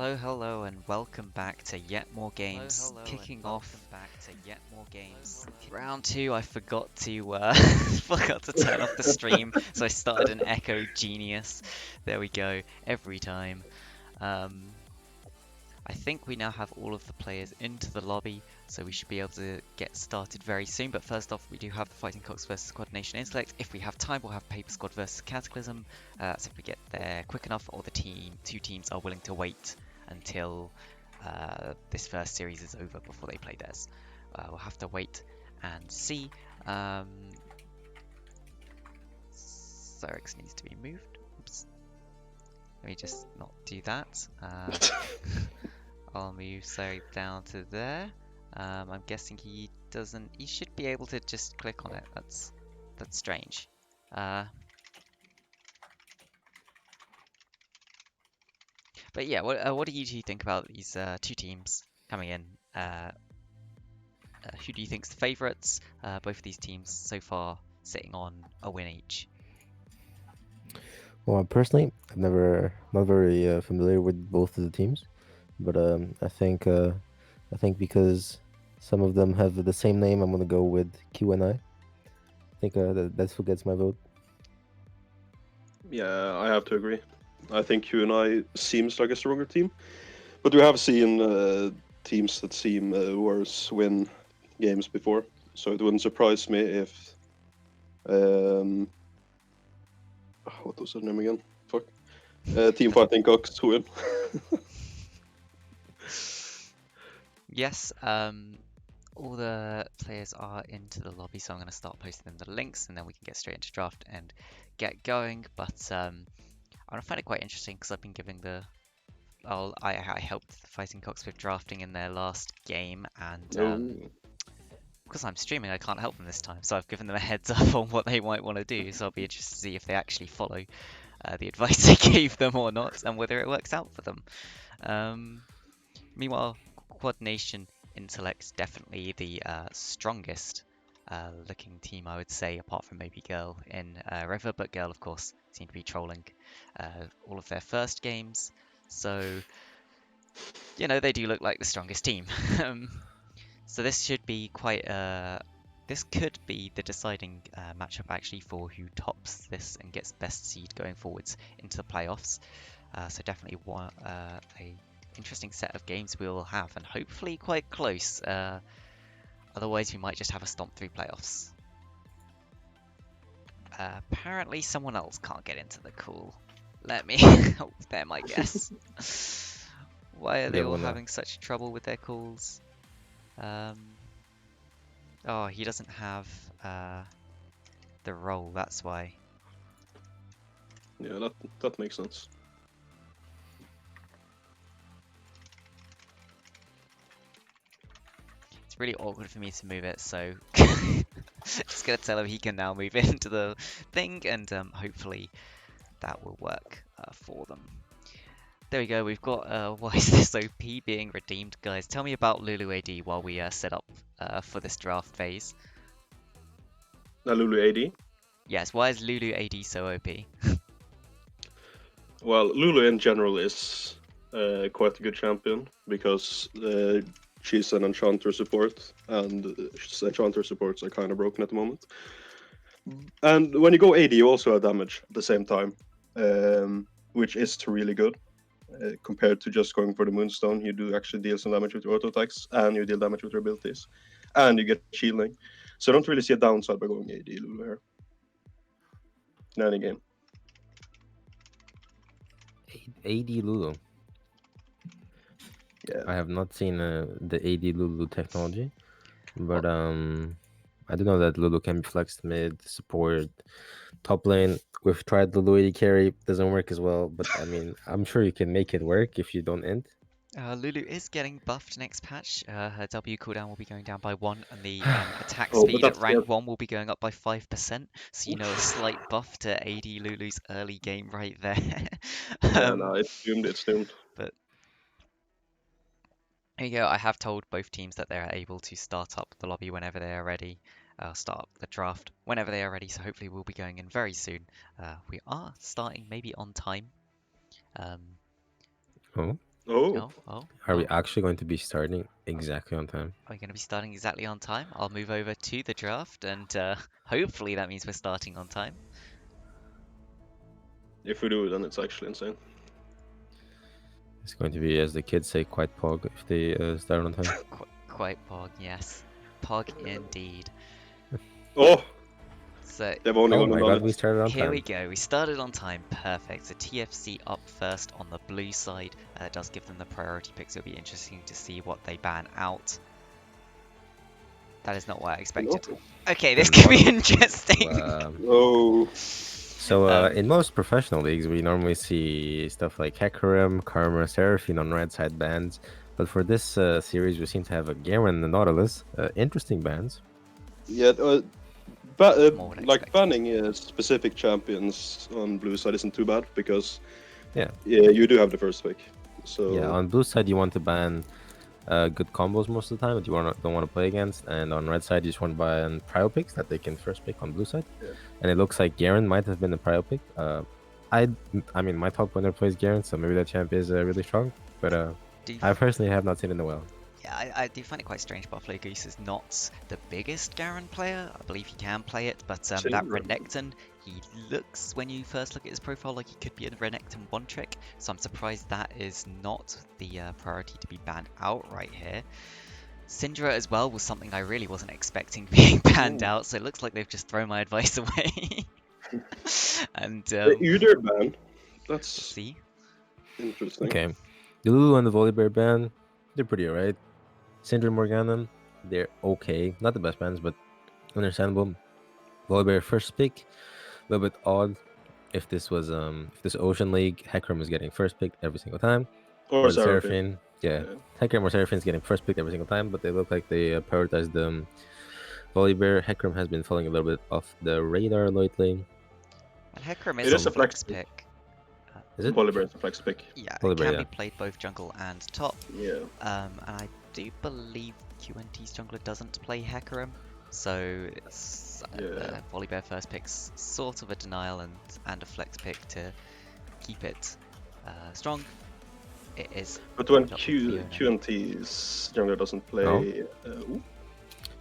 Hello, and welcome back to Yet More Games. Kicking off round two. I forgot to forgot to turn off the stream, so I started an Echo Genius. There we go. Every time. Um, I think we now have all of the players into the lobby, so we should be able to get started very soon. But first off, we do have the Fighting Cocks versus Squad Nation Intellect. If we have time, we'll have Paper Squad versus Cataclysm. That's if we get there quick enough, or the two teams are willing to wait until this first series is over before they play theirs. We'll have to wait and see. Cyrix needs to be moved. Oops. Let me just not do that. I'll move Zoe down to there. I'm guessing he doesn't. He should be able to just click on it. That's strange. But yeah, what do you two think about these two teams coming in? Who do you think's the favourites? Both of these teams so far sitting on a win each. Well, personally, I'm not very familiar with both of the teams, but I think because some of them have the same name, I'm gonna go with QNI. I think that's who gets my vote. Yeah, I have to agree. I think QNI seems like a stronger team, but we have seen teams that seem worse win games before, so it wouldn't surprise me if what was her name again? Fuck. Team Fighting Cocks win. Yes, all the players are into the lobby, so I'm going to start posting them the links, and then we can get straight into draft and get going. But I find it quite interesting because I've been giving the I helped the Fighting Cocks with drafting in their last game, and Oh. because I'm streaming, I can't help them this time. So I've given them a heads up on what they might want to do. So I'll be interested to see if they actually follow the advice I gave them or not, and whether it works out for them. Meanwhile, Quad Nation Intellect's definitely the strongest looking team, I would say, apart from maybe Girl in River. But Girl, of course, seem to be trolling all of their first games. So, they do look like the strongest team. So this should be quite this could be the deciding matchup actually for who tops this and gets best seed going forwards into the playoffs. So definitely a interesting set of games we will have, and hopefully quite close. Otherwise, we might just have a stomp through playoffs. Apparently, someone else can't get into the call. Let me help them, I guess. Why are they all having such trouble with their calls? Oh, he doesn't have the role, that's why. Yeah, that makes sense. It's really awkward for me to move it, so just gonna tell him he can now move into the thing, and hopefully that will work for them. There we go, we've got why is this OP being redeemed, guys? Tell me about Lulu AD while we set up for this draft phase. Lulu AD. Yes, why is Lulu AD so OP? Well, Lulu in general is quite a good champion because she's an enchanter support, and enchanter supports are kind of broken at the moment. And when you go AD, you also have damage at the same time, which is really good. Compared to just going for the Moonstone, you do actually deal some damage with your auto attacks, and you deal damage with your abilities, and you get shielding. So I don't really see a downside by going AD Lulu here in any game. AD Lulu. Yeah. I have not seen the AD Lulu technology, but I do know that Lulu can be flexed mid, support, top lane. We've tried Lulu AD carry, doesn't work as well, but I mean, I'm sure you can make it work if you don't int. Lulu is getting buffed next patch. Her W cooldown will be going down by 1, and the attack Oh, but speed at that's rank 1 will be going up by 5%. So, a slight buff to AD Lulu's early game right there. yeah, no, it's doomed. It's doomed. But there you go. I have told both teams that they're able to start up the lobby whenever they are ready. Start up the draft whenever they are ready. So hopefully we'll be going in very soon. We are starting maybe on time. Oh, Oh, Are we Oh. actually going to be starting exactly on time? Are we going to be starting exactly on time? I'll move over to the draft, and hopefully that means we're starting on time. if we do, then it's actually insane. It's going to be, as the kids say, quite pog if they start on time. Quite pog, yes. Pog indeed. Oh, So they've only Oh gone my and god, done we it. started on here time. we go. We started on time. Perfect. So TFC up first on the blue side. Does give them the priority picks. It'll be interesting to see what they ban out. That is not what I expected. Okay, this could be interesting. Oh, So in most professional leagues, we normally see stuff like Hecarim, Karma, Seraphine on red side bans. But for this series, we seem to have a Garen and the Nautilus. Interesting bans. yeah. More than Like expected. banning specific champions on blue side isn't too bad because Yeah. you do have the first pick. So Yeah, on blue side, you want to ban good combos most of the time that you don't want to play against. And on red side, you just want to ban prio picks that they can first pick on blue side. Yeah. And it looks like Garen might have been the prio pick. I mean, my top winner plays Garen, so maybe that champ is really strong. But I personally have not seen it in the well. Yeah, I do find it quite strange. Buffalo Goose is not the biggest Garen player. I believe he can play it, but that Renekton, he looks, when you first look at his profile, like he could be a Renekton one trick. So I'm surprised that is not the priority to be banned outright here. Syndra as well was something I really wasn't expecting being banned out, so it looks like they've just thrown my advice away. And the Udyr ban. That's see. interesting. Okay. The Lulu and the Volibear ban, they're pretty alright. Syndra Morgana, they're okay. Not the best bans, but understandable. Volibear first pick, a little bit odd. If this was if this Ocean League, Hecarim is getting first pick every single time. Or the Seraphine. Yeah. Hecarim or Seraphine is getting first pick every single time, but they look like they prioritized the Volibear. Hecarim has been falling a little bit off the radar lately. And Hecarim is a flex pick. Is it? Volibear is a flex pick. Yeah, Volibear, it can be played both jungle and top. Yeah. And I do believe QNT's jungler doesn't play Hecarim, so it's Volibear first pick's sort of a denial and a flex pick to keep it strong. It is. But when QNT's jungler doesn't play,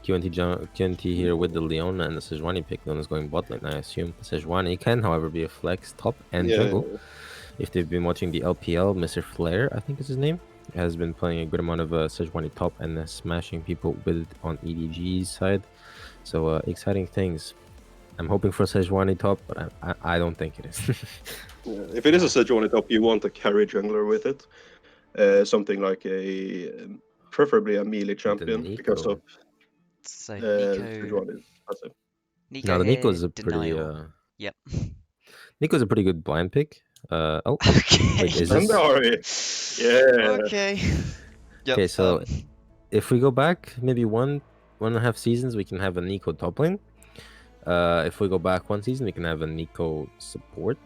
QNT here with the Leona and the Sejuani pick. Leona's going bot lane, I assume. Sejuani can, however, be a flex top and jungle. If they've been watching the LPL, Mr. Flair, I think is his name, has been playing a good amount of Sejuani top and smashing people with it on EDG's side. So exciting things. I'm hoping for Sejuani top, but I don't think it is. If it is a Sejuani top, you want a carry jungler with it. Something like preferably a melee champion because of Sejuani. Now the Nico is a pretty Yep. Nico's a pretty good blind pick. Okay. Wait, is this? Yeah. Okay. Yep. Okay, so if we go back maybe one and a half seasons, we can have a Nico top lane. If we go back one season, we can have a Nico support.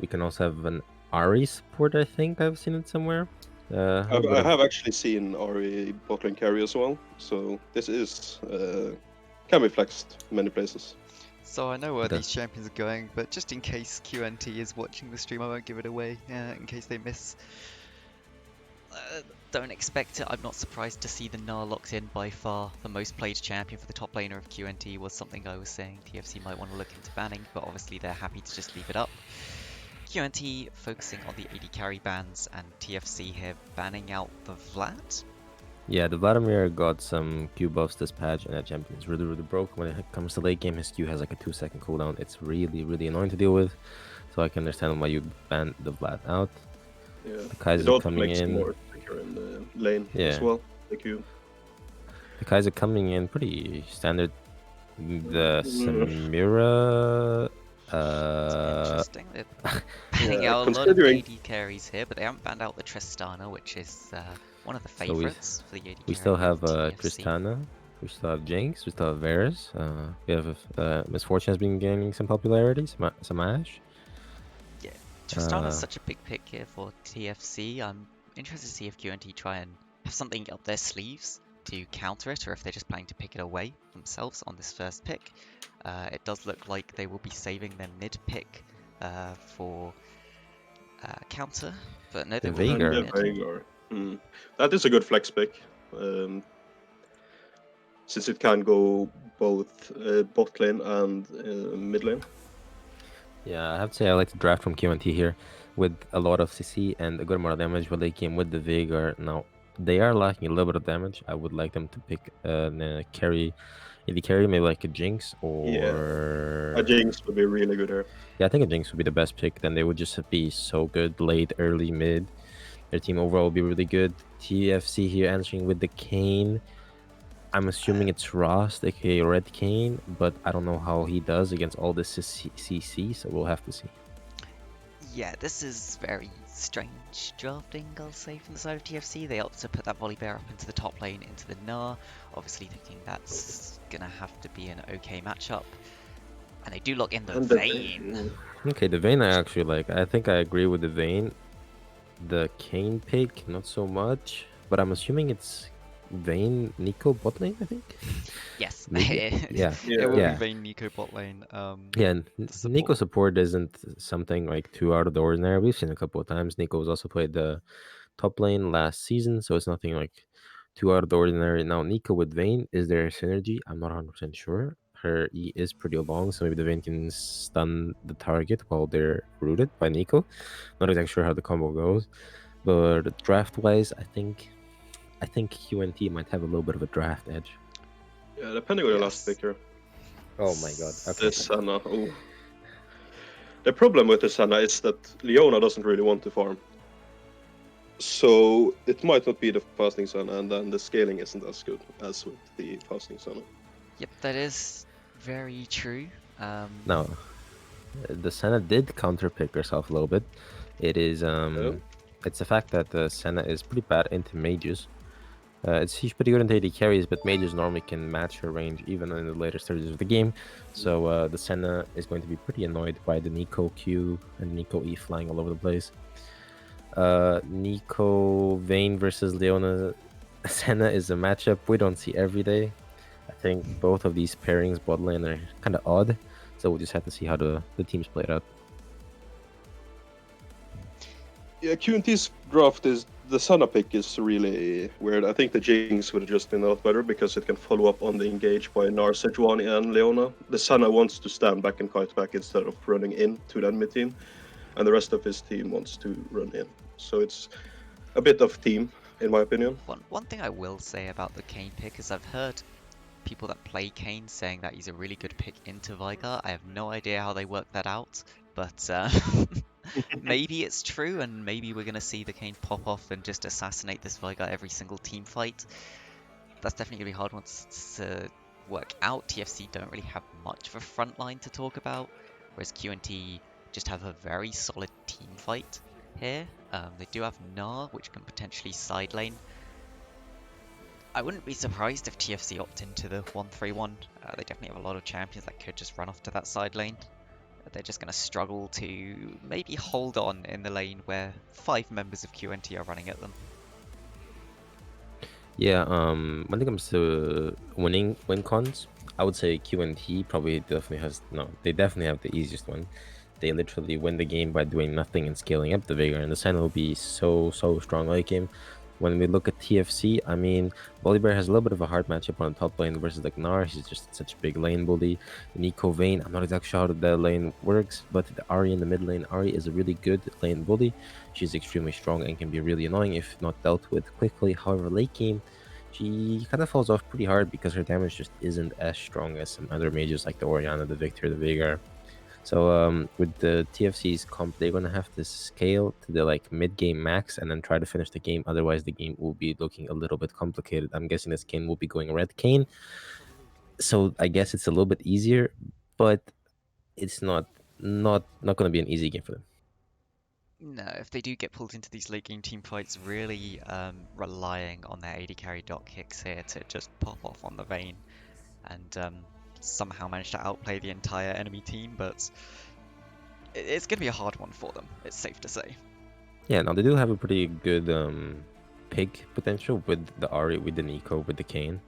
We can also have an Ari support. I think I've seen it somewhere. I have actually seen Ari botlane carry as well. So this is can be flexed in many places. So I know where these champions are going, but just in case QNT is watching the stream, I won't give it away in case they miss. Don't expect it. I'm not surprised to see the Gnar locked in. By far the most played champion for the top laner of QNT was something I was saying TFC might want to look into banning, but obviously they're happy to just leave it up. QNT focusing on the AD carry bans, and TFC here banning out the Vlad. Yeah, the Vladimir got some Q buffs this patch, and that champion is really broke. When it comes to late game, his Q has like a 2-second cooldown. It's really annoying to deal with, so I can understand why you ban the Vlad out. Yeah, the Kaiser coming in. More in the lane as well. The Q. The Kaiser coming in pretty standard. The Samira. Interesting. They're banning out a lot of AD carries here, but they haven't banned out the Tristana, which is one of the favorites for the AD. We still have Tristana. We still have Jinx. We still have Varus. We have Misfortune has been gaining some popularity. Some Ashe. Yeah, Tristana's such a big pick here for TFC. I'm interested to see if QNT try and have something up their sleeves to counter it, or if they're just planning to pick it away themselves on this first pick. It does look like they will be saving their mid pick for counter. But no, The they will Veigar. And the Veigar. That is a good flex pick. Since it can go both bot lane and mid lane. Yeah, I have to say I like to draft from QNT here with a lot of CC and a good amount of damage when they came with the Veigar. Now, they are lacking a little bit of damage. I would like them to pick carry, if you carry maybe like a Jinx or... A Jinx would be really good here. Yeah, I think a Jinx would be the best pick. Then they would just be so good late, early, mid. Their team overall would be really good. TFC here answering with the Kane. I'm assuming it's Ross, aka Red Kane, but I don't know how he does against all this CC, so we'll have to see. Yeah, this is very strange drafting, I'll say, from the side of TFC. They opt to put that Volibear up into the top lane, into the Gnar, obviously thinking that's gonna have to be an okay matchup. And they do lock in the And Vayne. Okay, the Vayne I actually like. I think I agree with the Vayne. The Kane pick, not so much, but I'm assuming it's Vayne, Nico bot lane, I think? Yes. Yeah. It will Yeah. be Vayne Nico bot lane. Yeah, and the Nico support. support isn't something like too out of the ordinary. We've seen a couple of times. Nico has also played the top lane last season, so it's nothing like too out of the ordinary. Now, Nico with Vayne, is there a synergy? I'm not 100% sure. Her E is pretty long, so maybe the Vayne can stun the target while they're rooted by Nico. Not exactly sure how the combo goes, but draft-wise, I think QNT might have a little bit of a draft edge. Yeah, depending on the last Yes. picker. Oh my god. Okay. The Senna. Oh. The problem with the Senna is that Leona doesn't really want to farm. So it might not be the fasting Senna, and then the scaling isn't as good as with the fasting Senna. Yep, that is very true. Now, the Senna did counterpick herself a little bit. It is it's the fact that the Senna is pretty bad into mages. She's pretty good into AD carries, but mages normally can match her range even in the later stages of the game. So the Senna is going to be pretty annoyed by the Nico Q and Nico E flying all over the place. Nico Vayne versus Leona Senna is a matchup we don't see every day. I think both of these pairings bot lane are kind of odd, so we'll just have to see how the teams play it out. Yeah, QNT's draft is the Senna pick is really weird. I think the Jinx would have just been a lot better because it can follow up on the engage by Nar, Sejuani, and Leona. The Senna wants to stand back and kite back instead of running in to the enemy team, and the rest of his team wants to run in. So it's a bit of team, in my opinion. One thing I will say about the Kane pick is I've heard people that play Kane saying that he's a really good pick into Veigar. I have no idea how they work that out, but maybe it's true, and maybe we're going to see the Kane pop off and just assassinate this Veigar every single team fight. That's definitely going to be hard once to work out. TFC don't really have much of a front line to talk about, whereas QNT just have a very solid team fight here. They do have Gnar, which can potentially side lane. I wouldn't be surprised if TFC opt into the 1-3-1. They definitely have a lot of champions that could just run off to that side lane. They're just going to struggle to maybe hold on in the lane where 5 members of QNT are running at them. Yeah, when it comes to win cons, I would say QNT probably they definitely have the easiest one. They literally win the game by doing nothing and scaling up the Veigar, and the Senna will be so strong late game. When we look at TFC, I mean, Volibear has a little bit of a hard matchup on the top lane versus the Gnar. He's just such a big lane bully. Nico Vayne, I'm not exactly sure how that lane works, but the Ahri in the mid lane, Ahri is a really good lane bully. She's extremely strong and can be really annoying if not dealt with quickly. However, late game, she kind of falls off pretty hard because her damage just isn't as strong as some other mages like the Orianna, the Victor, the Veigar. So with the TFC's comp, they're gonna have to scale to the like mid-game max and then try to finish the game. Otherwise, the game will be looking a little bit complicated. I'm guessing this Kane will be going red Kane, so I guess it's a little bit easier, but it's not gonna be an easy game for them. No, if they do get pulled into these late game team fights, really relying on their AD carry dot kicks here to just pop off on the Vayne and somehow manage to outplay the entire enemy team, but it's going to be a hard one for them, it's safe to say. Yeah, now they do have a pretty good pick potential with the Ahri, with the Nico, with the Kane.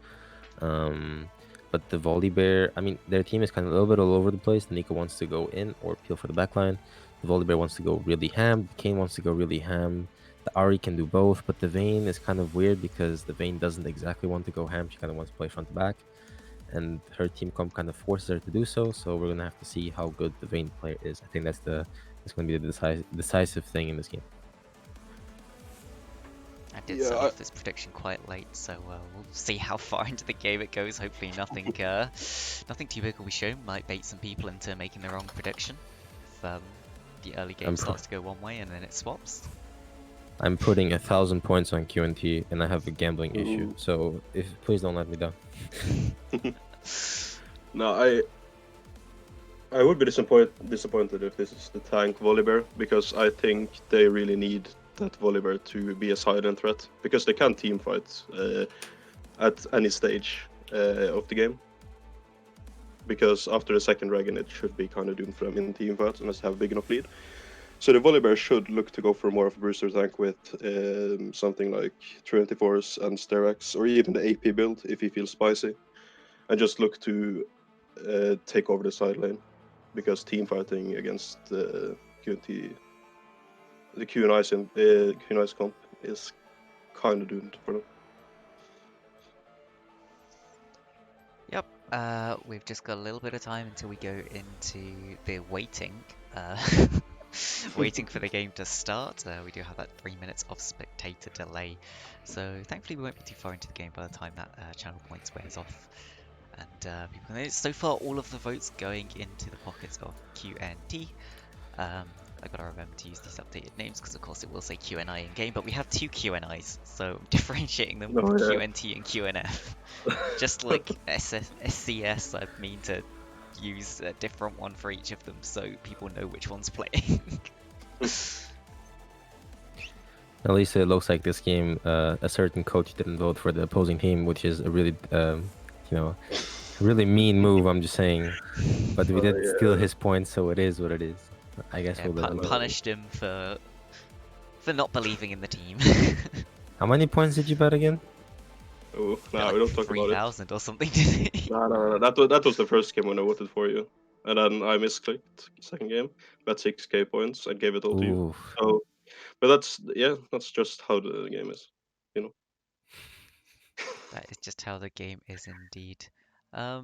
But the Volibear, I mean, their team is kind of a little bit all over the place. Nico wants to go in or peel for the backline. The Volibear wants to go really ham. Kane wants to go really ham. The Ari can do both, but the Vayne is kind of weird because the Vayne doesn't exactly want to go ham. She kind of wants to play front to back, and her team comp kind of forces her to do so. So we're gonna have to see how good the Vayne player is. I think that's going to be the decisive thing in this game. I did set off this prediction quite late, so we'll see how far into the game it goes. Hopefully nothing nothing too big will be shown. Might bait some people into making the wrong prediction if the early game starts to go one way and then it swaps. I'm putting 1,000 points on QNT, and I have a gambling issue. So please don't let me down. No, I would be disappointed if this is the tank Volibear, because I think they really need that Volibear to be a silent threat, because they can team fight at any stage of the game. Because after the second dragon, it should be kind of doomed for them in team fights unless they have a big enough lead. So the Volibear should look to go for more of a booster tank with something like Trinity Force and Sterax, or even the AP build if he feels spicy, and just look to take over the side lane, because team fighting against QNT, the QNI's comp is kind of doomed for them. Yep, we've just got a little bit of time until we go into the waiting. Waiting for the game to start. We do have that 3 minutes of spectator delay, so thankfully we won't be too far into the game by the time that channel points wears off. And people know, so far all of the votes going into the pockets of QNT. I've got to remember to use these updated names because of course it will say QNI in game, but we have two QNIs, so I'm differentiating them with QNT and QNF. Just like SCS, I mean to use a different one for each of them so people know which one's playing. At least it looks like this game, a certain coach didn't vote for the opposing team, which is a really, really mean move. I'm just saying, but we did steal his points, so it is what it is. I guess we'll punished him for not believing in the team. How many points did you bet again? Oh, no, we don't talk about it. 3,000 or something, did he? No. That was the first game when I voted for you. And then I misclicked second game, bet 6k points, and gave it all to you. So, but that's just how the game is, you know. That is just how the game is indeed. I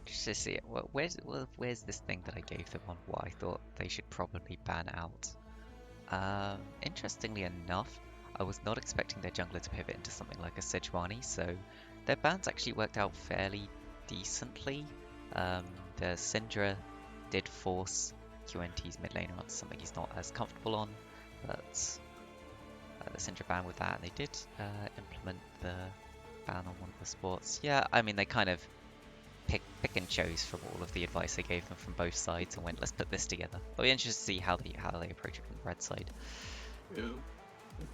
just see it. Well, where's this thing that I gave them on what I thought they should probably ban out? Interestingly enough, I was not expecting their jungler to pivot into something like a Sejuani, so their bans actually worked out fairly decently. The Syndra did force QNT's mid laner onto something he's not as comfortable on, but the Syndra ban with that, and they did implement the ban on one of the sports. Yeah, I mean, they kind of pick and chose from all of the advice I gave them from both sides and went, let's put this together. I'll be interested to see how they approach it from the red side. Yeah.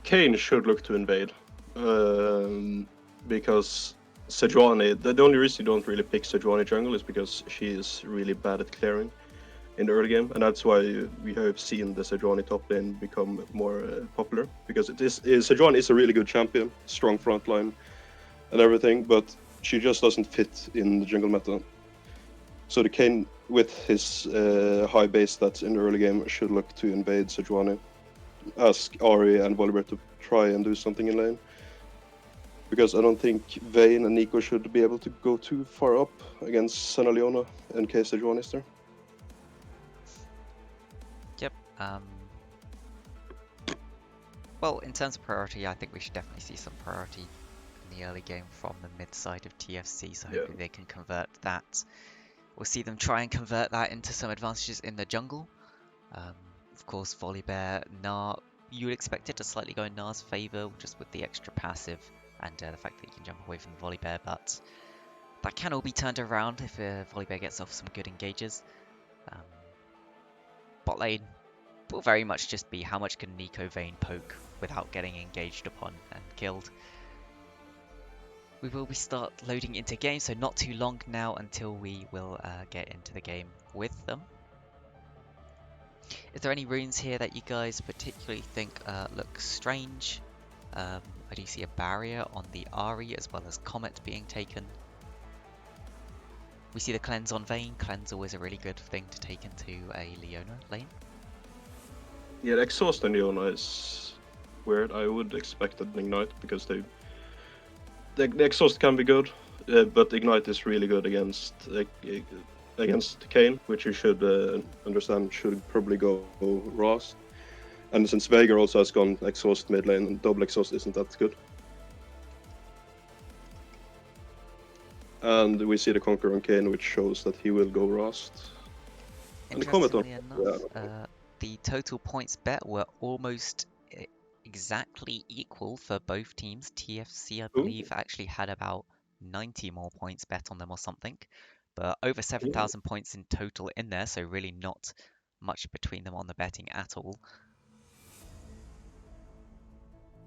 Kane should look to invade, because Sejuani, the only reason you don't really pick Sejuani jungle is because she is really bad at clearing in the early game, and that's why we have seen the Sejuani top lane become more popular, because Sejuani is a really good champion, strong front line and everything, but she just doesn't fit in the jungle meta. So the Kane, with his high base stats in the early game, should look to invade Sejuani, ask Ari and Volibear to try and do something in lane. Because I don't think Vayne and Nico should be able to go too far up against Senna Leona in case Sejuani is there. Yep. Well, in terms of priority, I think we should definitely see some priority in the early game from the mid side of TFC, so hopefully they can convert that. We'll see them try and convert that into some advantages in the jungle. Of course, Volibear, Gnar, you would expect it to slightly go in Gnar's favour, just with the extra passive and the fact that you can jump away from the Volibear, but that can all be turned around if Volibear gets off some good engages. Bot lane will very much just be how much can Nico Vayne poke without getting engaged upon and killed. We will start loading into game, so not too long now until we will get into the game with them. Is there any runes here that you guys particularly think look strange? I do see a barrier on the Ari as well as Comet being taken. We see the cleanse on Vayne. Cleanse always a really good thing to take into a Leona lane. Yeah, the exhaust on Leona is weird. I would expect an ignite because the exhaust can be good, but ignite is really good against Kayn, which you should understand should probably go Ross. And since Veigar also has gone exhaust mid lane, and double exhaust isn't that good. And we see the Conqueror on Kayn, which shows that he will go Rust. And the Comet on... Interestingly enough, the total points bet were almost exactly equal for both teams. TFC, I believe, actually had about 90 more points bet on them or something, but over 7,000 points in total in there, so really not much between them on the betting at all.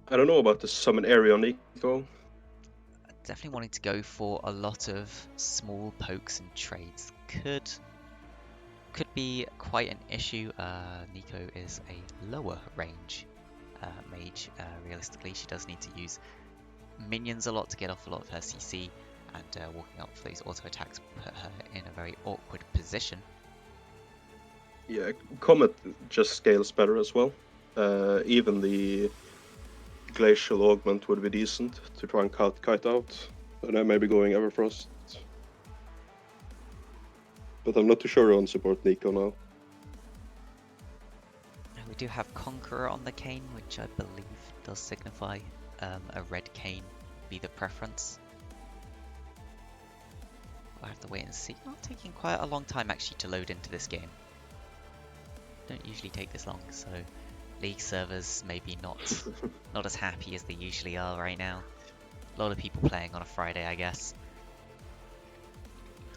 I don't know about the summon area on Nico. Definitely wanting to go for a lot of small pokes and trades. Could be quite an issue. Nico is a lower range mage. Realistically, she does need to use minions a lot to get off a lot of her CC, and walking up for these auto attacks put her in a very awkward position. Yeah, Comet just scales better as well. Even the Glacial Augment would be decent to try and kite out, and then maybe going Everfrost. But I'm not too sure on support Nico now. We do have Conqueror on the Kayn, which I believe does signify a red Kayn be the preference. I'll have to wait and see. Not taking quite a long time actually to load into this game. Don't usually take this long, so League servers maybe not as happy as they usually are right now. A lot of people playing on a Friday, I guess.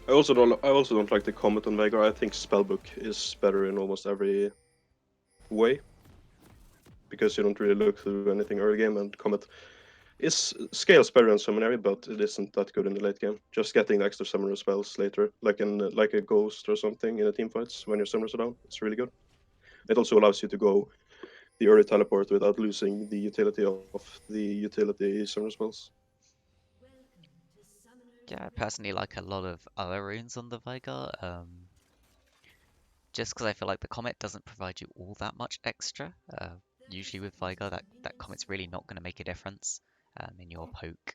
I also don't like the Comet on Veigar. I think Spellbook is better in almost every way, because you don't really look through anything early game, and Comet is scales better in summon area, but it isn't that good in the late game. Just getting the extra summoner spells later, like a ghost or something in the team fights when your summoners are down, it's really good. It also allows you to go the early teleport without losing the utility of the utility summoner spells. Yeah, I personally like a lot of other runes on the Veigar. Just because I feel like the Comet doesn't provide you all that much extra. Usually with Veigar, that Comet's really not going to make a difference in your poke,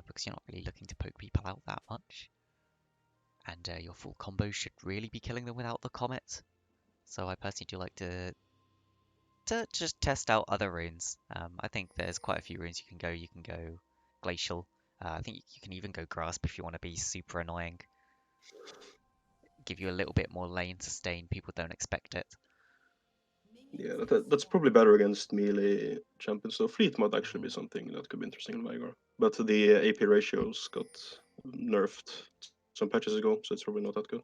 because you're not really looking to poke people out that much. And your full combo should really be killing them without the Comet. So I personally do like to just test out other runes. I think there's quite a few runes you can go. You can go Glacial. I think you can even go Grasp if you want to be super annoying. Give you a little bit more lane sustain. People don't expect it. Yeah, that's probably better against melee champions. So Fleet might actually be something that could be interesting in Veigar. But the AP ratios got nerfed some patches ago, so it's probably not that good.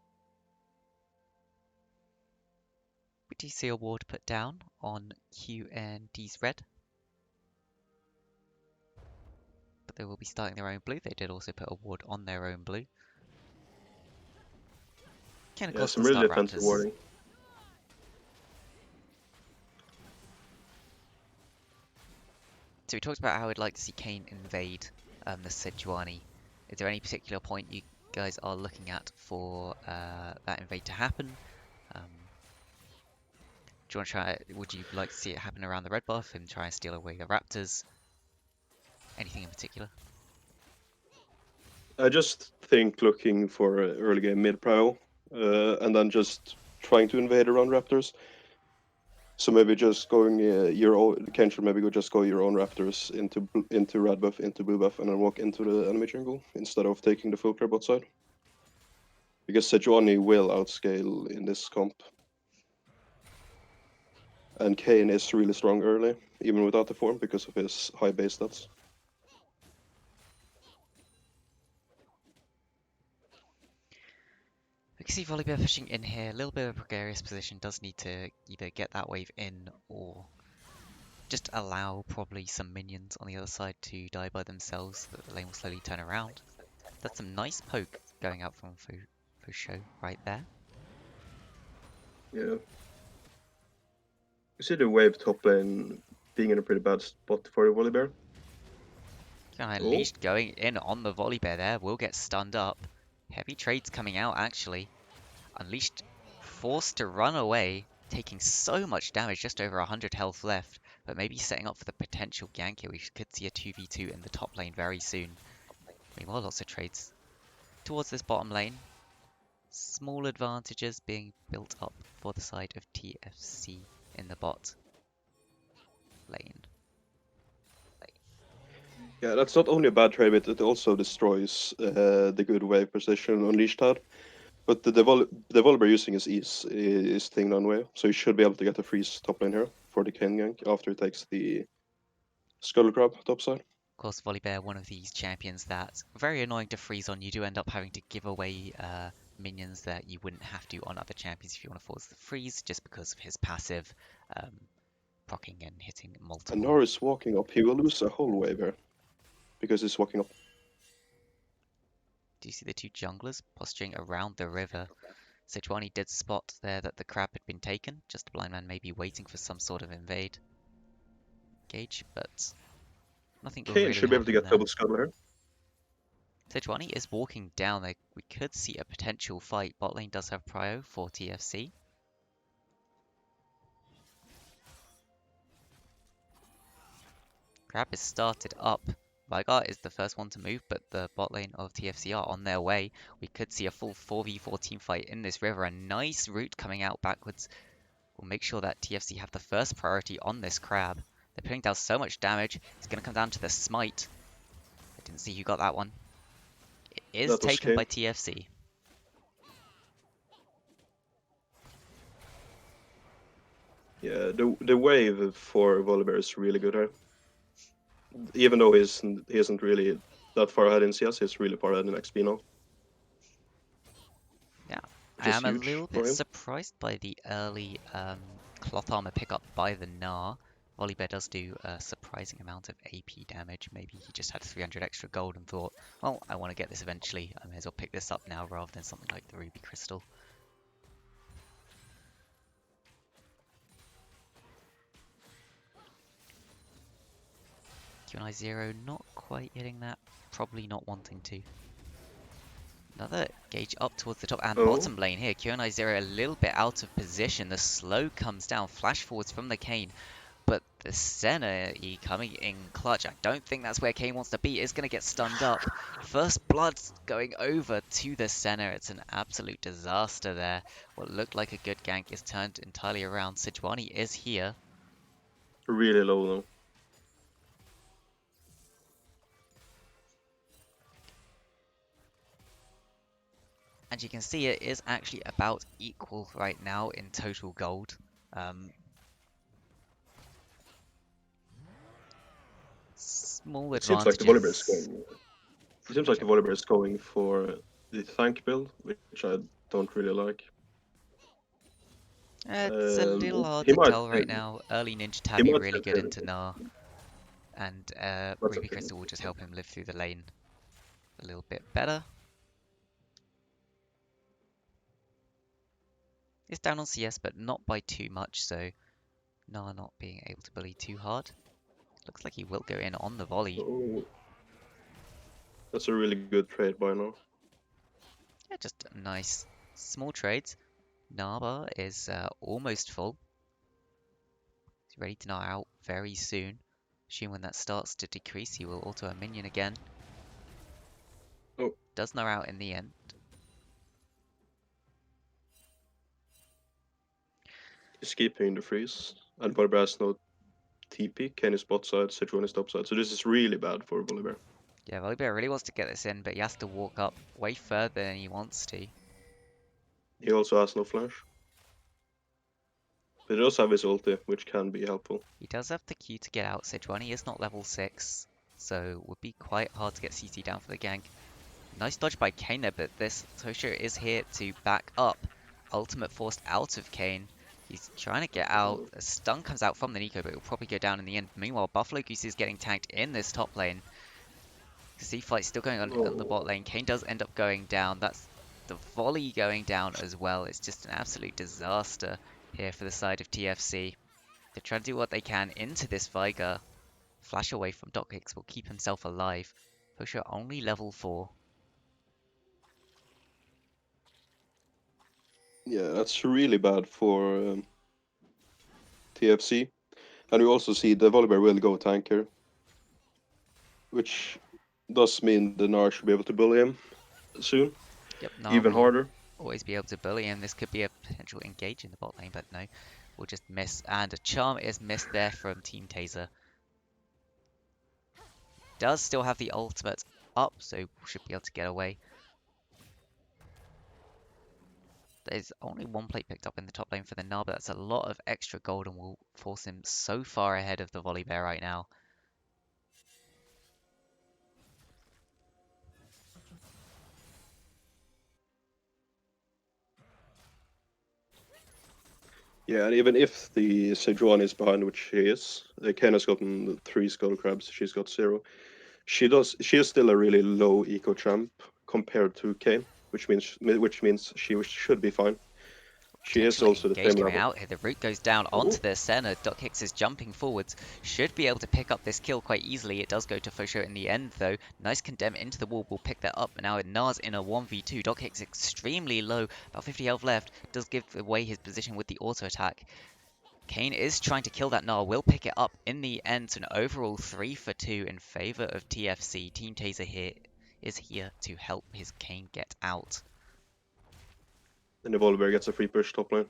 We do see a ward put down on QNT's red. But they will be starting their own blue. They did also put a ward on their own blue. Can of course some still really start defensive Raptors. warding. So we talked about how we'd like to see Kayn invade the Sejuani. Is there any particular point you guys are looking at for that invade to happen? Do you want to try? Would you like to see it happen around the red buff and try and steal away the Raptors? Anything in particular? I just think looking for early game mid prio, and then just trying to invade around Raptors. So maybe just going your own, Ken should maybe just go your own Raptors into red buff, into blue buff, and then walk into the enemy jungle instead of taking the full clear bot side. Because Sejuani will outscale in this comp. And Kayn is really strong early, even without the form, because of his high base stats. We can see Volibear pushing in here. A little bit of a precarious position. Does need to either get that wave in or just allow probably some minions on the other side to die by themselves so that the lane will slowly turn around. That's some nice poke going out from Fusho right there. Yeah. You see the wave top lane being in a pretty bad spot for Volibear. At least going in on the Volibear there. Will get stunned up. Heavy trades coming out, actually. Unleashed, forced to run away, taking so much damage, just over 100 health left, but maybe setting up for the potential gank here. We could see a 2v2 in the top lane very soon. Meanwhile, lots of trades towards this bottom lane. Small advantages being built up for the side of TFC in the bot lane. Yeah, that's not only a bad trade, but it also destroys the good wave position Unleashed had. But the developer using his is thing down way, so he should be able to get a freeze top lane here for the Kane gank after he takes the Skull Crab top side. Of course, Volibear, one of these champions that's very annoying to freeze on. You do end up having to give away minions that you wouldn't have to on other champions if you want to force the freeze, just because of his passive proccing and hitting multiple. And Norris walking up, he will lose a whole wave here because he's walking up. Do you see the two junglers posturing around the river? Sejuani did spot there that the crab had been taken, just a blind man maybe waiting for some sort of invade gauge, but nothing will Kane really should be able to happen get there. double Skull here. Sejuani is walking down there. We could see a potential fight. Bot lane does have prio for TFC. Crab is started up. Veigar is the first one to move, but the bot lane of TFC are on their way. We could see a full 4v4 team fight in this river. A nice route coming out backwards will make sure that TFC have the first priority on this crab. They're putting down so much damage. It's going to come down to the smite. I didn't see who got that one. It is taken by TFC. Yeah, the wave for Volibear is really good here. Even though he isn't really that far ahead in CS, he's really far ahead in XP now. Yeah, I am a little bit surprised by the early cloth armor pickup by the Gnar. Volibear does do a surprising amount of AP damage. Maybe he just had 300 extra gold and thought, well, I want to get this eventually. I may as well pick this up now rather than something like the Ruby Crystal. QNT 0 not quite hitting that, probably not wanting to. Another gauge up towards the top and bottom lane here. QNT 0 a little bit out of position. The slow comes down, flash forwards from the Kane. But the Senna coming in clutch. I don't think that's where Kane wants to be. It's going to get stunned up. First blood going over to the Senna. It's an absolute disaster there. What looked like a good gank is turned entirely around. Sejuani is here. Really low though. And you can see it is actually about equal right now in total gold. Small advantages. Seems like the Volibear is going. It seems like the Volibear is going for the tank build, which I don't really like. It's a little hard to tell right now. Early Ninja Tabby really good into Gnar. And Ruby Crystal will just help him live through the lane a little bit better. It's down on CS, but not by too much, so Gnar not being able to bully too hard. Looks like he will go in on the volley. Oh. That's a really good trade by now. Yeah, just nice small trades. Gnarbar is almost full. He's ready to Gnar out very soon. Assume when that starts to decrease, he will auto a minion again. Oh. Does Gnar out in the end. He's keeping the freeze, and Volibear has no TP. Kane is bot side, Sejuani is top side, so this is really bad for Volibear. Yeah, Volibear really wants to get this in, but he has to walk up way further than he wants to. He also has no flash. But he does have his ulti, which can be helpful. He does have the Q to get out. Sejuani is not level 6, so would be quite hard to get CC down for the gank. Nice dodge by Kane there, but this Tosha is here to back up. Ultimate forced out of Kane. He's trying to get out. A stun comes out from the Nico, but it will probably go down in the end. Meanwhile, Buffalo Goose is getting tanked in this top lane. C fight still going on in the bot lane. Kane does end up going down. That's the volley going down as well. It's just an absolute disaster here for the side of TFC. They're trying to do what they can into this Veigar. Flash away from Doc Hicks will keep himself alive. Pusher only level 4. Yeah, that's really bad for TFC. And we also see the Volibear will go tanker, which does mean the Gnar should be able to bully him soon, Yep, Gnar even will harder. always be able to bully him. This could be a potential engage in the bot lane, but no, we'll just miss. And a charm is missed there from Team Taser. Does still have the ultimate up, so should be able to get away. There's only one plate picked up in the top lane for the Gnar, but that's a lot of extra gold and will force him so far ahead of the Volibear right now. Yeah, and even if the Sejuani is behind, which he is, Ken has gotten 3 skull crabs, she's got 0. She is still a really low eco champ compared to Kane, which means she should be fine. She is Potential also the engage same coming level. out here. The root goes down Oh, onto the Senna. Doc Hicks is jumping forwards. Should be able to pick up this kill quite easily. It does go to Fosho in the end, though. Nice condemn into the wall. Will pick that up. Now Nars in a 1v2. Doc Hicks extremely low. About 50 health left. Does give away his position with the auto attack. Kane is trying to kill that Gnar, will pick it up in the end. So an overall 3 for 2 in favor of TFC. Team Taser here is here to help his Kane get out. and the Volibear gets a free push top lane.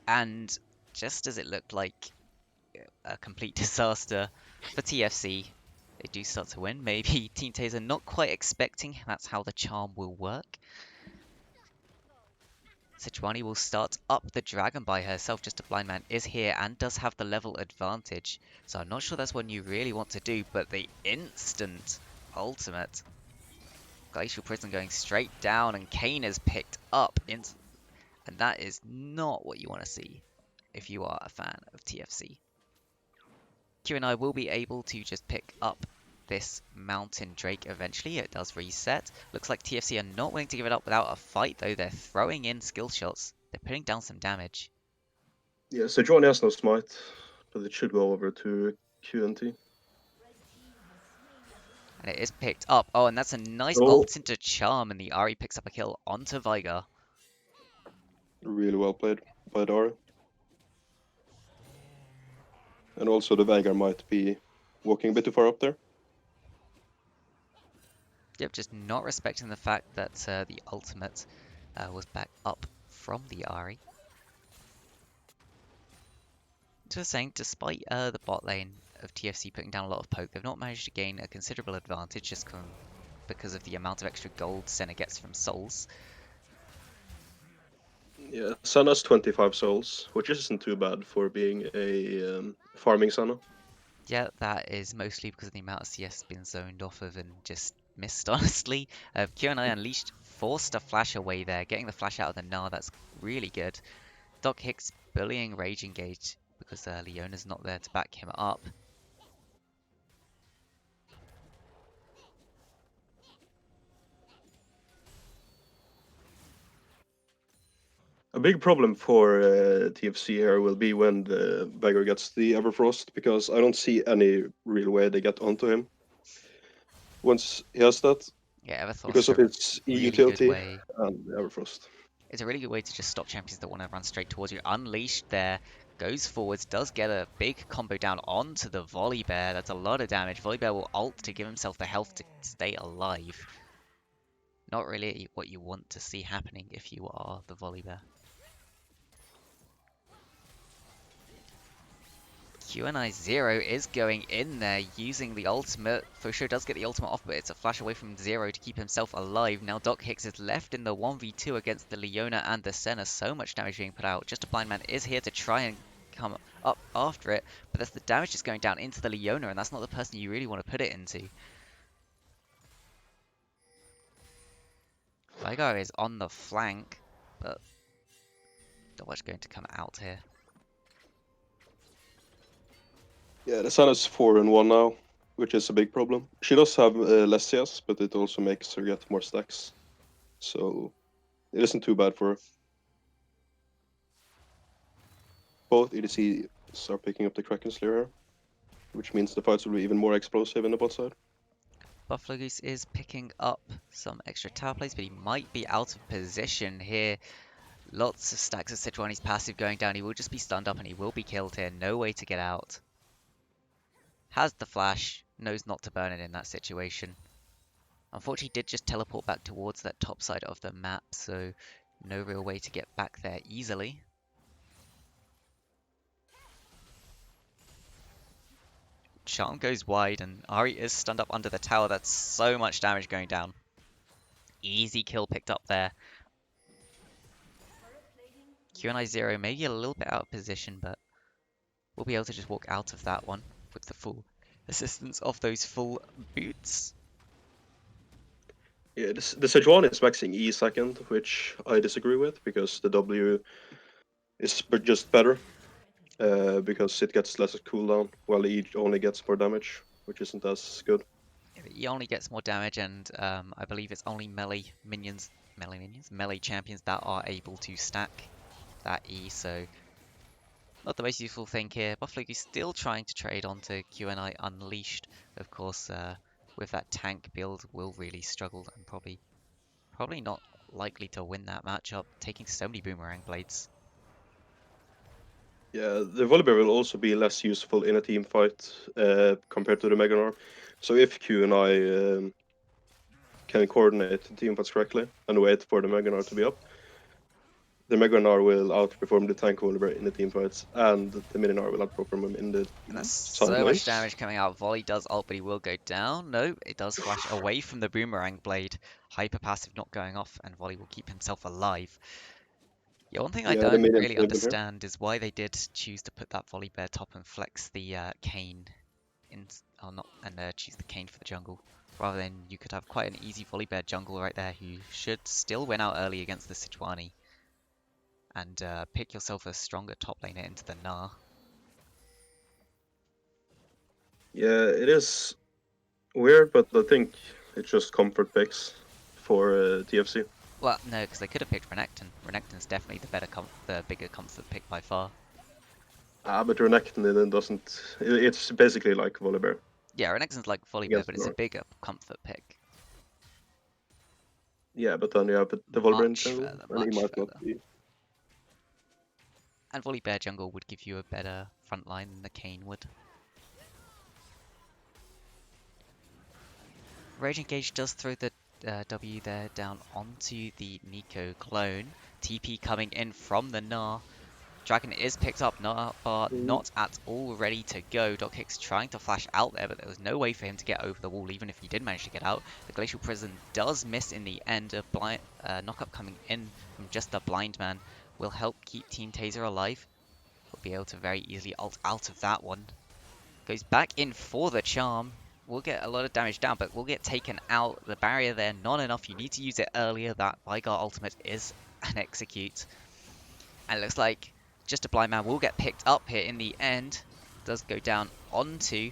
And just as it looked like a complete disaster for TFC, they do start to win. Maybe Team Taser not quite expecting that's how the charm will work. Sejuani will start up the dragon by herself. Just a blind man is here and does have the level advantage. So I'm not sure that's what you really want to do, but the instant ultimate. Glacial Prison going straight down and Kane is picked up. And that is not what you want to see if you are a fan of TFC. QNT will be able to just pick up this Mountain Drake eventually. It does reset. Looks like TFC are not willing to give it up without a fight, though. They're throwing in skill shots. They're putting down some damage. Yeah, Sejuani has no smite, but it should go over to QNT. And it is picked up. Oh, and that's a nice Oh, ult into Charm, and the Ahri picks up a kill onto Veigar. really well played by Dara. And also the Veigar might be walking a bit too far up there. Yep, just not respecting the fact that the ultimate was back up from the Ahri. Just saying, despite the bot lane of TFC putting down a lot of poke, they've not managed to gain a considerable advantage just because of the amount of extra gold Senna gets from souls. Yeah, Sana's 25 souls, which isn't too bad for being a farming Sana. Yeah, that is mostly because of the amount of CS been zoned off of and just missed, honestly. QNT Unleashed forced a flash away there, getting the flash out of the Gnar, that's really good. Doc Hicks bullying Rage Engage because Leona's not there to back him up. A big problem for TFC here will be when the Veigar gets the Everfrost, because I don't see any real way they get onto him once he has that, Yeah, because Everthor's of a its E really good utility way. and the Everfrost. It's a really good way to just stop champions that want to run straight towards you. Unleashed there, goes forwards, does get a big combo down onto the Volibear. That's a lot of damage. Volibear will ult to give himself the health to stay alive. Not really what you want to see happening if you are the Volibear. QNT 0 is going in there using the ultimate. Fosho does get the ultimate off, but it's a flash away from 0 to keep himself alive. Now Doc Hicks is left in the 1v2 against the Leona and the Senna. So much damage being put out. Just a blind man is here to try and come up after it, but that's the damage just going down into the Leona, and that's not the person you really want to put it into. Veigar is on the flank, but not much going to come out here. Yeah, the Sana's 4-1 now, which is a big problem. She does have less CS, but it also makes her get more stacks. So it isn't too bad for her. Both EDCs are picking up the Kraken Slayer, which means the fights will be even more explosive in the bot side. Buffalo Goose is picking up some extra tower plays, but he might be out of position here. Lots of stacks of Sejuani's passive going down. He will just be stunned up and he will be killed here. No way to get out. Has the flash, knows not to burn it in that situation. Unfortunately, did just teleport back towards that top side of the map, so no real way to get back there easily. Charm goes wide and Ari is stunned up under the tower. That's so much damage going down. Easy kill picked up there. QNI 0 maybe a little bit out of position, but we'll be able to just walk out of that one with the full assistance of those full boots. Yeah, the Sejuani is maxing E second, which I disagree with because the W is just better because it gets less melee while E only gets more damage, which isn't as good. He only gets more damage, and I believe it's only melee champions that are able to stack that E, so not the most useful thing here. Buffalo is still trying to trade onto QNI Unleashed. Of course, with that tank build, will really struggle and probably not likely to win that matchup, taking so many boomerang blades. Yeah, the Volibear will also be less useful in a team fight compared to the Meganar. So if Q and I can coordinate the team fights correctly and wait for the Meganar to be up, the Meganar will outperform the tank Volibear in the team fights, and the Mininar will outperform him in the And that's side so much lanes. damage coming out. Volley does ult, but he will go down. No, it does flash away from the boomerang blade. Hyper passive not going off, and Volley will keep himself alive. Yeah, one thing I Yeah, the don't minions really live in here. understand is why they did choose to put that Volibear top and flex the Cane in, or not, and choose the Cane for the jungle. Rather than you could have quite an easy Volibear jungle right there who should still win out early against the Sejuani. And pick yourself a stronger top laner into the Gnar. Yeah, it is weird, but I think it's just comfort picks for TFC. Well, no, because they could have picked Renekton. Renekton's definitely the bigger comfort pick by far. But Renekton doesn't. It's basically like Volibear. Yeah, Renekton's like Volibear, Yes, but it's a bigger comfort pick. Yeah, but then you have the Volibear in Much jungle, further, and he much might not further. be. And Volibear jungle would give you a better front line than the Cane would. Rage Engage does throw the W there down onto the Nico clone. TP coming in from the Gnar. Dragon is picked up, but not at all ready to go. Dockick's trying to flash out there, but there was no way for him to get over the wall, even if he did manage to get out. The Glacial Prison does miss in the end. A knock-up coming in from just the Blind Man will help keep Team Taser alive. We'll be able to very easily ult out of that one. Goes back in for the charm. We'll get a lot of damage down, but we'll get taken out. The barrier there, not enough. You need to use it earlier. That Vygar ultimate is an execute. And it looks like just a blind man will get picked up here in the end. Does go down onto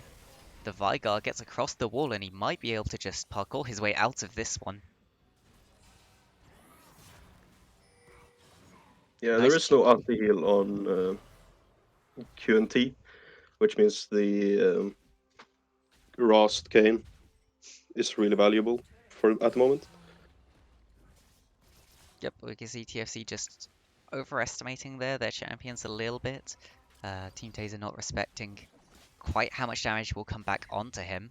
the Vygar, gets across the wall, and he might be able to just parkour his way out of this one. Yeah, Nice. there is no anti-heal on QNT, which means the Rast Cane is really valuable at the moment. Yep, we can see TFC just overestimating their champions a little bit. Team Taser not respecting quite how much damage will come back onto him.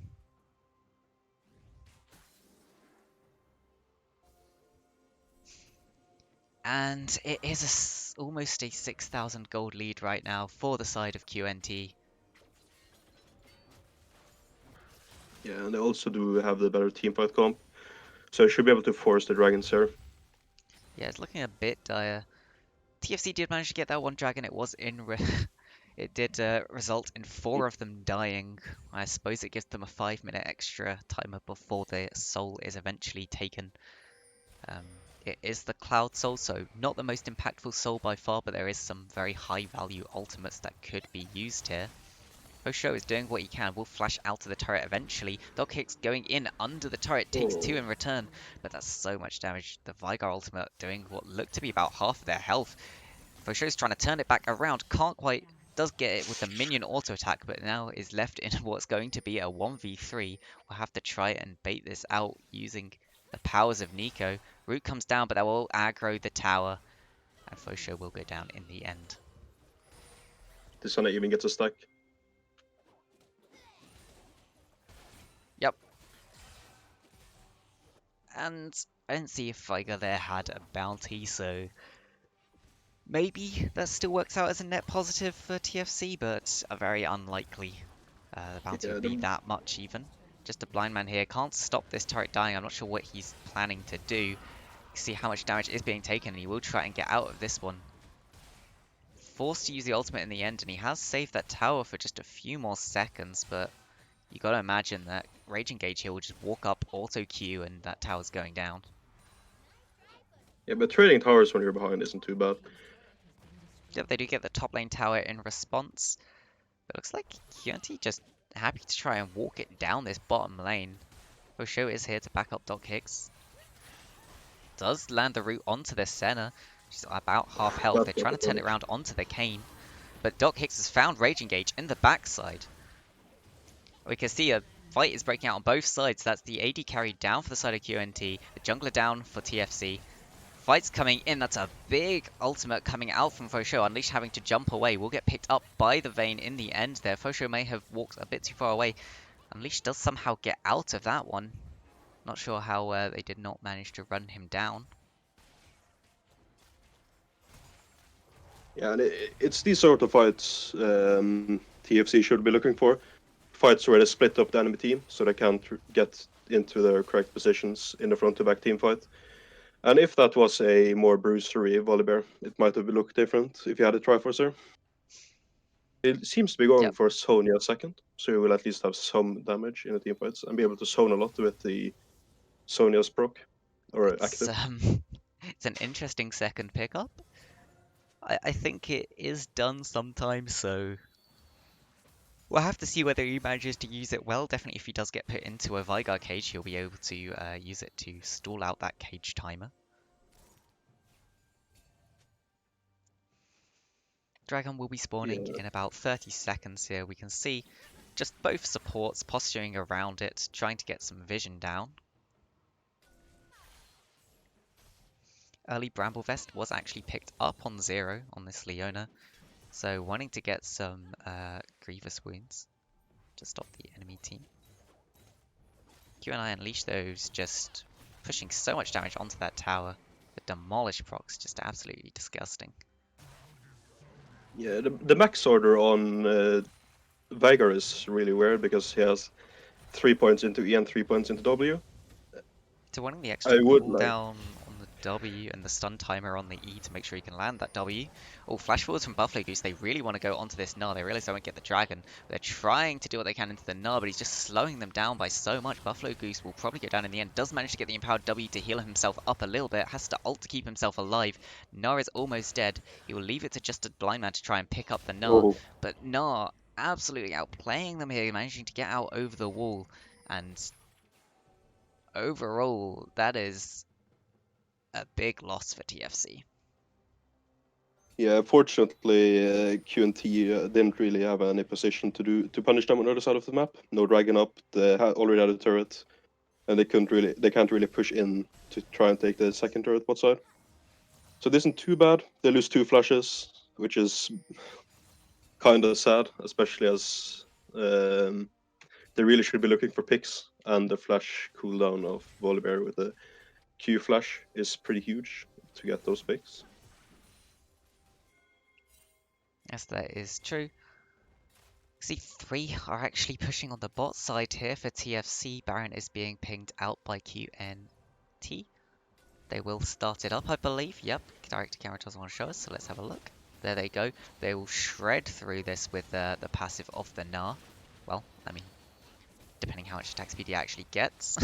And it is almost a 6,000 gold lead right now for the side of QNT. Yeah, and they also do have the better teamfight comp, so they should be able to force the dragons here. Yeah, it's looking a bit dire. TFC did manage to get that one dragon. It was in... It did result in 4 of them dying. I suppose it gives them a 5-minute extra timer before the soul is eventually taken. It is the Cloud Soul, so not the most impactful soul by far, but there is some very high value ultimates that could be used here. Hosho is doing what he can, will flash out of the turret eventually. Dockick's going in under the turret, takes 2 in return, but that's so much damage. The Vygar ultimate doing what looked to be about half of their health. Hosho's trying to turn it back around, can't quite, does get it with the minion auto attack, but now is left in what's going to be a 1v3. We'll have to try and bait this out using the powers of Nico. Root comes down, but that will aggro the tower. and Fosho will go down in the end. This one even gets a stack. Yep. And I didn't see if Viger there had a bounty, so maybe that still works out as a net positive for TFC, but very unlikely. The bounty would be that much even. Just a blind man here. Can't stop this turret dying. I'm not sure what he's planning to do. You see how much damage is being taken, and he will try and get out of this one. Forced to use the ultimate in the end, and he has saved that tower for just a few more seconds, but you gotta imagine that Rage Engage here will just walk up, auto Q, and that tower's going down. Yeah, but trading towers when you're behind isn't too bad. Yep, they do get the top lane tower in response. But it looks like QNT just happy to try and walk it down this bottom lane. Osho is here to back up Doc Hicks. Does land the root onto the Senna. She's about half health. They're trying to turn it around onto the Kane. But Doc Hicks has found Rage Engage in the backside. We can see a fight is breaking out on both sides. That's the AD carry down for the side of QNT. The jungler down for TFC. Fight's coming in. That's a big ultimate coming out from Fosho. Unleash having to jump away. Will get picked up by the Vayne in the end there. Fosho may have walked a bit too far away. Unleash does somehow get out of that one. Not sure how they did not manage to run him down. Yeah, and it's these sort of fights TFC should be looking for. Fights where they split up the enemy team so they can't get into their correct positions in the front-to-back team fight. And if that was a more bruisery Volibear, it might have looked different if you had a Triforcer. It seems to be going for Sonya second, so you will at least have some damage in the team fights and be able to zone a lot with the Sonya's proc or active. It's an interesting second pickup. I think it is done sometimes, so we'll have to see whether he manages to use it well. Definitely if he does get put into a Veigar cage, he'll be able to use it to stall out that cage timer. Dragon will be spawning in about 30 seconds here. We can see just both supports posturing around it, trying to get some vision down. Early Bramblevest was actually picked up on 0 on this Leona, so wanting to get some Grievous wounds to stop the enemy team. QNT Unleash those, just pushing so much damage onto that tower. The Demolish procs, just absolutely disgusting. Yeah, the max order on Veigar is really weird because he has 3 points into E and 3 points into W. So wanting the extra cooldown on the W and the stun timer on the E to make sure you can land that W. Oh, flash forwards from Buffalo Goose. They really want to go onto this Gnar. They realize they won't get the dragon. They're trying to do what they can into the Gnar, but he's just slowing them down by so much. Buffalo Goose will probably go down in the end. Does manage to get the empowered W to heal himself up a little bit. Has to ult to keep himself alive. Gnar is almost dead. He will leave it to just a blind man to try and pick up the Gnar. But Gnar absolutely outplaying them here, managing to get out over the wall. And overall, that is a big loss for TFC. Yeah, fortunately, QNT didn't really have any position to punish them on the other side of the map. No dragon up. They already had a turret, and they can't really push in to try and take the second turret bot side. So this isn't too bad. They lose 2 flashes, which is kind of sad, especially as they really should be looking for picks, and the flash cooldown of Volibear with the Q flash is pretty huge to get those picks. Yes, that is true. C3 are actually pushing on the bot side here for TFC. Baron is being pinged out by QNT. They will start it up, I believe. Yep, direct camera doesn't want to show us, so let's have a look. There they go. They will shred through this with the passive of the Gnar. Well, I mean, depending how much attack speed he actually gets.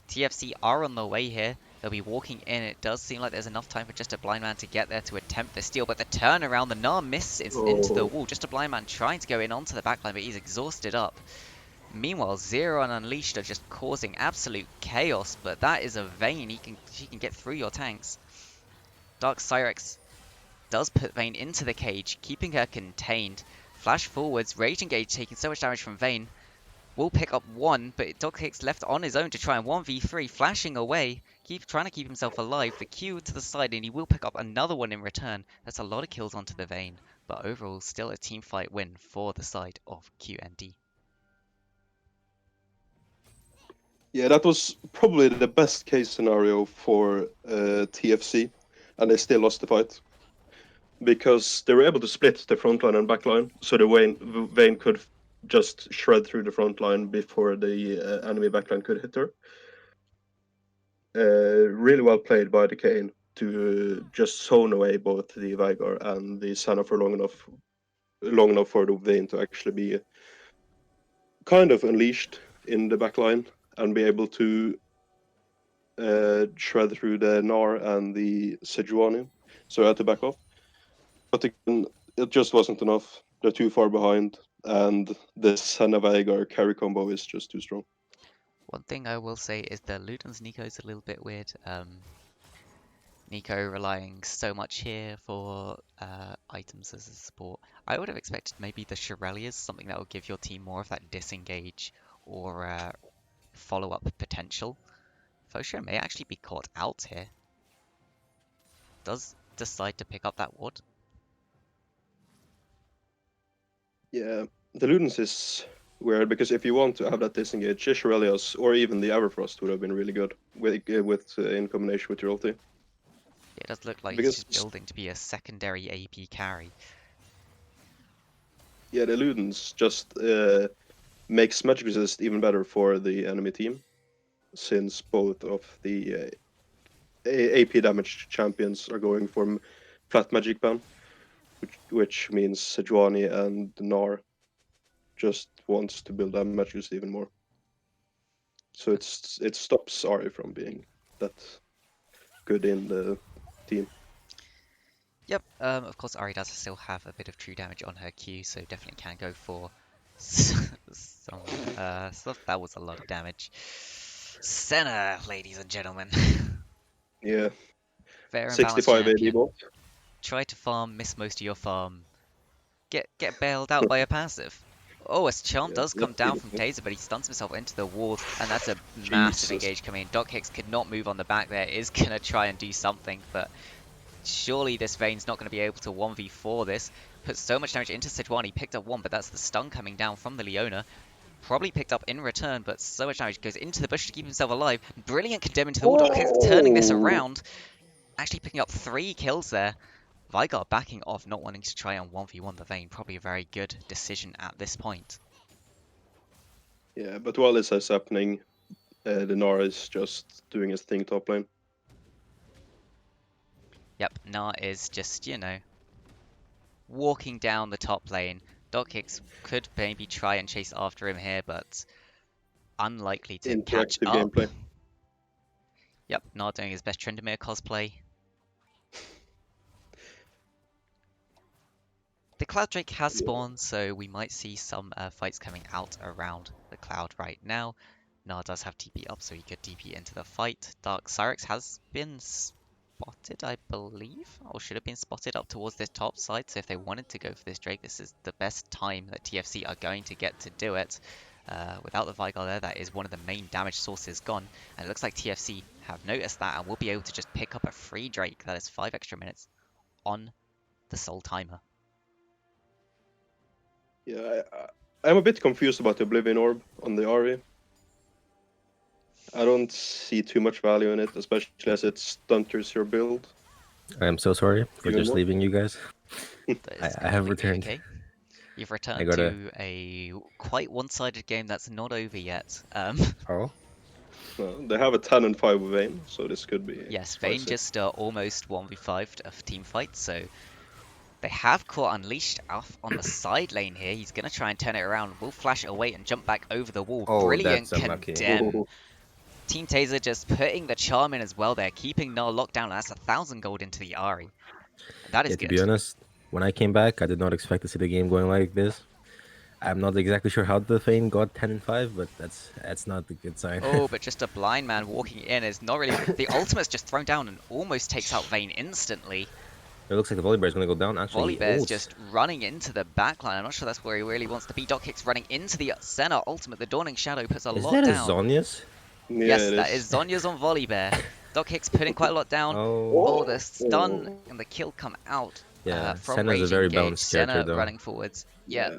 TFC are on the way here. They'll be walking in. It does seem like there's enough time for just a blind man to get there to attempt the steal, but the turnaround, the Gnar misses into the wall. Just a blind man trying to go in onto the backline, but he's exhausted up. Meanwhile, Zero and Unleashed are just causing absolute chaos, but that is a Vayne. He can get through your tanks. Dark Cyrex does put Vayne into the cage, keeping her contained. Flash forwards, Rage Engage taking so much damage from Vayne. Will pick up one, but Doc Hicks left on his own to try and 1v3, flashing away. trying to keep himself alive. The Q to the side, and he will pick up another one in return. That's a lot of kills onto the Vayne, but overall, still a team fight win for the side of QNT. Yeah, that was probably the best case scenario for TFC, and they still lost the fight because they were able to split the front line and back line, so the Vayne could just shred through the front line before the enemy backline could hit her. Really well played by the Kane to just zone away both the Veigar and the Senna for long enough for the Vayne to actually be kind of unleashed in the back line and be able to shred through the Gnar and the Sejuani, so I had to back off. But again, it just wasn't enough. They're too far behind, and the Senna Veigar carry combo is just too strong. One thing I will say is that Luton's Nico is a little bit weird. Nico relying so much here for items as a support. I would have expected maybe the Shirelias, something that would give your team more of that disengage or follow-up potential. Fosho may actually be caught out here. Does decide to pick up that ward. Yeah, the Ludens is weird because if you want to have that disengage, Shirelias or even the Everfrost would have been really good with in combination with your ulti. It does look like Because he's just building to be a secondary AP carry. yeah, the Ludens just makes magic resist even better for the enemy team, since both of the AP damage champions are going for flat magic ban, which means Sejuani and Gnar just wants to build damage resist even more. So it stops Ari from being that good in the team. Yep, of course Ari does still have a bit of true damage on her Q, so definitely can go for some stuff. That was a lot of damage. Senna, ladies and gentlemen. Yeah, Fair and balanced 65 AD champion. bot. Try to farm, miss most of your farm. Get bailed out by a passive. Oh, a charm Yeah, does come that's down from beautiful. Taser, but he stuns himself into the wall, and that's a massive Jesus. engage coming in. Doc Hicks could not move on the back there, is gonna try and do something, but surely this Vayne's not gonna be able to 1v4 this. Put so much damage into Sejuani, picked up one, but that's the stun coming down from the Leona. Probably picked up in return, but so much damage goes into the bush to keep himself alive. Brilliant condemn into the wall. Doc Hicks turning this around, actually picking up 3 kills there. Veigar backing off, not wanting to try and 1v1 the Vayne. Probably a very good decision at this point. Yeah, but while this is happening, the Gnar is just doing his thing top lane. Yep, Gnar is just, walking down the top lane. Doc Hicks could maybe try and chase after him here, but unlikely to catch Interactive up. gameplay. Yep, Gnar doing his best Tryndamere cosplay. The Cloud Drake has spawned, so we might see some fights coming out around the Cloud right now. Gnar does have TP up, so he could TP into the fight. Dark Cyrex has been spotted, I believe, or should have been spotted up towards this top side, so if they wanted to go for this Drake, this is the best time that TFC are going to get to do it. Without the Veigar there, that is one of the main damage sources gone, and it looks like TFC have noticed that and will be able to just pick up a free Drake. That is 5 extra minutes on the Soul Timer. Yeah, I'm a bit confused about the Oblivion Orb on the Ari. I don't see too much value in it, especially as it stunters your build. I'm so sorry for Even just more? leaving you guys. That is I have completely returned. okay. You've I returned gotta. to a quite one-sided game that's not over yet. Oh, They have a 10 and 5 Vayne, so this could be. Yes, Vayne spicy. just almost 1v5'd a team fight, so they have caught Unleashed off on the side lane here. He's going to try and turn it around. Will flash away and jump back over the wall. oh, Brilliant that's unlucky. condemn. Ooh. Team Taser just putting the charm in as well there, keeping Gnar locked down. That's 1,000 gold into the Ari. That is Yeah, to good. be honest, when I came back, I did not expect to see the game going like this. I'm not exactly sure how the Fane got 10 and 5, but that's not a good sign. Oh, but just a blind man walking in is not really... The ultimate's just thrown down and almost takes out Vayne instantly. It looks like the Volibear is going to go down. Actually, Volibear's just running into the backline. I'm not sure that's where he really wants to be. Doc Hicks running into the center ultimate. The Dawning Shadow puts a Is lot that a down. Zhonya's? Yeah, Yes, it that is Zonya's on Volibear. Dog Hicks putting quite a lot down. Oh, Oh, the stun and the kill come out yeah. from Senna's a Rage very Engage. balanced character, Senna though. running forwards. Yeah, Yeah.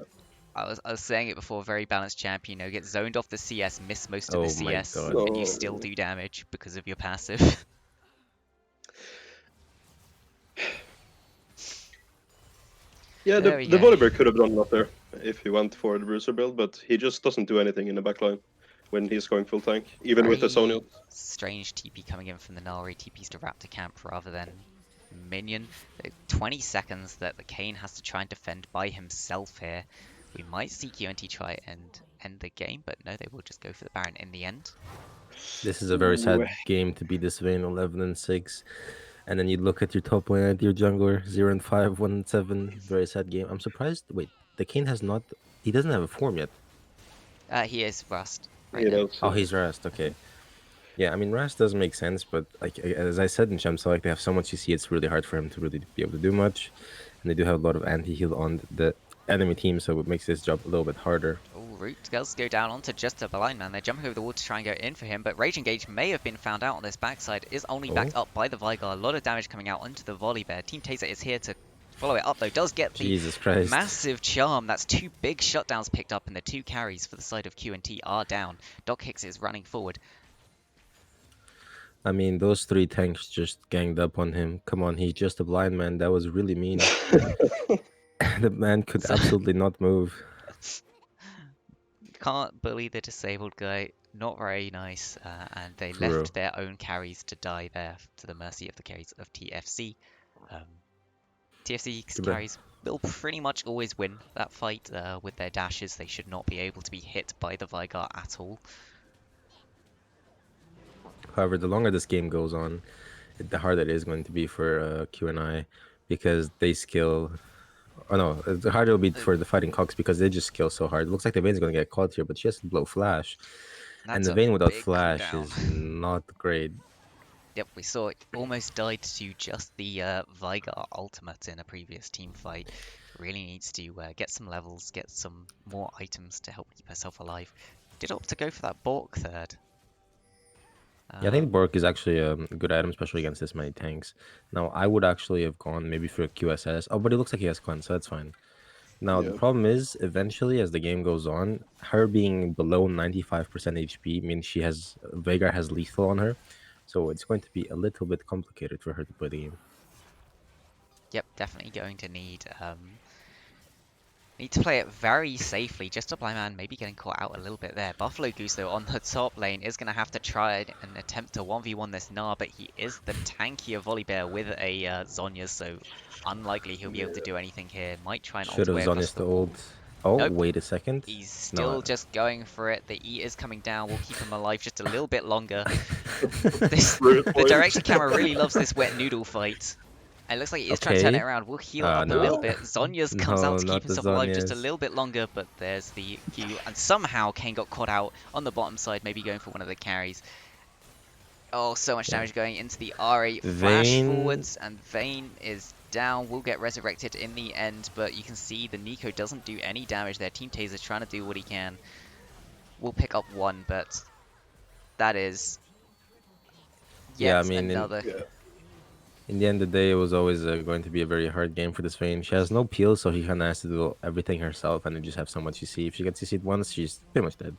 I was saying it before, very balanced champion. Get zoned off the CS, miss most of the Oh my CS, god. and you still No. do damage because of your passive. Yeah, There we the go. Volibear could have done a lot there if he went for the Bruiser build, but he just doesn't do anything in the backline when he's going full tank, even with the Sonya. Very strange TP coming in from the Nari. TP's to Raptor camp rather than minion. 20 seconds that the Kane has to try and defend by himself here. We might see QNT try and end the game, but no, they will just go for the Baron in the end. This is a very Ooh. sad game to be this Vayne 11-6. And then you look at your top lane, at your jungler 0-5, 1-7. Very sad game. I'm surprised. Wait, the Kane has not. He doesn't have a form yet. He is Rust right He now. does. Oh, he's Rast. Okay. Yeah, I mean, Rast does make sense, but like as I said in Champs, like they have so much CC, it's really hard for him to really be able to do much. And they do have a lot of anti-heal on the enemy team, so it makes this job a little bit harder. Oh, Root does go down onto just a blind man. They're jumping over the wall to try and go in for him, but Rage Engage may have been found out on this backside. Is only backed Oh, up by the Vigar. A lot of damage coming out onto the Volibear. Team Taser is here to follow it up, though. Does get the Jesus Christ. massive charm. That's two big shutdowns picked up, and the two carries for the side of QNT are down. Doc Hicks is running forward. I mean, those three tanks just ganged up on him. Come on, he's just a blind man. That was really mean. The man could So- absolutely not move. Can't bully the disabled guy. Not very nice. And they For real. left their own carries to die there to the mercy of the carries of TFC. TFC Too bad. carries will pretty much always win that fight with their dashes. They should not be able to be hit by the Vigar at all. However, the longer this game goes on, the harder it is going to be for QNI because they skill. Oh no, the harder it'll be for the fighting Cox because they just skill so hard. It looks like the Vayne's going to get caught here, but she has to blow Flash. And That's the a Vayne without big Flash cooldown. is not great. Yep, we saw it almost died to just the Vigar ultimate in a previous team fight. Really needs to get some levels, get some more items to help keep herself alive. Did opt to go for that Bork third. Yeah, I think Bork is actually a good item, especially against this many tanks. Now, I would actually have gone maybe for a QSS. Oh, but it looks like he has cleanse, so that's fine. Now, the Yeah. problem is, eventually, as the game goes on, her being below 95% HP means she has Veigar has lethal on her, so it's going to be a little bit complicated for her to play the game. Yep, definitely going to need to play it very safely. Just a blind man maybe getting caught out a little bit there. Buffalo Goose, though, on the top lane is going to have to try and attempt to 1v1 this Gnar, but he is the tankier Volibear with a Zhonya, so unlikely he'll be able to do anything here. Might try and Should have ult away across Zonya's the the wall. ult. Oh, Nope. wait a second. He's still just going for it. The E is coming down. We'll keep him alive just a little bit longer. The direction camera really loves this wet noodle fight. It looks like he is trying to turn it around. We'll heal it up a no. little bit. Zonya's comes out No, to not keep the himself alive just a Zhonya's. little bit longer, but there's the Q. And somehow Kane got caught out on the bottom side, maybe going for one of the carries. Oh, so much damage going into the R8. Flash Vayne- forwards, and Vayne is down. Will get resurrected in the end, but you can see the Nico doesn't do any damage there. Team Taser trying to do what he can. We'll pick up one, but that is yet Yeah, I mean, another. in the end of the day, it was always going to be a very hard game for this Vayne. She has no peel, so she kind of has to do everything herself, and then just have so much CC. If she gets CC'd once, she's pretty much dead.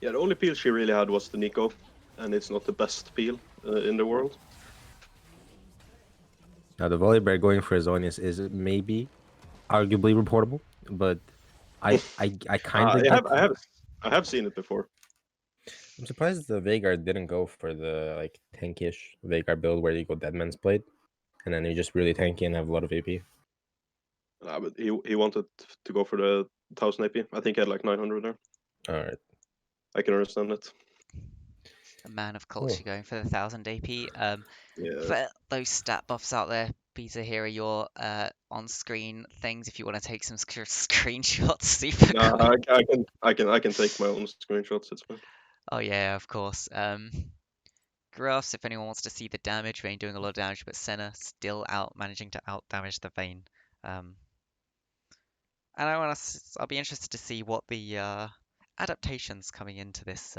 Yeah, the only peel she really had was the Nico, and it's not the best peel in the world. Now, the Volibear going for Zhonya's is maybe arguably reportable, but I kind of I have seen it before. I'm surprised the Veigar didn't go for the like tankish Veigar build where you go Deadman's Plate, and then you're just really tanky and have a lot of AP. But he wanted to go for the 1000 AP. I think he had like 900 there. All right. I can understand it. A man of culture going for the 1000 AP. Yeah. For those stat buffs out there, Peter, here are your on-screen things if you want to take some screenshots. Super No, quick. I can take my own screenshots. It's fine. Oh yeah, of course. Graphs, if anyone wants to see the damage, Vayne doing a lot of damage, but Senna still managing to out damage the Vayne. And I'll be interested to see what the adaptations coming into this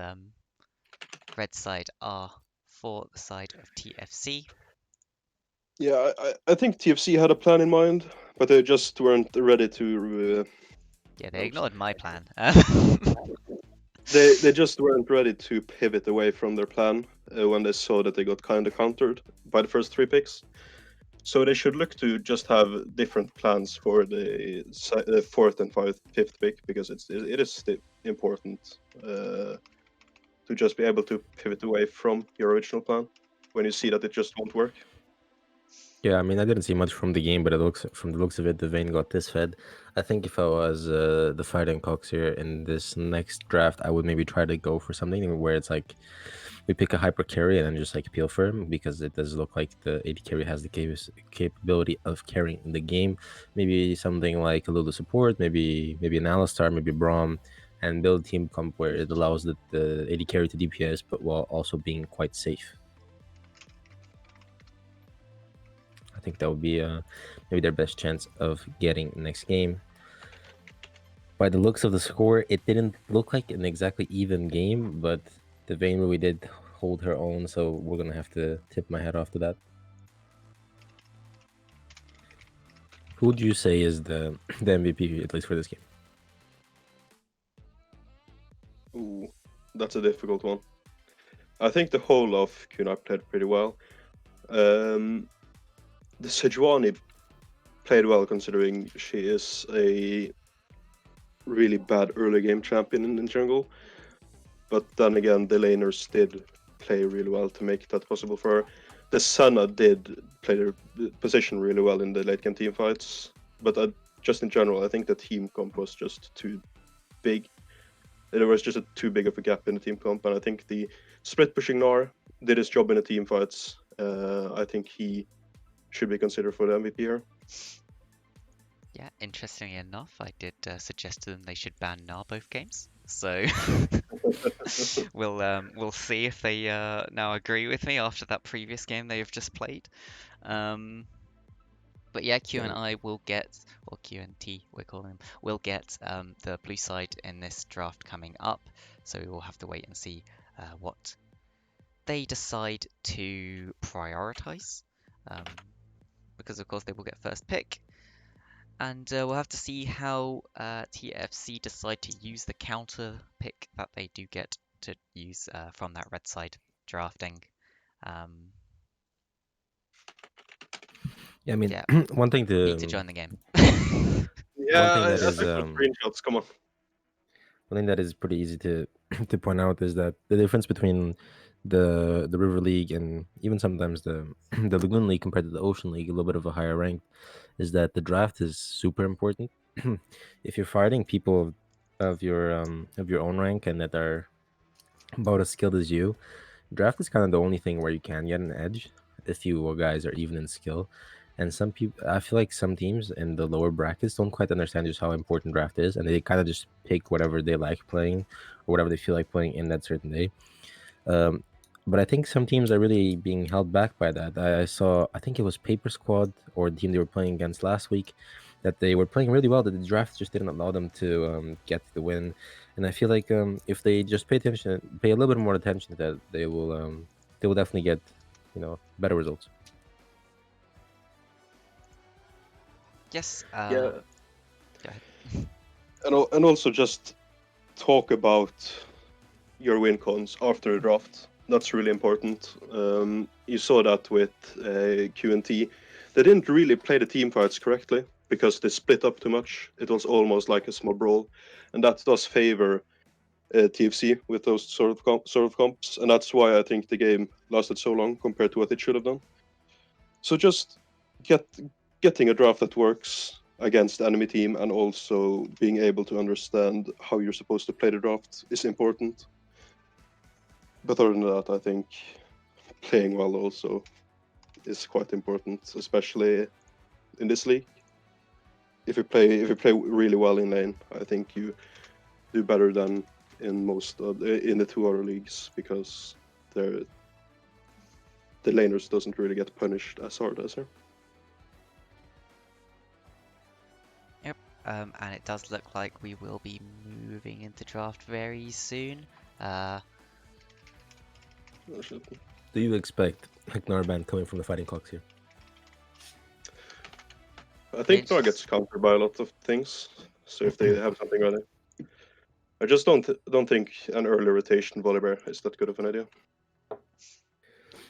red side are for the side of TFC. Yeah, I think TFC had a plan in mind, but they just weren't ready to. Yeah, they ignored my plan. They just weren't ready to pivot away from their plan when they saw that they got kind of countered by the first 3 picks. So they should look to just have different plans for the fourth and fifth pick, because it is important to just be able to pivot away from your original plan when you see that it just won't work. Yeah, I mean, I didn't see much from the game, but from the looks of it, the Vayne got this fed. I think if I was the Fighting Cocks here in this next draft, I would maybe try to go for something where it's like we pick a hyper carry and then just like appeal for him, because it does look like the AD carry has the capability of carrying the game. Maybe something like a little support, maybe an Alistar, maybe Braum, and build a team comp where it allows the AD carry to DPS, but while also being quite safe. I think that would be maybe their best chance of getting next game. By the looks of the score, it didn't look like an exactly even game, but the Vayne really did hold her own, so we're going to have to tip my hat off to that. Who would you say is the MVP, at least for this game? Ooh, that's a difficult one. I think the whole of QNT played pretty well. The Sejuani played well, considering she is a really bad early game champion in jungle. But then again, the laners did play really well to make that possible for her. The Senna did play their position really well in the late game team fights. But just in general, I think the team comp was just too big. There was just too big of a gap in the team comp, and I think the split pushing Gnar did his job in the team fights. I think he should be considered for the MVP here. Yeah, interestingly enough, I did suggest to them they should ban Gnar both games. So we'll see if they now agree with me after that previous game they have just played. But yeah, QNI will get, or QNT we're calling them, will get the blue side in this draft coming up. So we will have to wait and see what they decide to prioritize. Because of course they will get first pick. And we'll have to see how TFC decide to use the counter pick that they do get to use from that red side drafting. Yeah, I mean, Yeah, one thing need to join the game. one thing Yeah, that I is took some screenshots. Come on. one thing that is pretty easy to to point out is that the difference between the River League and even sometimes the the Lagoon League compared to the Ocean League, a little bit of a higher rank, is that the draft is super important. If you're fighting people of your own rank and that are about as skilled as you, draft is kind of the only thing where you can get an edge if you guys are even in skill. And some people, I feel like some teams in the lower brackets don't quite understand just how important draft is, and they kind of just pick whatever they like playing or whatever they feel like playing in that certain day. Um, but I think some teams are really being held back by that. I saw, I think it was Paper Squad or the team they were playing against last week, that they were playing really well, that the draft just didn't allow them to get the win. And I feel like if they just pay a little bit more attention to that, they will definitely get, better results. Yes. Yeah, Go ahead. and also just talk about your win cons after the draft. That's really important. You saw that with QNT. They didn't really play the team fights correctly because they split up too much. It was almost like a small brawl, and that does favor TFC with those sort of comps, and that's why I think the game lasted so long compared to what it should have done. So just getting a draft that works against the enemy team and also being able to understand how you're supposed to play the draft is important. But other than that, I think playing well also is quite important, especially in this league. If you play really well in lane, I think you do better than in most in the 2 other leagues, because the laners doesn't really get punished as hard as her. Yep. And it does look like we will be moving into draft very soon. Do do you expect like Narband coming from the Fighting Cocks here? I think Yes. Noah gets countered by a lot of things. So if they have something ready, I just don't think an early rotation Volibear is that good of an idea.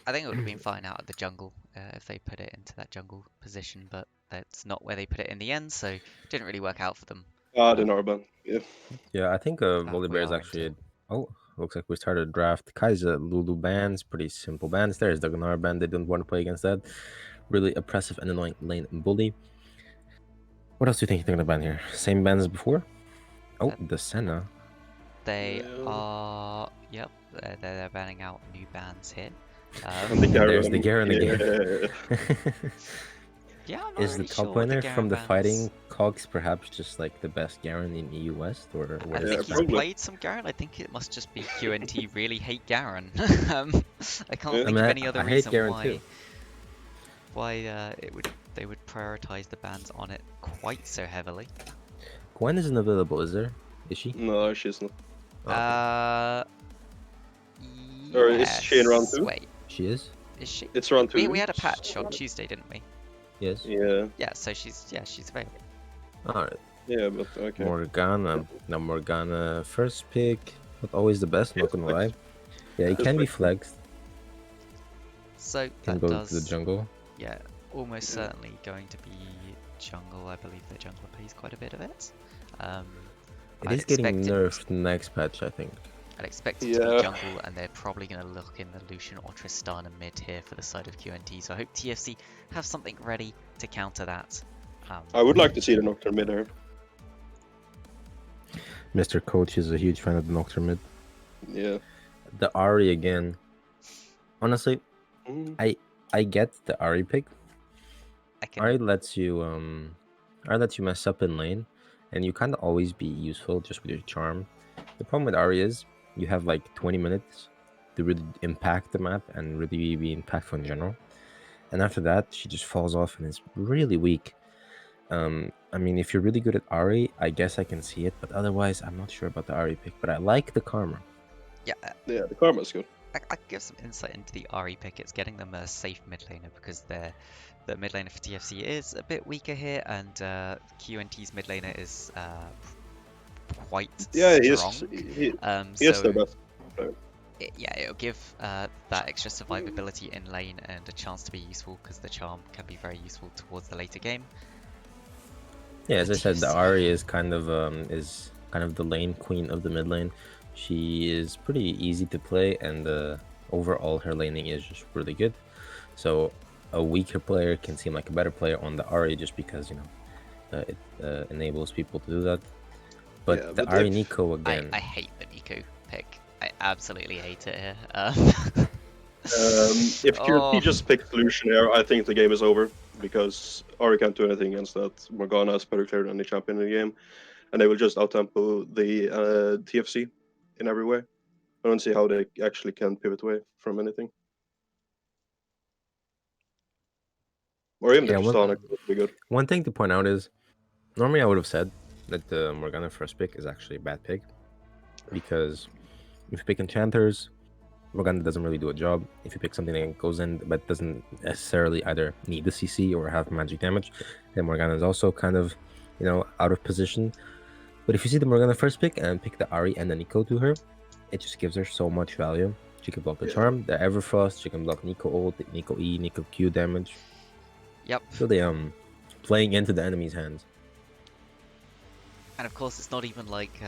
I think it would have been fine out of the jungle if they put it into that jungle position, but that's not where they put it in the end, so it didn't really work out for them. Ah, the Narband. Yeah. Yeah, I think we Volibear is are actually. into- Oh, looks like we started a draft. Kaiser Lulu bands, pretty simple bands. There's the Gunnar band. They don't want to play against that. Really oppressive and annoying lane bully. What else do you think they're gonna ban here? Same bands as before? Oh, the Senna. They Yeah. are. Yep, they're banning out new bands here. And the There's the Garen. Garen again. Yeah, I'm not Is the really top sure what the laner Garen from the bans. Fighting Cogs perhaps just like the best Garen in EU West, or I where Yeah, think is he's probably. played some Garen. I think it must just be QNT really hate Garen. I can't Yeah. think I mean, of any other I hate reason Garen why too. they would prioritize the bans on it quite so heavily. Gwen isn't available, is there? Is she? No, she's not. Oh, okay. Or is she in round Yes. 2? Wait, She is. is she? It's round 2. We had a patch on Tuesday, didn't we? Yes. Yeah. Yeah, so she's available. All right. Yeah, but okay. Morgana. Now Morgana first pick, not always the best. Not gonna lie. Flex. Yeah, he Just can be flex. flexed. So Can that go does, to the jungle. yeah, almost Yeah. certainly going to be jungle. I believe the jungler plays quite a bit of it. It I'd is getting expect it- nerfed next patch, I think. I'd expect it to be Yeah. jungle, and they're probably going to look in the Lucian or Tristana mid here for the side of QNT. So I hope TFC have something ready to counter that. I would like to see the Nocturne mid here. Mr. Coach is a huge fan of the Nocturne mid. Yeah. The Ari again. Honestly, Mm. I get the Ari pick. I can Ari lets you mess up in lane, and you kind of always be useful just with your charm. The problem with Ari is you have like 20 minutes to really impact the map and really be impactful in general. And after that, she just falls off and is really weak. I mean, if you're really good at Ari, I guess I can see it, but otherwise, I'm not sure about the Ari pick. But I like the Karma. yeah. Yeah, the Karma's good. I could give some insight into the RE pick. It's getting them a safe mid laner because the mid laner for TFC is a bit weaker here, and QNT's mid laner is quite Yeah, strong. he So is the best. it'll give that extra survivability in lane and a chance to be useful because the charm can be very useful towards the later game. Yeah, as I said, the TFC. Ari is kind of the lane queen of the mid lane. She is pretty easy to play, and overall her laning is just really good. So a weaker player can seem like a better player on the Ari just because it enables people to do that. But Yeah, the but Ari if- Nico again. I hate the Nico pick. I absolutely hate it here. If QT Oh. just picks Lucian here, I think the game is over because Ari can't do anything against that. Morgana is better clear than the champion in the game, and they will just outtempo the TFC in every way. I don't see how they actually can pivot away from anything. Or even Yeah, the Tristana would be good. One thing to point out is, normally I would have said that the Morgana first pick is actually a bad pick, because if you pick enchanters, Morgana doesn't really do a job. If you pick something that goes in but doesn't necessarily either need the CC or have magic damage, then Morgana is also kind of, out of position. But if you see the Morgana first pick and pick the Ari and the Nico to her, it just gives her so much value. She can block the Yeah. charm, the Everfrost, she can block Nico ult, Nico E, Nico Q damage. Yep. Really playing into the enemy's hands. And of course, it's not even like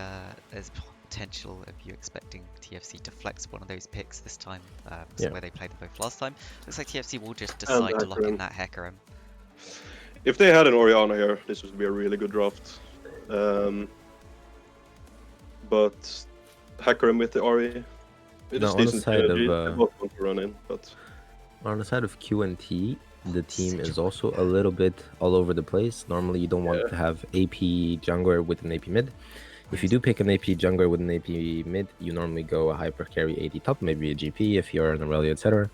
there's potential of you expecting TFC to flex one of those picks this time, Yeah. where they played them both last time. Looks like TFC will just decide to lock in Hecarim. that Hecarim. If they had an Orianna here, this would be a really good draft. But Hecarim with the Ari, it No, is on the decent side of, synergy. They both want to run in, but On the side of QNT, the team is also a little bit all over the place. Normally, you don't want to have AP jungler with an AP mid. If you do pick an AP jungler with an AP mid, you normally go a hyper carry AD top, maybe a GP if you're an Aurelia, etc.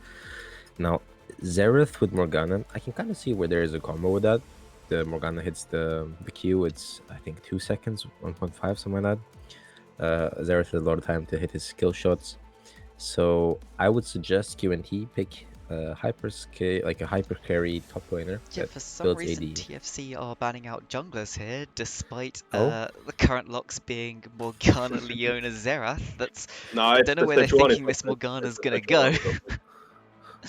Now, Xerath with Morgana, I can kind of see where there is a combo with that. The Morgana hits the Q, it's I think 2 seconds, 1.5, something like that. Xerath has a lot of time to hit his skill shots. So I would suggest QNT pick a hyper carry top laner Yeah, that for some builds reason AD. TFC are banning out junglers here, despite Oh, the current locks being Morgana, Leona, Xerath. That's No, I it's don't know the where they're Sejuani thinking top this lane. It's Morgana's the gonna go. Sejuani top lane.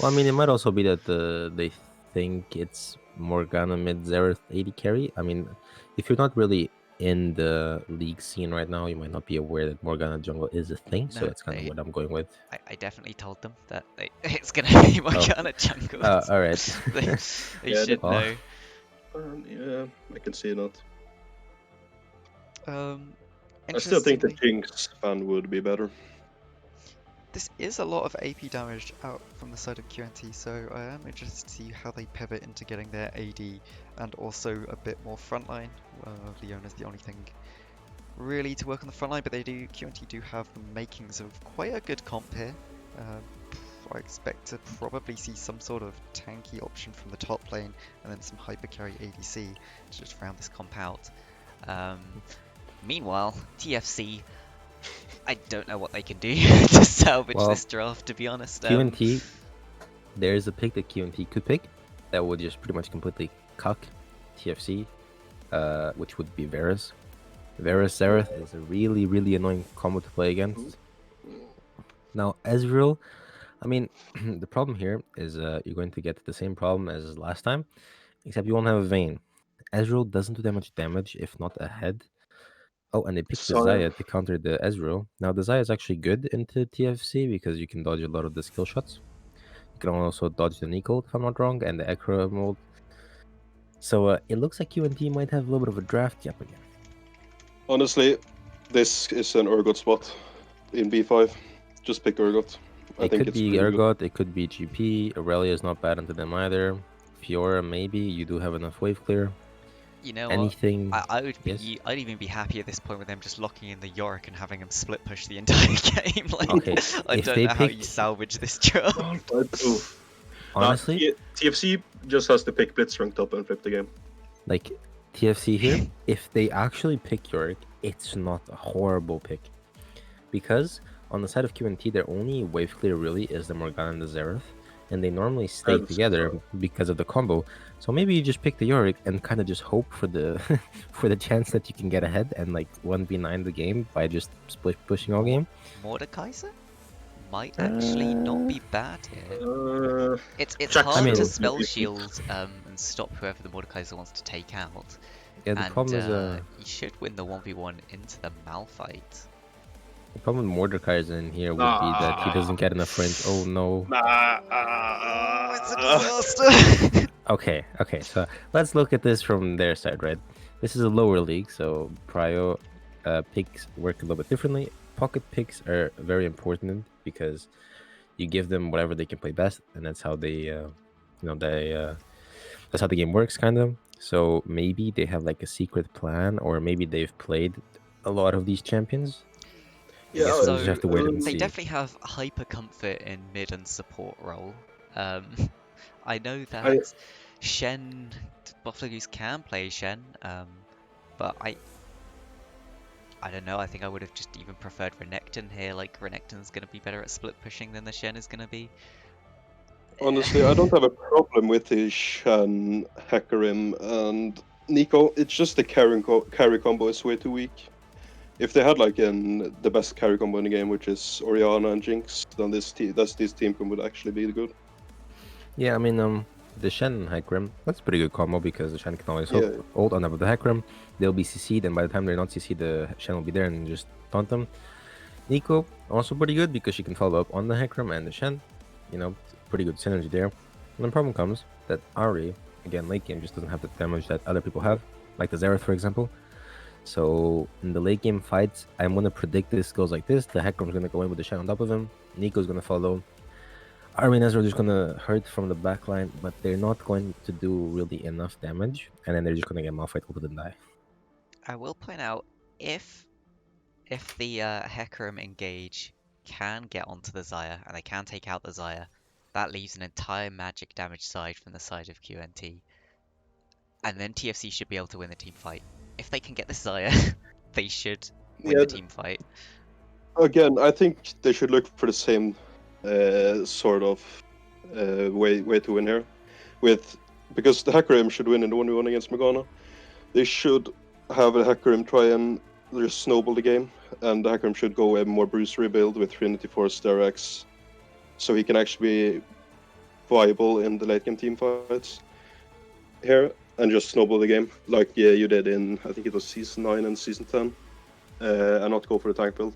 well, I mean, it might also be that they think it's Morgana mid Xerath AD carry. I mean, if you're not really in the league scene right now, you might not be aware that Morgana jungle is a thing. So No, that's kind of what I'm going with. I definitely told them that it's gonna be Oh, Morgana jungle. all right. They Yeah, should Well, know. yeah, I can see that. Um, I still think the interestingly, Jinx fan would be better. this is a lot of AP damage out from the side of QNT, so I am interested to see how they pivot into getting their AD and also a bit more frontline. Leona's the only thing really to work on the frontline, but QNT do have the makings of quite a good comp here. Um, I expect to probably see some sort of tanky option from the top lane and then some hyper carry ADC to just round this comp out. Meanwhile, TFC, I don't know what they can do to salvage well, this draft, to be honest. QNT, there's a pick that QNT could pick that would just pretty much completely cuck TFC, which would be Varus. Varus Xerath is a really, really annoying combo to play against. Now, Ezreal, I mean, the problem here is you're going to get the same problem as last time, except you won't have a Vayne. Ezreal doesn't do that much damage, if not a head. Oh, and they picked the So, Xayah to counter the Ezreal. Now, the Xayah is actually good into TFC because you can dodge a lot of the skill shots. You can also dodge the Nico, if I'm not wrong, and the Echo mode. So it looks like QNT might have a little bit of a draft gap again. honestly, this is an Urgot spot in B5. Just pick Urgot. I It think could it's be pretty good. Ergot, it could be GP. Aurelia is not bad into them either. Fiora, maybe. You do have enough wave clear. You know what? Anything. I would Yes. be, I'd even be happy at this point with them just locking in the Yorick and having him split push the entire game. Like, Okay, I if don't they know how you pick- salvage this draft. Oof. Honestly, TFC just has to pick Blitzcrank top and flip the game. like TFC here, if they actually pick Yorick, it's not a horrible pick. Because on the side of QNT, their only wave clear really is the Morgana and the Xerath. And they normally stay That's together true. because of the combo. So maybe you just pick the Yorick and kind of just hope for the for the chance that you can get ahead and like 1v9 the game by just split pushing all game. Mordekaiser might actually not be bad here. It's Jackson hard to would be spell decent. shield and stop whoever the Mordekaiser wants to take out. Yeah, the And problem is you should win the 1v1 into the Malphite. the problem with Mordekaiser in here would be that he doesn't get enough range. Oh no. It's a disaster! Okay, so let's look at this from their side, right? This is a lower league, so prio picks work a little bit differently. Pocket picks are very important because you give them whatever they can play best, and that's how they, that's how the game works, kind of. So maybe they have like a secret plan, or maybe they've played a lot of these champions. I guess we'll just have to wait and They see. definitely have hyper comfort in mid and support role. I know that Shen, Buffalo Goose can play Shen, but I don't know. I think I would have just even preferred Renekton here. Like Renekton's gonna be better at split pushing than the Shen is gonna be. Honestly, I don't have a problem with the Shan, Hecarim, and Nico. It's just the carry combo is way too weak. If they had like the best carry combo in the game, which is Orianna and Jinx, then this team would actually be good. Yeah, I mean, the Shen and Hecarim, that's a pretty good combo because the Shen can always Yeah. ult on top of the Hecarim. They'll be CC'd, and by the time they're not CC'd, the Shen will be there and just taunt them. Nico, also pretty good because she can follow up on the Hecarim and the Shen. You know, pretty good synergy there. And the problem comes that Ari, again, late game, just doesn't have the damage that other people have, like the Xerath, for example. So in the late game fights, I'm going to predict this goes like this. The Hecarim's going to go in with the Shen on top of him. Nico's going to follow. Army and Ezra are just gonna hurt from the backline, but they're not going to do really enough damage, and then they're just gonna get Malphite ulted and die. I will point out if the Hecarim engage can get onto the Xayah and they can take out the Xayah, that leaves an entire magic damage side from the side of QNT. And then TFC should be able to win the team fight. If they can get the Xayah, they should win the team fight. Again, I think they should look for the same sort of way to win here, because the Hecarim should win in the 1v1 against Morgana. They should have a Hecarim try and just snowball the game, and the Hecarim should go a more Bruiser build with Trinity Force Derex, so he can actually be viable in the late game team fights here, and just snowball the game like you did in, I think it was season 9 and season 10, and not go for the tank build.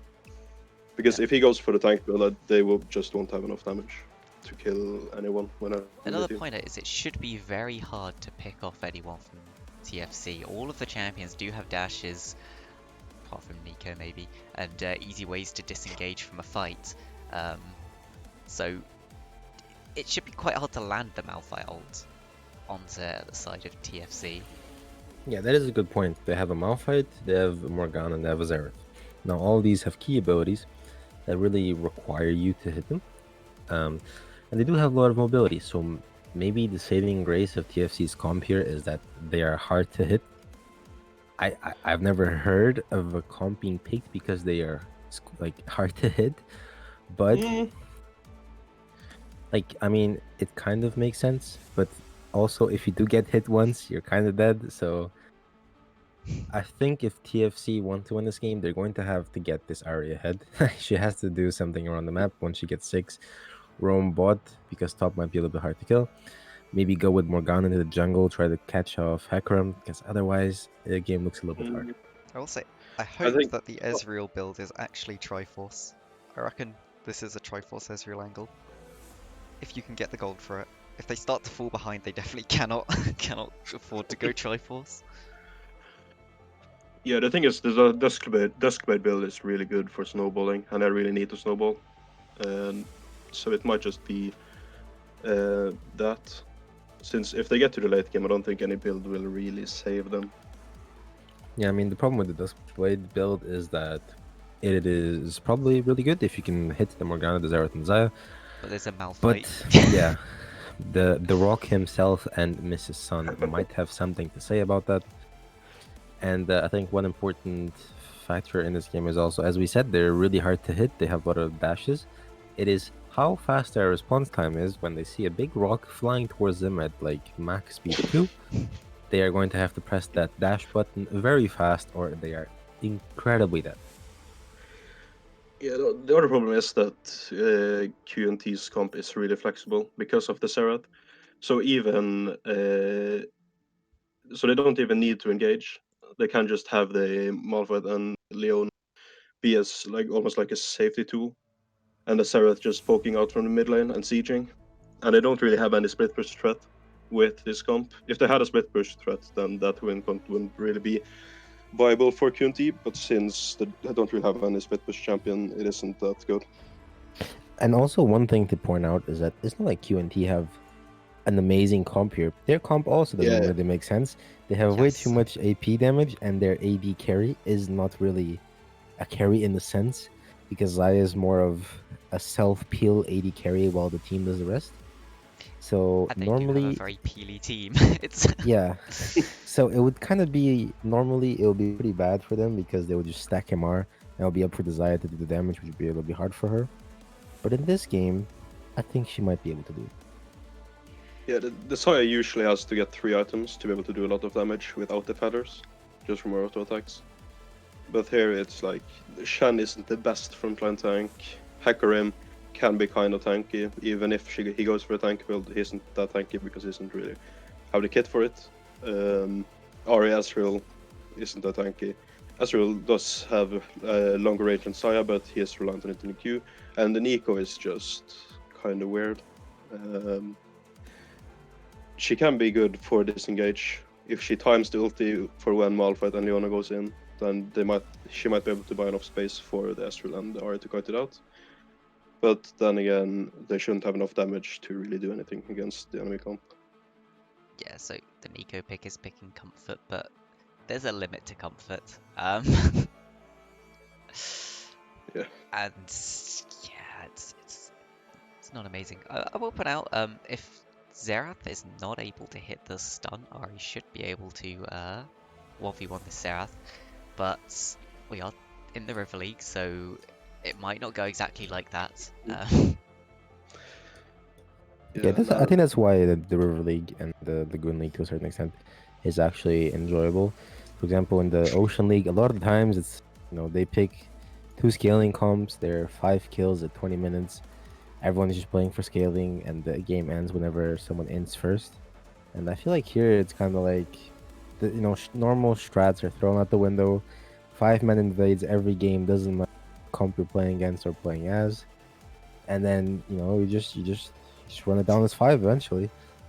Because if he goes for the tank build, they won't have enough damage to kill anyone. Another point is it should be very hard to pick off anyone from TFC. All of the champions do have dashes, apart from Nico maybe, and easy ways to disengage from a fight. So it should be quite hard to land the Malphite ult onto the side of TFC. Yeah, that is a good point. They have a Malphite, they have Morgana, and they have a Xerath. Now, all these have key abilities that really require you to hit them. And they do have a lot of mobility, so maybe the saving grace of TFC's comp here is that they are hard to hit. I've never heard of a comp being picked because they are like hard to hit, but like, I mean, it kind of makes sense, but also if you do get hit once, you're kind of dead. So I think if TFC want to win this game, they're going to have to get this Arya ahead. She has to do something around the map once she gets 6. Roam bot, because top might be a little bit hard to kill. Maybe go with Morgana into the jungle, try to catch off Hecarim, because otherwise the game looks a little bit hard. I will say, I hope that the Ezreal build is actually Triforce. I reckon this is a Triforce Ezreal angle. If you can get the gold for it. If they start to fall behind, they definitely cannot afford to go Triforce. Yeah, the thing is, there's a Duskblade build is really good for snowballing, and I really need to snowball. So it might just be that. Since if they get to the late game, I don't think any build will really save them. Yeah, I mean, the problem with the Duskblade build is that it is probably really good if you can hit the Morgana, the Xerath, and Xayah. But there's a Malphite. But yeah, the Rock himself and Mrs. Sun might have something to say about that. And I think one important factor in this game is also, as we said, they're really hard to hit. They have a lot of dashes. It is how fast their response time is when they see a big rock flying towards them at like max speed 2. They are going to have to press that dash button very fast, or they are incredibly dead. Yeah, the other problem is that QNT's comp is really flexible because of the Xerath. So so they don't even need to engage. They can just have the Malphite and Leon be as almost like a safety tool, and the Xerath just poking out from the mid lane and sieging. And they don't really have any split push threat with this comp. If they had a split push threat, then that win comp wouldn't really be viable for QNT. But since they don't really have any split push champion, it isn't that good. And also, one thing to point out is that it's not like QNT have an amazing comp here. Their comp also doesn't really make sense. They have way too much AP damage, and their AD carry is not really a carry in the sense, because Xayah is more of a self-peel AD carry while the team does the rest. So and they normally do have a very peely team. yeah. So it would kind of be, normally it would be pretty bad for them because they would just stack MR and it would be up for Xayah to do the damage, which would be a little bit hard for her. But in this game, I think she might be able to do it. Yeah, the Xayah usually has to get 3 items to be able to do a lot of damage without the feathers, just from her auto attacks. But here it's like, Shen isn't the best frontline tank. Hecarim can be kind of tanky, even if he goes for a tank build, he isn't that tanky because he doesn't really have the kit for it. Ari Ezreal isn't that tanky. Ezreal does have a longer range than Xayah, but he is reliant on it in the queue. And the Nico is just kind of weird. She can be good for disengage. If she times the ulti for when Malphite and Leona goes in, then she might be able to buy enough space for the Ezreal and the Ari to kite it out. But then again, they shouldn't have enough damage to really do anything against the enemy comp. Yeah, so the Nico pick is picking comfort, but there's a limit to comfort. Yeah. And yeah, it's not amazing. I will point out, if Xerath is not able to hit the stun, Ari should be able to 1v1 the Xerath, but we are in the River League, so it might not go exactly like that. Yeah, Yeah, I think that's why the River League and the Goon League to a certain extent is actually enjoyable. For example, in the Ocean League, a lot of the times it's they pick two scaling comps. They're 5 kills at 20 minutes. Everyone is just playing for scaling, and the game ends whenever someone ends first. And I feel like here it's kind of like the normal strats are thrown out the window. 5-man invades every game, doesn't matter comp you're playing against or playing as, and then you just run it down as 5 eventually.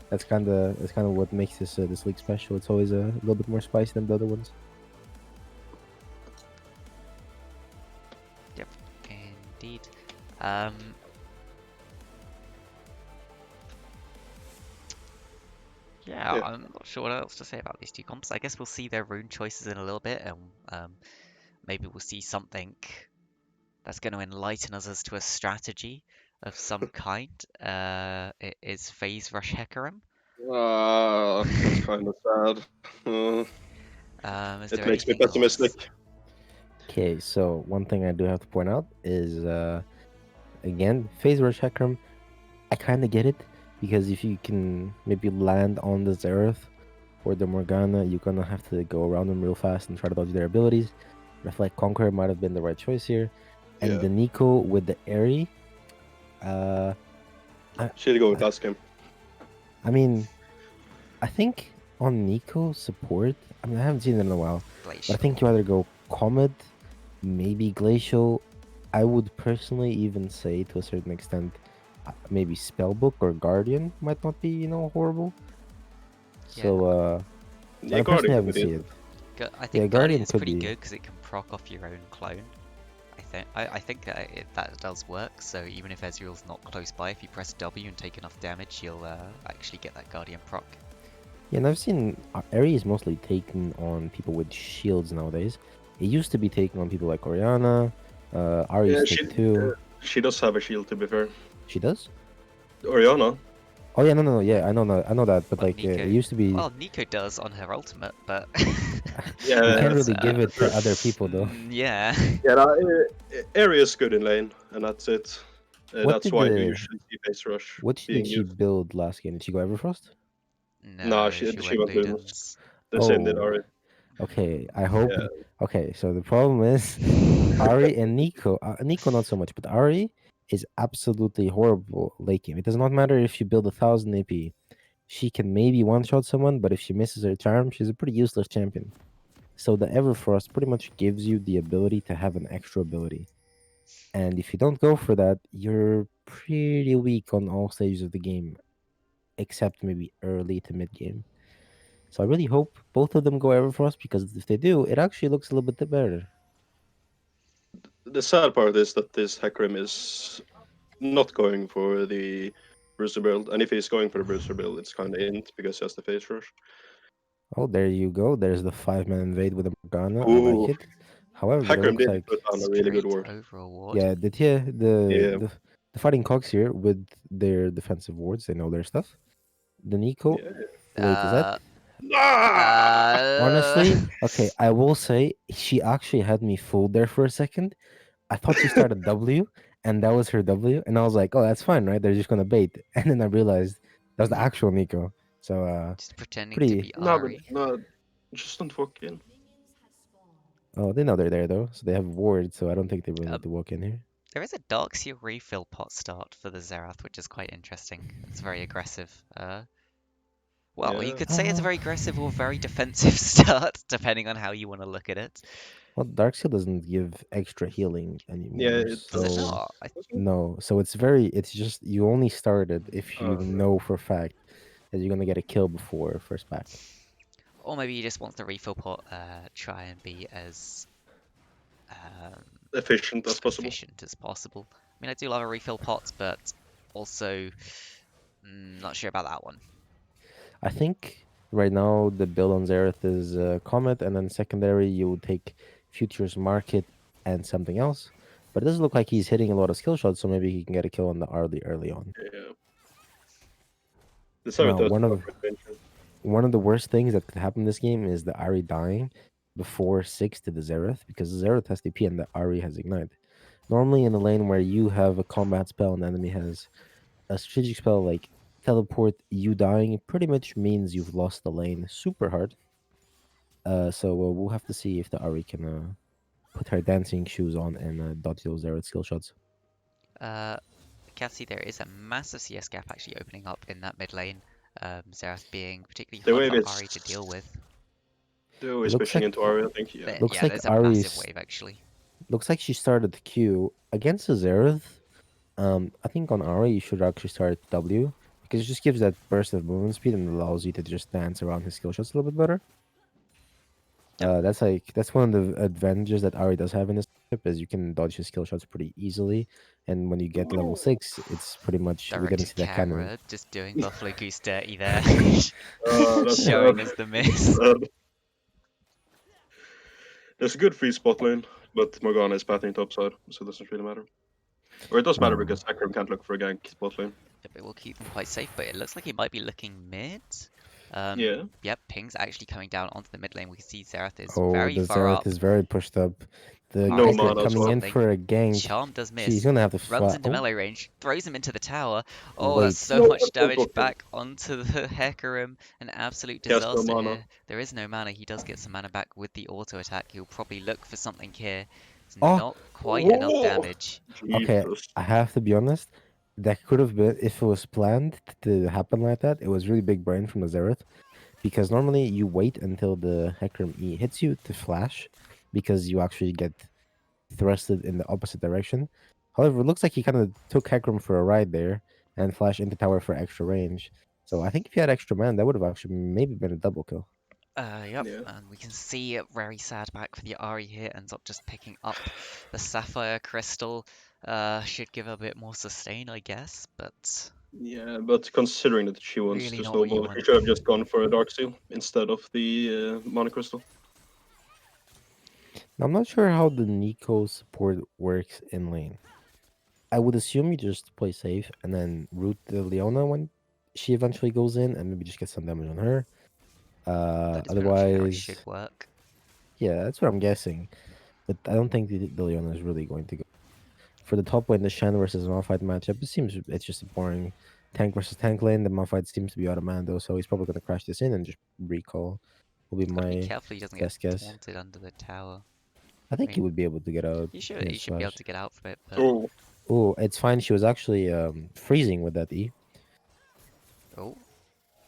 That's kind of what makes this league special. It's always a little bit more spicy than the other ones. Yep, indeed. Um, yeah, Yeah. I'm not sure what else to say about these two comps. I guess we'll see their rune choices in a little bit, and maybe we'll see something that's going to enlighten us as to a strategy of some kind. It is Phase Rush Hecarim. That's kind of sad. Is It there makes me anything else? pessimistic. Okay, so one thing I do have to point out is again, phase rush Hecarim. I kind of get it because if you can maybe land on the Zereth or the Morgana, you're gonna have to go around them real fast and try to dodge their abilities. But I feel like Conqueror might have been the right choice here. And Yeah. the Nico with the Airy, Should go with last game. I mean, I think on Nico support, I mean, I haven't seen it in a while, but I Glacial. think you either go Comet, maybe Glacial. I would personally even say to a certain extent, maybe Spellbook or Guardian might not be, horrible. So, Yeah, but I personally Guardian haven't could be seen it. it. I think Yeah, Guardian Guardian's could pretty be. good because it can proc off your own clone. I think that does work. So even if Ezreal's not close by, if you press W and take enough damage, you'll actually get that Guardian proc. Yeah, and I've seen Ares mostly taken on people with shields nowadays. It used to be taken on people like Oriana. Ari Yeah, used to take it too. she does have a shield, to be fair. She does? Oriana. Oh yeah, no, yeah, I know that, but Well, like Nico. it used to be. Well, Nico does on her ultimate, but You Yeah, can't that's really give it to other people though. yeah. yeah. Area's good in lane, and that's it. What That's did why you the usually see face rush What being did she used. build last game? Did she go Everfrost? Nah, No, she she she went went Lumos. Ludens. The same did Oh, Ari. okay. I hope. Yeah. Okay, so the problem is Ari and Nico. Nico not so much, but Ari is absolutely horrible late game. It does not matter if you build 1,000 AP. She can maybe one shot someone, but if she misses her charm, she's a pretty useless champion. So the Everfrost pretty much gives you the ability to have an extra ability. And if you don't go for that, you're pretty weak on all stages of the game, except maybe early to mid game. So I really hope both of them go Everfrost because if they do, it actually looks a little bit better. The sad part is that this Hecarim is not going for the Bruiser build, and if he's going for the Bruiser build, it's kind of int because he has the face rush. Oh, there you go. There's the 5-man invade with the Morgana. I like Ooh, it. However, it Hecarim looks did like put down a really good Straight ward. over award. yeah, Yeah, the fighting cocks here with their defensive wards, they know their stuff. The Nico, yeah. wait, is that Uh, Ah! honestly okay? I will say she actually had me fooled there for a second. I thought she started W, and that was her W, and I was like, oh, that's fine, right? They're just gonna bait, and then I realized that was the actual Nico. So just pretending to pretty. be No, but Ari. no, just don't walk in. Oh, they know they're there though, so they have wards. So I don't think they really need Um, to walk in here. there is a Darkseer refill pot start for the Zerath, which is quite interesting. It's very aggressive. Well, you Yeah, could say it's a very aggressive or very defensive start, depending on how you want to look at it. Well, Darkseid doesn't give extra healing yeah. anymore, Does it so not? no. So it's just you only started if you Okay. know for a fact that you're gonna get a kill before first pack. Or maybe you just want the refill pot try and be as um, Efficient as possible. efficient as possible. I mean, I do love a refill pot, but also not sure about that one. I think right now the build on Xerath is Comet, and then secondary you would take Futures Market and something else. But it doesn't look like he's hitting a lot of skill shots, so maybe he can get a kill on the early on. Yeah. The Now, Cerberus is not one of the worst things that could happen in this game is the Ari dying before 6 to the Xerath, because the Xerath has TP and the Ari has Ignite. Normally in a lane where you have a combat spell and the enemy has a strategic spell like teleport, you dying pretty much means you've lost the lane super hard. So we'll have to see if the Ari can put her dancing shoes on and dodge those Zerath skill shots. Can see there is a massive CS gap actually opening up in that mid lane. Xerath being particularly The hard wave for is Ari to deal with. they're always Looks pushing like into Ari, I think. Yeah. But looks yeah, like there's a massive Ari's wave actually. looks like she started the Q against the Zerath. I think on Ari you should actually start W because it just gives that burst of movement speed and allows you to just dance around his skill shots a little bit better. Yep. That's one of the advantages that Ari does have in this ship is you can dodge his skill shots pretty easily, and when you get level 6, it's pretty much we're Direct gonna to see that cannon. camera, just doing Buffalo Goose dirty there. That's Showing sad. us the miss. Sad. There's a good free spot lane, but Morgana is pathing topside, so it doesn't really matter. Or it does matter No. because Akram can't look for a gank spot lane. Yep, it will keep them quite safe, but it looks like he might be looking mid. Yeah. Yep, ping's actually coming down onto the mid lane. We can see Xerath is Oh, very the far Zerath up. is very pushed up. The No Ari's Gecko gonna mana look as for coming well. in something. for a gank. Charm does She's miss. gonna have to Runs fly. into Oh, melee range, throws him into the tower. Oh, that's wait. so No, much that's not damage broken. back onto the Hecarim. An absolute He has no disaster mana. here. There is no mana. He does get some mana back with the auto attack. He'll probably look for something here. It's Oh, not quite enough Oh, damage. okay. Jesus. I have to be honest. That could have been if it was planned to happen like that. It was really big brain from the Zerath because normally you wait until the Hecarim E hits you to flash because you actually get thrusted in the opposite direction. However, it looks like he kind of took Hecarim for a ride there and flashed into tower for extra range. So I think if he had extra man, that would have actually maybe been a double kill. Yep, Yeah. and we can see it very sad back for the Ari here, ends up just picking up the Sapphire Crystal. Should give a bit more sustain, I guess, but Yeah, but considering that she wants really to not what you snowball, she want. should have just gone for a Dark Seal instead of the Mana Crystal. Now, I'm not sure how the Nico support works in lane. I would assume you just play safe and then root the Leona when she eventually goes in and maybe just get some damage on her. That is pretty much how it should Otherwise, work. yeah, that's what I'm guessing. But I don't think the Leona is really going to go. For the top lane, the Shen versus Malphite matchup, it seems it's just a boring tank versus tank lane. The Malphite seems to be out of mana though, so he's probably going to crash this in and just recall. Will be Gotta be my careful he doesn't get best guess. taunted under the tower. I I think he mean, would be able to get out. you He should has be able flash. to get out from it, but Oh, Oh, it's fine. She was actually freezing with that E. oh,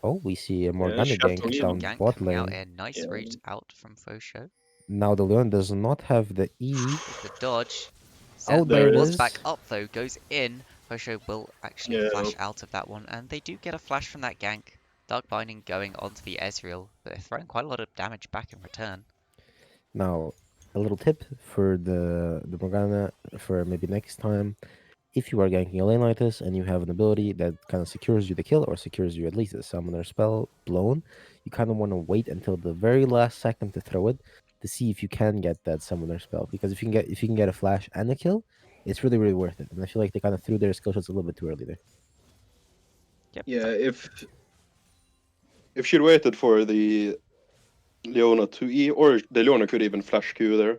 Oh, we see a yeah, Morgana she has to gank leave. down gank bot coming out lane. here. Nice Yeah. route out from Fosho. Now the Leon does not have the E. The dodge. Oh, Xerath there it was is. back up though, goes in. Fosho will actually Yeah. flash out of that one, and they do get a flash from that gank. Dark Binding going onto the Ezreal, but they're throwing quite a lot of damage back in return. Now, a little tip for the Morgana for maybe next time. If you are ganking a lane like this and you have an ability that kind of secures you the kill or secures you at least a summoner spell blown, you kind of want to wait until the very last second to throw it to see if you can get that summoner spell. Because if you can get a flash and a kill, it's really really worth it. And I feel like they kind of threw their skill shots a little bit too early there. Yep. Yeah, if she'd waited for the Leona to E, or the Leona could even flash Q there,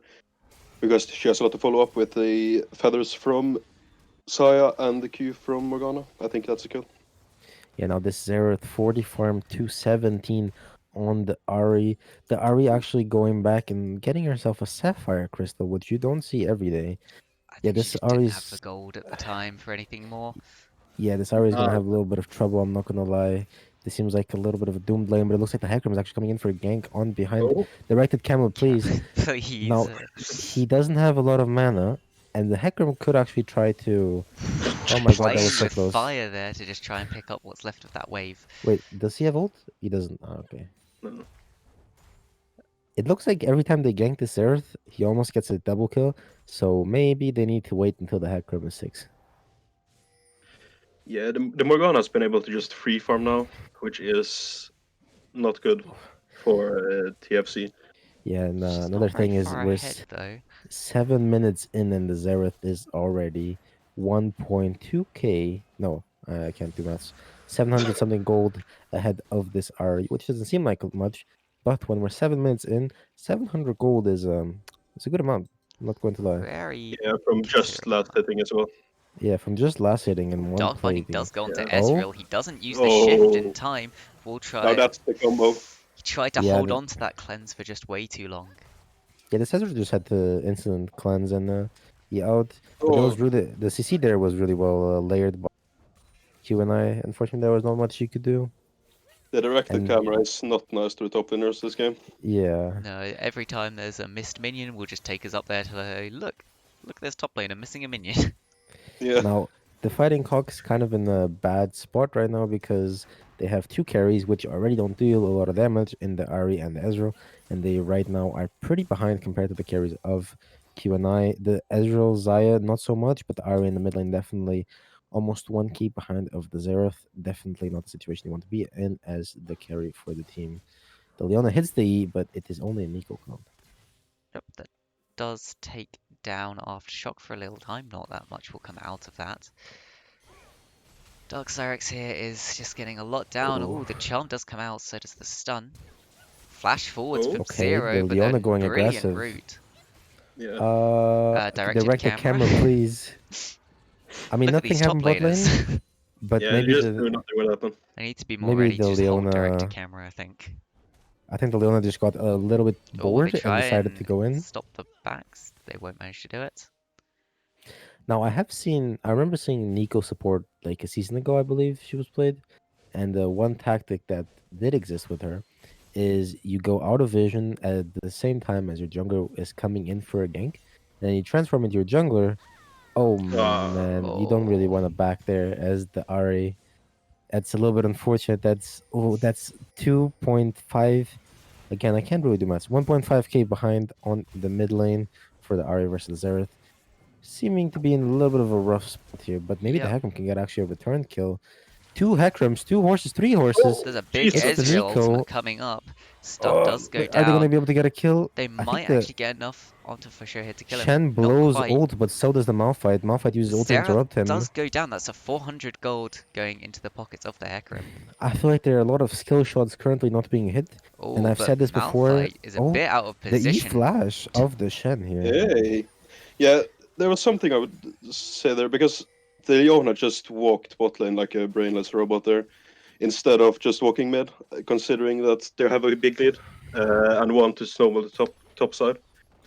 because she has a lot to follow up with the feathers from Saya and the Q from Morgana. I think that's a kill. Yeah, now this Zerath 40 farm 217 on the Ari. The Ari actually going back and getting herself a Sapphire Crystal, which you don't see every day. I Yeah, think she this just didn't have the Ari's gold at the time for anything more. yeah, this Ari is gonna Ah, have a little bit of trouble. I'm not gonna lie. This seems like a little bit of a doomed lane, but it looks like the Hecarim is actually coming in for a gank on behind. oh, Directed camel, please. Please. Now he doesn't have a lot of mana, and the Hecarim could actually try to. Oh my god, that was Playing so with close. fire there to just try and pick up what's left of that wave. Wait, does he have ult? He doesn't. Oh, okay. no. It looks like every time they gank this Earth, he almost gets a double kill. So maybe they need to wait until the Hecarim is 6. Yeah, the Morgana's been able to just free farm now, which is not good for TFC. Yeah, and She's another not very thing is far we're ahead though. 7 minutes in and the Zerath is already 1.2k. No, I can't do maths. 700 something gold ahead of this Ari, which doesn't seem like much, but when we're 7 minutes in, 700 gold is it's a good amount. I'm not going to lie. Very Yeah, from just last considerable. hitting as well. Yeah, from just last hitting and one Dark Binding plating. does go onto Yeah. Oh, Ezreal. He doesn't use the shift in Oh, time. We'll now try. that's the combo. He tried to yeah, hold on to that cleanse for just way too long. yeah. The Cesar just had the instant cleanse and he out. But there Oh, was really the CC there was really well layered by QNI. Unfortunately, there was not much you could do. the directed And camera is not nice to the top winners this game. yeah, No, every time there's a missed minion, we'll just take us up there to say, look, there's top laner missing a minion. Yeah. now the Fighting Cock's kind of in a bad spot right now because they have two carries which already don't deal a lot of damage in the Ari and the Ezreal, and they right now are pretty behind compared to the carries of QNI. The Ezreal Zaya not so much, but the Ari in the mid lane definitely almost one key behind of the Xerath. Definitely not the situation you want to be in as the carry for the team. The Leona hits the E, but it is only a Nico count. Yep, that does take down Aftershock for a little time. Not that much will come out of that. Dark Cyrex here is just getting a lot down. Ooh. Oh, the charm does come out, so does the stun. Flash forwards Oh, from Okay, Zero, the but a Leona going brilliant aggressive. route. yeah. Directed Direct the camera. camera, please. I mean, Look at nothing these top happened bot lane, laners. but Yeah, you just knew nothing would happen. They need to be more maybe ready the to just hold direct to Leona. camera, I think. I think the Leona just got a little bit Oh, they bored and try decided to and go in. stop the backs. They won't manage to do it. Now I remember seeing Nico support like a season ago, I believe she was played, and the one tactic that did exist with her is you go out of vision at the same time as your jungler is coming in for a gank, and you transform into your jungler. Oh Ah, man, you don't really Oh, want to back there as the RA. That's a little bit unfortunate. That's 2.5. Again, I can't really do maths. 1.5k behind on the mid lane for the RA versus Xerath. Seeming to be in a little bit of a rough spot here, but maybe the yep. Hecarim can get actually a return kill. Two Hecarim's, two horses, three horses. There's a big It's the Jesus. Ezreal ultimate Nico. coming up. Stun does go But are they going to down. be able to get a kill? They I think might the actually get enough onto for sure here to kill him. Shen Not blows quite. ult, but so does the Malphite. Malphite uses ult to Zera interrupt him. does go down. That's a 400 gold going into the pockets of the Hecarim. I feel like there are a lot of skill shots currently not being hit. And Oh, I've but said this before. Malphite is a Oh, bit out of the E position. flash of the Shen here. Hey. Yeah, there was something I would say there because the Leona just walked bot lane like a brainless robot there, instead of just walking mid, considering that they have a big lead and want to snowball the top side.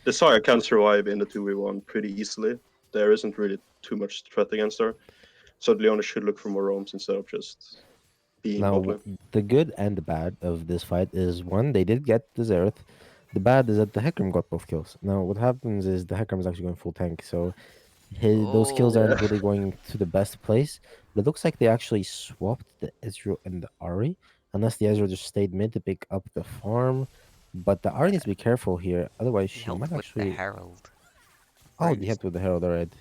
The Sire can survive in the 2v1 pretty easily. There isn't really too much threat against her. So Leona should look for more roams instead of just being bot Now, lane. the good and the bad of this fight is one, they did get the Xerath. The bad is that the Hecarim got both kills. Now, what happens is the Hecarim is actually going full tank, so those kills Oh, Yeah. aren't really going to the best place. But it looks like they actually swapped the Ezreal and the Ari, unless the Ezreal just stayed mid to pick up the farm. But the Ari needs to be careful here, otherwise he she might helped with the actually. Herald. Oh, Very the nice. helped with the Herald, alright.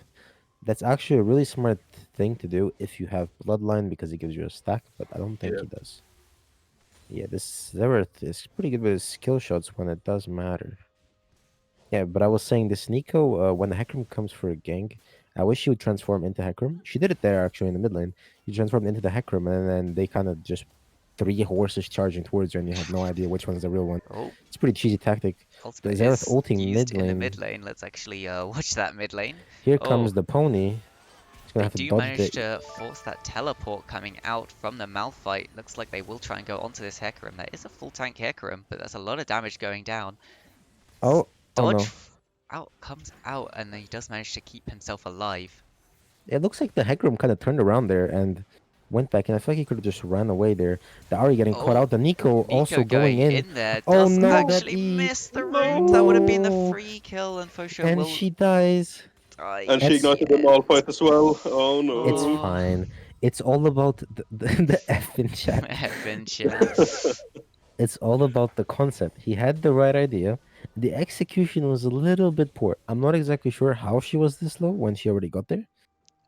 That's actually a really smart thing to do if you have Bloodline because it gives you a stack, but I don't think Yeah. he does. Yeah, this Zerath is pretty good with his skill shots when it does matter. Yeah, but I was saying this Nico, when the Hecarim comes for a gank, I wish she would transform into Hecarim. She did it there actually in the mid lane. She transformed into the Hecarim, and then they kind of just three horses charging towards her, and you have no idea which one's the real one. Oh, It's a pretty cheesy tactic. The ultimate Zerath is ulting used mid in the mid lane. lane. Let's actually watch that mid lane. Here Oh, comes the pony. He's gonna they have to do dodge manage the. to force that teleport coming out from the Malphite. Looks like they will try and go onto this Hecarim. That is a full tank Hecarim, but that's a lot of damage going down. Oh Dodge no! out comes out, and he does manage to keep himself alive. It looks like the Hecarim kind of turned around there and went back, and I feel like he could have just ran away there. The Ari getting caught Oh, out. The Nico also Nico going going in. in there Oh does no! That actually E. miss the root. That would have been the No! free kill, and Fosho And will she dies. die And in she It's the ignited the end. Malphite as well. Oh it's no. Oh, fine. It's all about the F in chat. Evan chat. It's all about the concept. He had the right idea. The execution was a little bit poor. I'm not exactly sure how she was this low when she already got there,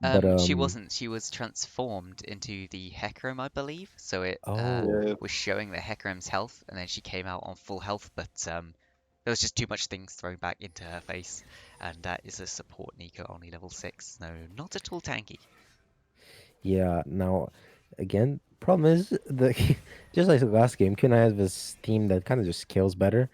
but She wasn't. She was transformed into the Hecarim, I believe. So it oh Yeah. was showing the Hecarim's health, and then she came out on full health. But there was just too much things thrown back into her face, and that is a support Nico only level 6. No, not at all tanky. yeah. Now, again, problem is the just like the last game, QNI has this team that kind of just scales better.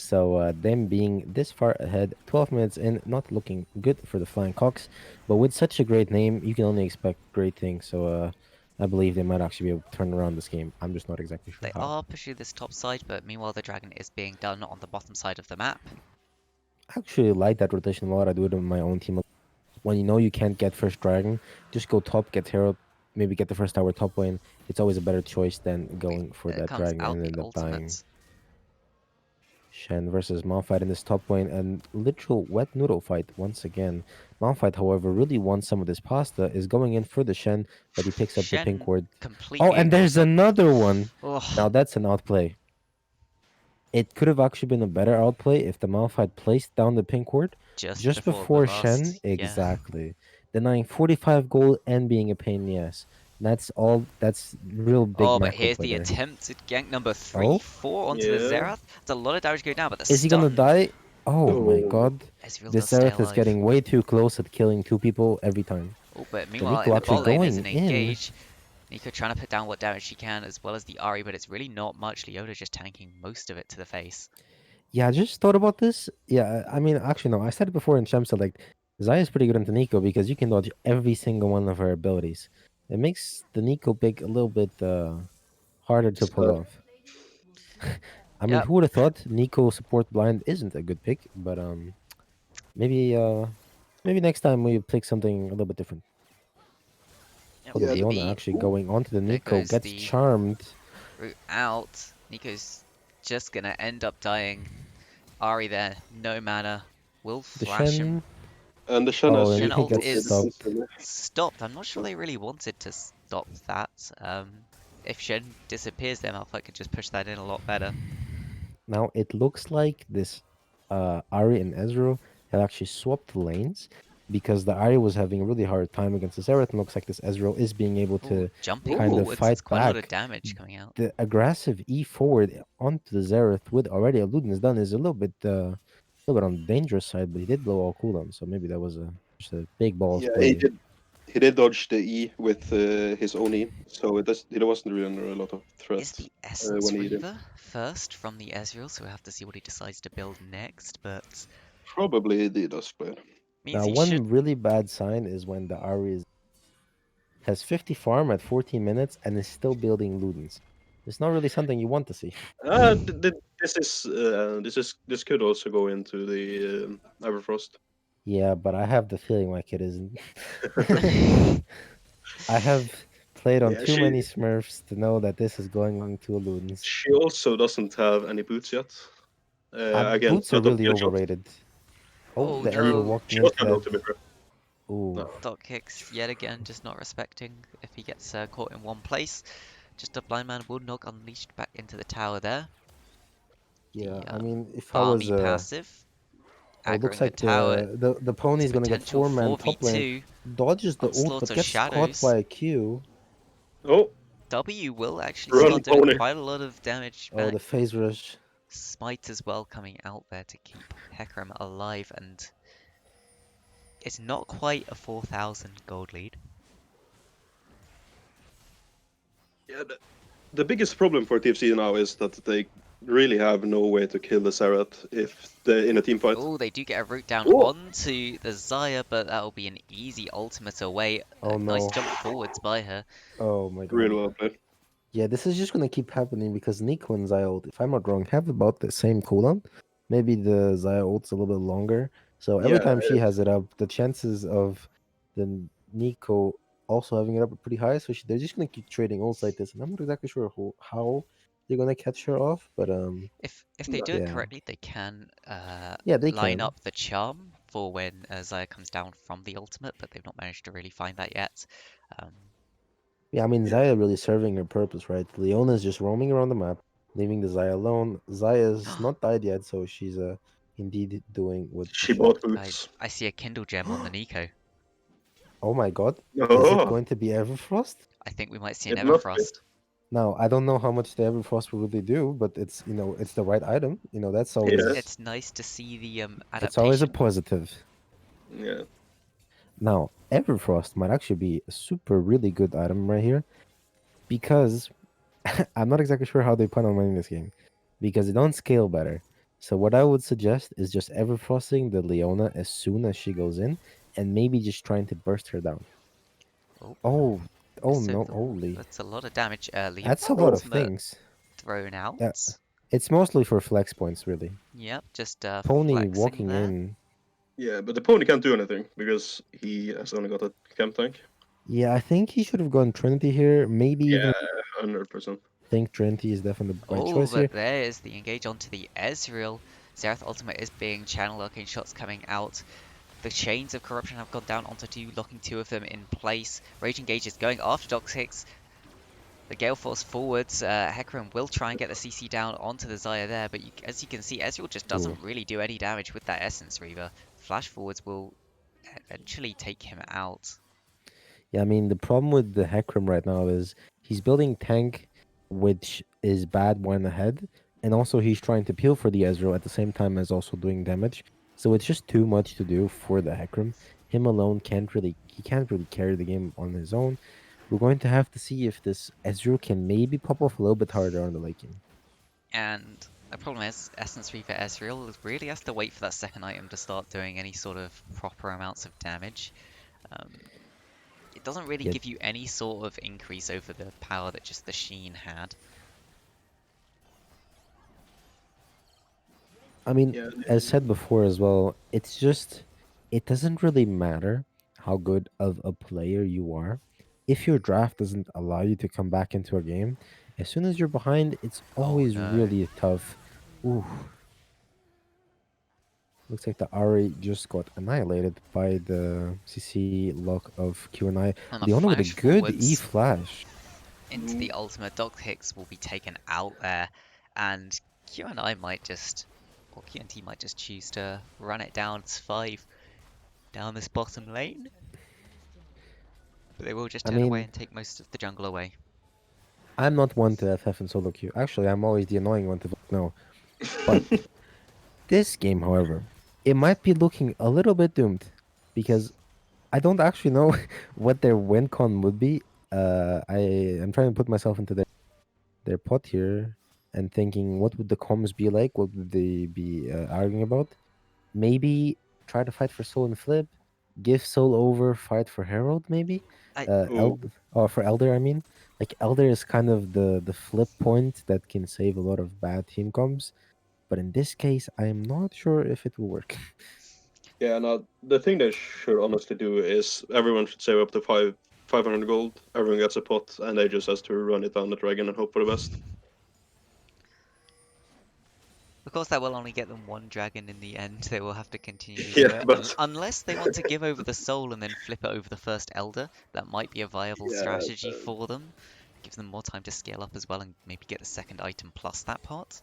So them being this far ahead, 12 minutes in, not looking good for the Flying Cocks, but with such a great name, you can only expect great things. So I believe they might actually be able to turn around this game. I'm just not exactly sure They how. are pushing this top side, but meanwhile the dragon is being done on the bottom side of the map. I actually like that rotation a lot. I do it on my own team. When you know you can't get first dragon, just go top, get hero, maybe get the first tower top lane. It's always a better choice than going for There that comes dragon out and the end up dying. ultimate. Shen versus Malphite in this top lane, and literal wet noodle fight once again. Malphite, however, really wants some of this pasta, is going in for the Shen, but he picks up the pink Shen ward. Oh, completely and ignores there's that. another one. Now Oh, that's an outplay. It could have actually been a better outplay if the Malphite placed down the pink ward just just before the before Shen. last, yeah. Exactly. Denying 45 gold and being a pain in the ass. That's all. That's real big Oh, but macro here's play the there. attempted gank number 3, Oh, 4 onto the Yeah. Xerath. That's a lot of damage going down, but the is he gonna stun, die? Oh my Oh, god. Ezreal This does stay Zereth is alive. getting way too close at killing two people every time. Oh, but The meanwhile in Nico the actually bot lane there's going an in. engage. Nico trying to put down what damage she can, as well as the Ahri, but it's really not much. Leona just tanking most of it to the face. Yeah, I just thought about this. Yeah, I mean, actually, no, I said it before in Shamsa, like, Zaya's pretty good into Nico because you can dodge every single one of her abilities. It makes the Nico pick a little bit harder to pull stuff. off. I mean, Yep, who would have thought Nico support blind isn't a good pick, but maybe maybe next time we pick something a little bit different. yep. Oh, the Yeah. Leona B, actually going onto the there Nico goes gets the charmed. route out. Nico's just gonna end up dying. Ahri there, no mana. Will The flash him. Shen. And the Shen Oh, has and Shen he ult super gets is stopped. defensively. stopped. I'm not sure they really wanted to stop that. If Shen disappears, then Malphite could just push that in a lot better. Now it looks like this Ari and Ezreal have actually swapped lanes because the Ari was having a really hard time against the Xerath, and looks like this Ezreal is being able Ooh, to jumping kind of forwards. fight It's quite a lot of back. damage coming out. The aggressive E forward onto the Xerath with already a Ludens done is a little bit on the dangerous side, but he did blow all cooldown, so maybe that was just a big balls Yeah, he play. did. He did dodge the E with his own E, so it wasn't really under a lot of threat Is the Essence when he did. Reaver first from the Ezreal, so we'll have to see what he decides to build next, but Probably the does play. means Now, he should. one really bad sign is when the Ari has 50 farm at 14 minutes and is still building Ludens. It's not really something you want to see. This could also go into the Everfrost. Yeah, but I have the feeling like it isn't. I have played on Yeah, too many Smurfs to know that this is going into Ludens. she also doesn't have any boots yet. Again, Boots are but of really good shots. overrated. Oh, Oh the Ezreal no! walking She doesn't into have that. no to be fair. Ooh. No. Dot kicks yet again, just not respecting if he gets caught in one place. Just a blind man would knock unleashed back into the tower there. Yeah, The I mean, if I was Barmy passive oh, it looks aggroing the like tower. the It's a pony's gonna get potential 4-man top lane, 4v2 dodges the ult, onslaught but of gets caught shadows. by a Q. Oh, W will actually run start doing pony. quite a lot of damage Oh, back. the phase rush. Smite as well coming out there to keep Hecarim alive, and it's not quite a 4,000 gold lead. Yeah, the biggest problem for TFC now is that they really have no way to kill the Serath if they're in a team fight. Oh, they do get a route down Oh. onto the Xayah, but that'll be an easy ultimate away. Oh Nice no. jump forwards by her. Oh my god. Really well played. Yeah, this is just gonna keep happening because Nico and Zaya ult, if I'm not wrong, have about the same cooldown. Maybe the Zaya ult's a little bit longer. So every Yeah, time she has it up, the chances of the Nico also having it up are pretty high. So they're just gonna keep trading ults like this, and I'm not exactly sure how they're gonna catch her off. But If they do it yeah, correctly, they can yeah, they line can. up the charm for when Xayah comes down from the ultimate, but they've not managed to really find that yet. Um, Yeah, I mean Yeah. Zaya really serving her purpose, right? Leona's just roaming around the map, leaving the Zaya alone. Zaya's not died yet, so she's indeed doing what she she should. bought guys, boots. I see a Kindle gem on the Nico. Oh my god. Is it Oh, going to be Everfrost? I think we might see an it must be. Everfrost. Now, I don't know how much the Everfrost will really do, but it's it's the right item. That's always Yeah. It's nice to see the it's always a adaptation. positive. Yeah. Now, Everfrost might actually be a super really good item right here because I'm not exactly sure how they plan on winning this game because they don't scale better. So what I would suggest is just ever frosting the Leona as soon as she goes in, and maybe just trying to burst her down. Oh, Oh, oh missed over no, the wall. holy. That's a lot of damage. That's Leona a lot Oh, of ultimate things. thrown out. Uh, it's mostly for flex points, really. Yep, just Pony flexing walking there. in. yeah, but the pony can't do anything because he has only got a camp tank. Yeah, I think he should have gone Trinity here. Maybe even Yeah, 100%. think Trinity is definitely the right Oh, choice here. but there's the engage onto the Ezreal. Xerath ultimate is being channel locking, shots coming out. The chains of corruption have gone down onto two, locking two of them in place. Rage Engage is going after Doc 6. The Gale Force forwards. Hecarim will try and get the CC down onto the Xayah there, but as you can see, Ezreal just Ooh. doesn't really do any damage with that Essence Reaver. Flash forwards will eventually take him out. Yeah, I mean, the problem with the Hecarim right now is he's building tank, which is bad one ahead, and also he's trying to peel for the Ezreal at the same time as also doing damage. So it's just too much to do for the Hecarim. Him alone can't really carry the game on his own. We're going to have to see if this Ezreal can maybe pop off a little bit harder on the late game. And the problem is, Essence Reaver Ezreal really has to wait for that second item to start doing any sort of proper amounts of damage. Um, it doesn't really Yeah, give you any sort of increase over the power that just the Sheen had. I mean, Yeah, as said before as well, it doesn't really matter how good of a player you are. If your draft doesn't allow you to come back into a game, as soon as you're behind, it's Oh always no. really tough. Ooh, looks like the Ari just got annihilated by the CC lock of QNI. And a Leona with a flash good E forwards flash. into the ultimate. Doc Hicks will be taken out there, and QNI might just, or QNT might just choose to run it down to 5 down this bottom lane. But they will just I turn away mean, and take most of the jungle away. I'm not one to FF and solo queue. Actually, I'm always the annoying one to vote no. But this game, however, it might be looking a little bit doomed because I don't actually know what their win con would be. I'm trying to put myself into their pot here and thinking what would the comms be like? What would they be arguing about? Maybe try to fight for Soul and Flip, give Soul over, fight for Herald, maybe. I oh, Or for Elder, I mean. Like Elder is kind of the flip point that can save a lot of bad team comms. But in this case, I am not sure if it will work. yeah. Now the thing they should honestly do is everyone should save up to 500 gold. Everyone gets a pot, and they just has to run it down the dragon and hope for the best. Of course, that will only get them one dragon in the end. They will have to continue to do Yeah, it. but Unless they want to give over the soul and then flip it over the first elder. That might be a viable yeah, strategy for them. Gives them more time to scale up as well and maybe get the second item plus that part.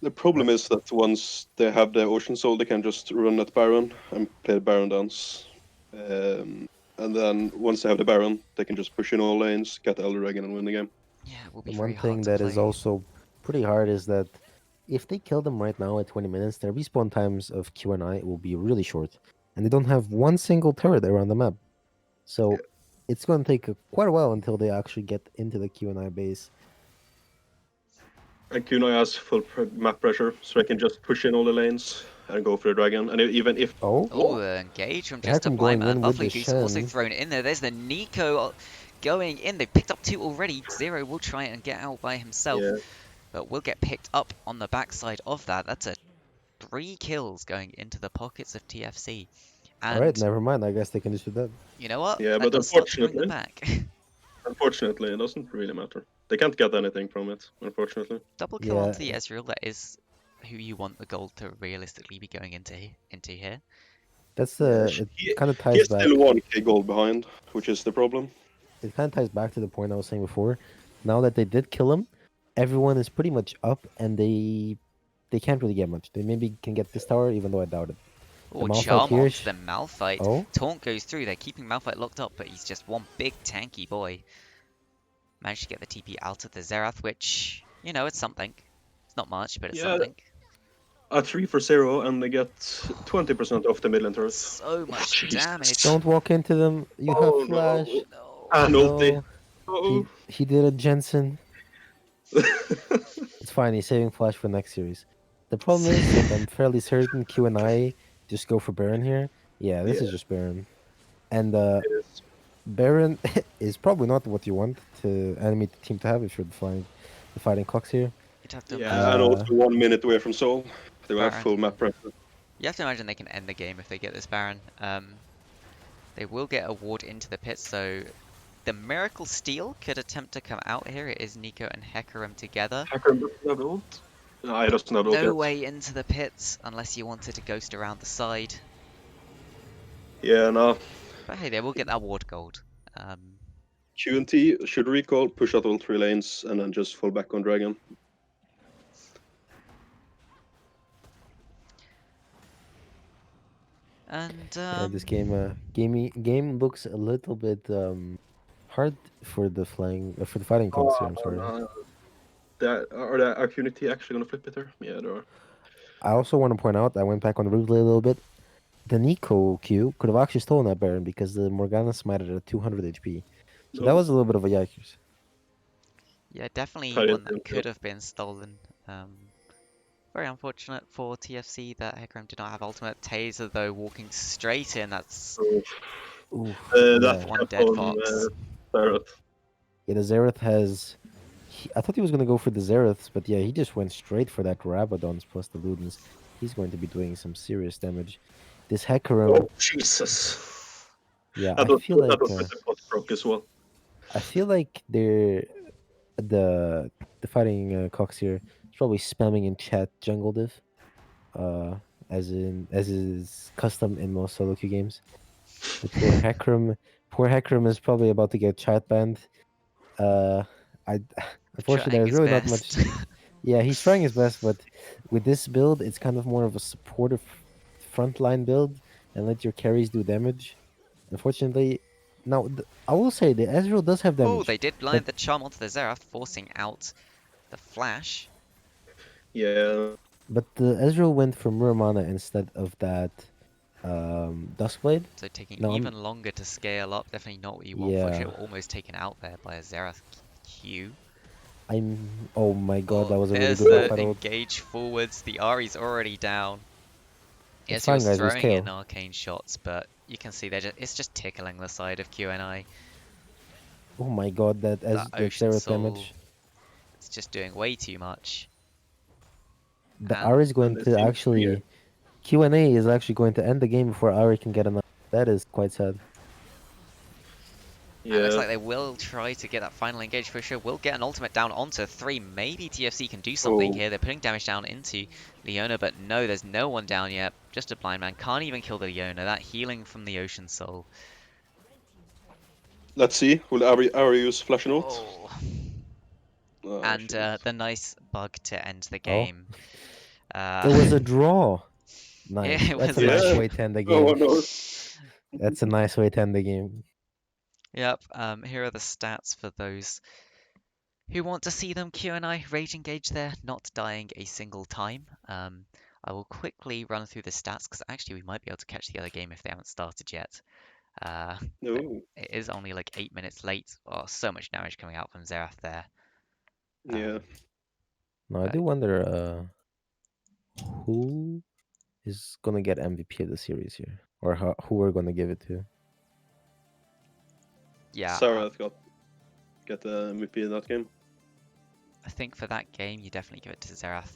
the Uh, problem is that once they have the Ocean Soul, they can just run at Baron and play Baron dance. And then once they have the Baron, they can just push in all lanes, get the Elder Dragon, and win the game. Yeah, it will The be one very hard thing to that is play. also pretty hard is that if they kill them right now at 20 minutes, their respawn times of QNI will be really short. And they don't have one single turret around the map. Yeah. So it's going to take quite a while until they actually get into the QNI base. And Kunai has full map pressure, so they can just push in all the lanes and go for the dragon. And even if Oh, Oh, engage from the just a Hecarim blind going man. in with the Buffly boost also Shen. thrown in there. There's the Nico going in. They picked up 2 already. Zero will try and get out by himself, yeah, but will get picked up on the backside of that. That's a 3 kills going into the pockets of TFC. All right, And never mind. I guess they can just do that. you know what? yeah, That but does start to bring them back. unfortunately, it doesn't really matter. They can't get anything from it, unfortunately. Double kill Yeah, onto the Ezreal. That is who you want the gold to realistically be going into here. that's Yeah, the. It kind of he ties is still back. 1k gold behind, which is the problem. It kind of ties back to the point I was saying before. Now that they did kill him, everyone is pretty much up, and they can't really get much. They maybe can get this tower, even though I doubt it. The Or Malphite charm here. onto the Malphite. Oh, Taunt goes through. They're keeping Malphite locked up, but he's just one big tanky boy. Managed to get the TP out of the Xerath, which, you know, it's something. It's not much, but it's Yeah, something. a 3 for 0, and they get 20% off the midland turret. So much Jesus. damage. don't walk into them. You have Oh flash. no. No. And ulti. No, he Oh. he did a Jensen. It's fine. He's saving flash for next series. The problem is that I'm fairly certain Q and I just go for Baron here. Yeah, this Yeah, is just Baron. And it is. Baron is probably not what you want to animate the team to have if you're the fighting cocks here. You'd have to Yeah, and imagine Uh, also 1 minute away from Seoul. They will have Baron. full map pressure. You have to imagine they can end the game if they get this Baron. They will get a ward into the pit, so the Miracle Steel could attempt to come out here. It is Nico and Hecarim together. Hacker doesn't have ult. No, he But doesn't have ult no yet. way into the pits unless you wanted to ghost around the side. Yeah, no. But hey, they will get that ward gold. Um, QNT should recall, push out all 3 lanes, and then just fall back on Dragon. and yeah, this game looks a little bit hard for the fighting cocks here. I'm sorry. Are QNT actually gonna flip it there? Yeah, they are. I also want to point out I went back on the replay a little bit. The Nico Q could have actually stolen that Baron because the Morgana smited at 200 HP. So that No, was a little bit of a yikers. yeah, definitely tied one in. that could have been stolen. Very unfortunate for TFC that Hecarim did not have ultimate. Taser though walking straight in. That's Ooh, That yeah. one kept dead on fox. Barrett. Yeah, the Xerath has. I thought he was going to go for the Xeraths, but yeah, he just went straight for that Rabadons plus the Ludens. He's going to be doing some serious damage. This Hecarim, Oh Jesus! yeah, That was with the pot broke as well. I feel like the the fighting cocks here is probably spamming in chat jungle div, uh, as is custom in most solo queue games. The poor Hecarim is probably about to get chat banned. Uh, I unfortunately Trying there's his really not much. best. Yeah, he's trying his best, but with this build, it's kind of more of a supportive frontline build and let your carries do damage. Unfortunately, now I will say the Ezreal does have Oh, damage, they did but blind the charm onto the Xerath, forcing out the flash. Yeah, the Ezreal went for Muramana instead of that Duskblade. So taking No, even longer to scale up. Definitely not what you want. yeah, Fortunately, almost taken out there by a Xerath Q. oh my god, Oh, that was a really there's good the one-fight ult. engage forwards. The Ahri's already down. It's Yes, he fine, was guys. It was throwing in KO. arcane shots, but you can see it's just tickling the side of QNI. Oh my god, That that Ocean Xerath Soul, damage. it's just doing way too much. The And Ari is going and it to seems weird. actually Q&A is actually going to end the game before Ari can get another. That is quite sad. And it looks Yeah, like they will try to get that final engage for sure. Will get an ultimate down onto 3. Maybe TFC can do something oh, here. They're putting damage down into Leona, but no, there's no one down yet. Just a blind man. Can't even kill the Leona. That healing from the Ocean Soul. let's see. Will Ari use flash note? Oh. Oh, And jeez. the nice bug to end the Oh, game. it was a draw. Nice. It That's was a a nice Yeah, way to end the no one game. knows. That's a nice way to end the game. Yep, here are the stats for those who want to see them Q&I rage engage there, not dying a single time. I will quickly run through the stats because actually we might be able to catch the other game if they haven't started yet. Uh, No, it is only like 8 minutes late. Oh, so much damage coming out from Xerath there. yeah. No, I But do wonder who is gonna get MVP of the series here, or who we're gonna give it to. yeah, Sarah got the MVP in that game. I think for that game you definitely give it to Xerath.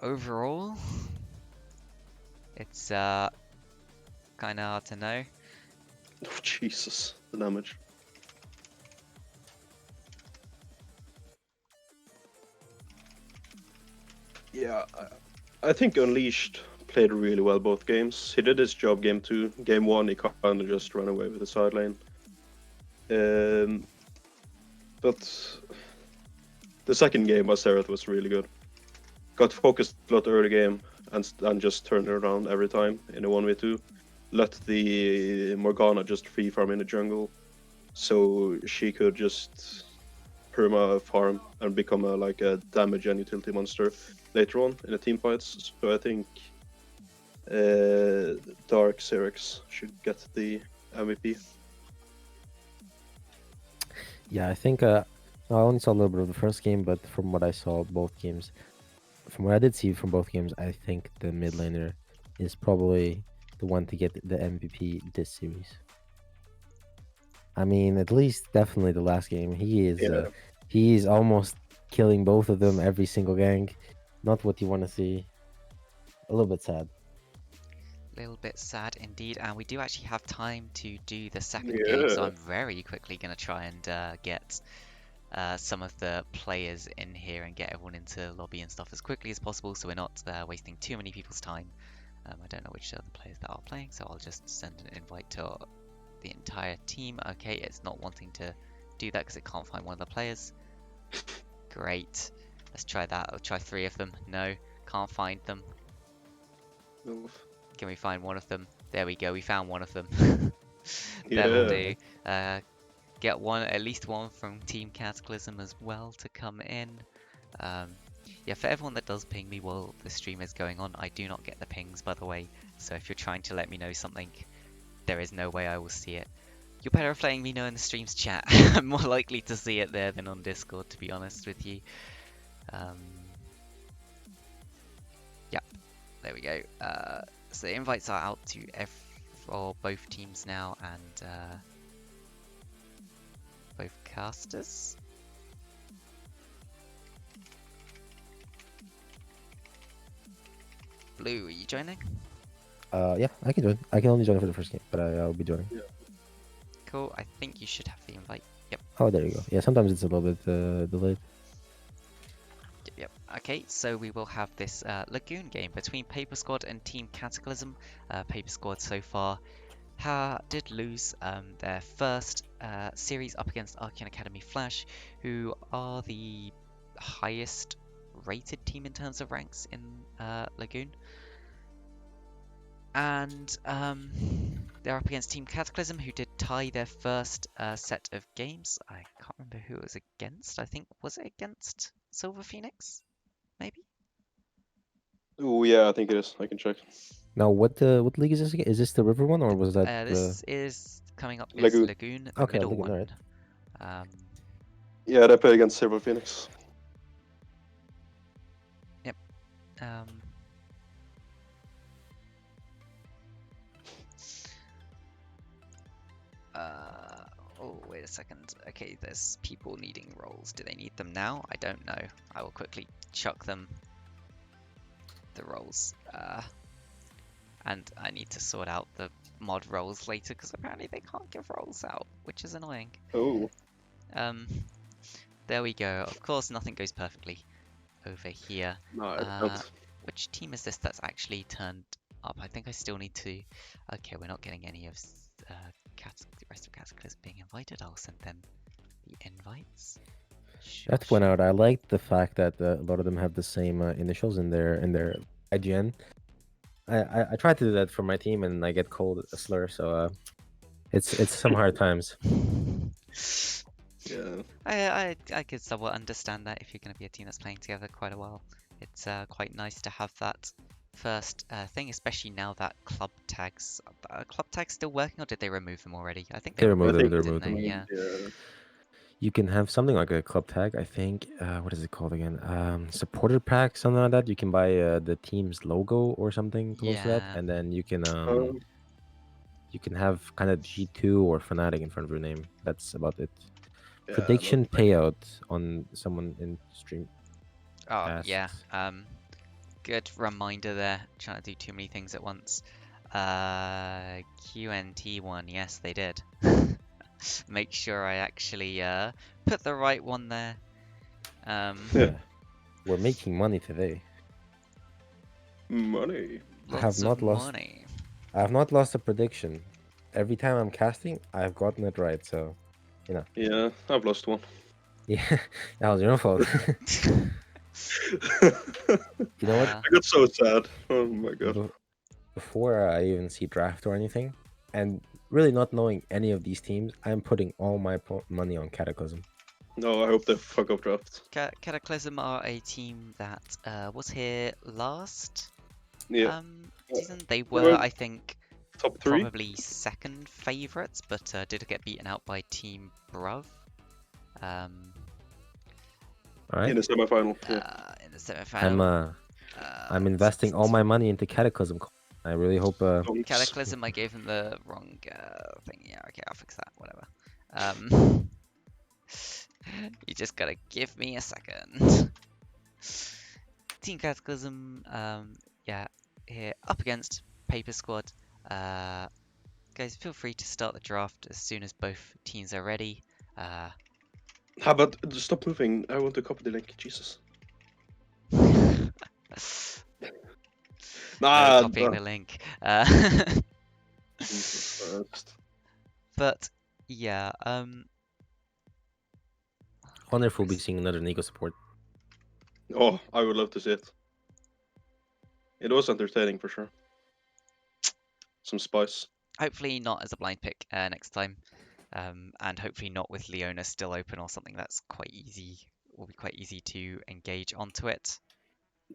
Overall, it's kind of hard to know. Oh Jesus, the damage. Yeah, I think Unleashed played really well both games. He did his job game 2. Game 1, he kind of just ran away with the side lane. But the second game, Azerath was really good. Got focused a lot early game and just turned it around every time in a 1v2. Let the Morgana just free farm in the jungle, so she could just perma farm and become like a damage and utility monster later on in the team fights. So I think Dark Xerix should get the MVP. Yeah, I think I only saw a little bit of the first game, but from what I saw, both games, from what I did see from both games, I think the mid laner is probably the one to get the MVP this series. I mean, at least definitely the last game. Yeah. He is almost killing both of them every single gank. Not what you want to see. A little bit sad. Little bit sad indeed, and we do actually have time to do the second game, so Yeah. I'm very quickly going to try and get some of the players in here and get everyone into lobby and stuff as quickly as possible, so we're not wasting too many people's time. I don't know which other players that are playing, so I'll just send an invite to the entire team. Okay, it's not wanting to do that because it can't find one of the players. Great. Let's try that. I'll try 3 of them. No, can't find them. Oof. Can we find one of them? There we go, we found one of them. Yeah. That'll do. Get at least one from Team Cataclysm as well to come in. Yeah, for everyone that does ping me while the stream is going on, I do not get the pings, by the way. So if you're trying to let me know something, there is no way I will see it. You're better off letting me know in the stream's chat. I'm more likely to see it there than on Discord, to be honest with you. Yeah, there we go. So the invites are out to for both teams now and both casters. Blue, are you joining? Yeah, I can join. I can only join for the first game, but I'll be joining. Yeah. Cool, I think you should have the invite. Yep. Oh, there you go. Yeah, sometimes it's a little bit delayed. Yep. Okay, so we will have this Lagoon game between Paper Squad and Team Cataclysm. Paper Squad so far did lose their first series up against Arcane Academy Flash, who are the highest rated team in terms of ranks in Lagoon. And they're up against Team Cataclysm, who did tie their first set of games. I can't remember who it was against. I think, was it against Silver Phoenix? Maybe? Oh yeah, I think it is. I can check. Now, what league is this again? Is this the river one, or was that This is coming up is Lagoon. Lagoon, the Okay, middle Lagoon, one. alright. Yeah, they play against Silver Phoenix. Yep. Oh, wait a second. Okay, there's people needing roles. Do they need them now? I don't know. I will quickly chuck them the roles. And I need to sort out the mod roles later because apparently they can't give roles out, which is annoying. Oh. There we go. Of course, nothing goes perfectly over here. No, I don't. Which team is this that's actually turned up? I think I still need to... Okay, we're not getting any of the rest of Cataclysm being invited. I'll send them the invites. I have to point out, I like the fact that a lot of them have the same initials in their IGN. I tried to do that for my team, and I get called a slur, so it's some hard times. Yeah. I could somewhat understand that if you're going to be a team that's playing together quite a while. It's quite nice to have that first thing, especially now that club tags still working, or did they remove them already? I think They removed them. They didn't removed them. they? Yeah. You can have something like a club tag, I think. What is it called again? Supporter pack, something like that. You can buy the team's logo or something close to that, Yeah. and then you can have kind of G2 or Fnatic in front of your name. That's about it. Yeah, Prediction payout on someone in stream. Oh, asks. yeah. Good reminder there. Trying to do too many things at once. QNT one, yes, they did. Make sure I actually put the right one there. Yeah. We're making money today. Money. I have not lost. Money. I have not lost a prediction. Every time I'm casting, I've gotten it right. So, you know. Yeah, I've lost one. Yeah, that was your fault. You know what? I got so sad. Oh my god. Before I even see draft or anything, and really not knowing any of these teams, I'm putting all my money on Cataclysm. No, I hope they fuck up draft. Cataclysm are a team that was here last season. They were, I think, top 3. probably second favourites, but did get beaten out by Team Bruv. All right. In the semifinal. In Semi-final. I'm investing all my money into Cataclysm. I really hope. Don't- Cataclysm, I gave him the wrong thing. Yeah, okay, I'll fix that. Whatever. You just gotta give me a second. Team Cataclysm, yeah, here up against Paper Squad. Guys, feel free to start the draft as soon as both teams are ready. How about stop moving? I want to copy the link. Jesus. No Nah, copying the link. Jesus Christ. But yeah, I wonder if we'll be seeing another Nico support. Oh, I would love to see it. It was entertaining for sure. Some spice. hopefully not as a blind pick next time, and hopefully not with Leona still open or something that's quite easy. Will be quite easy to engage onto it.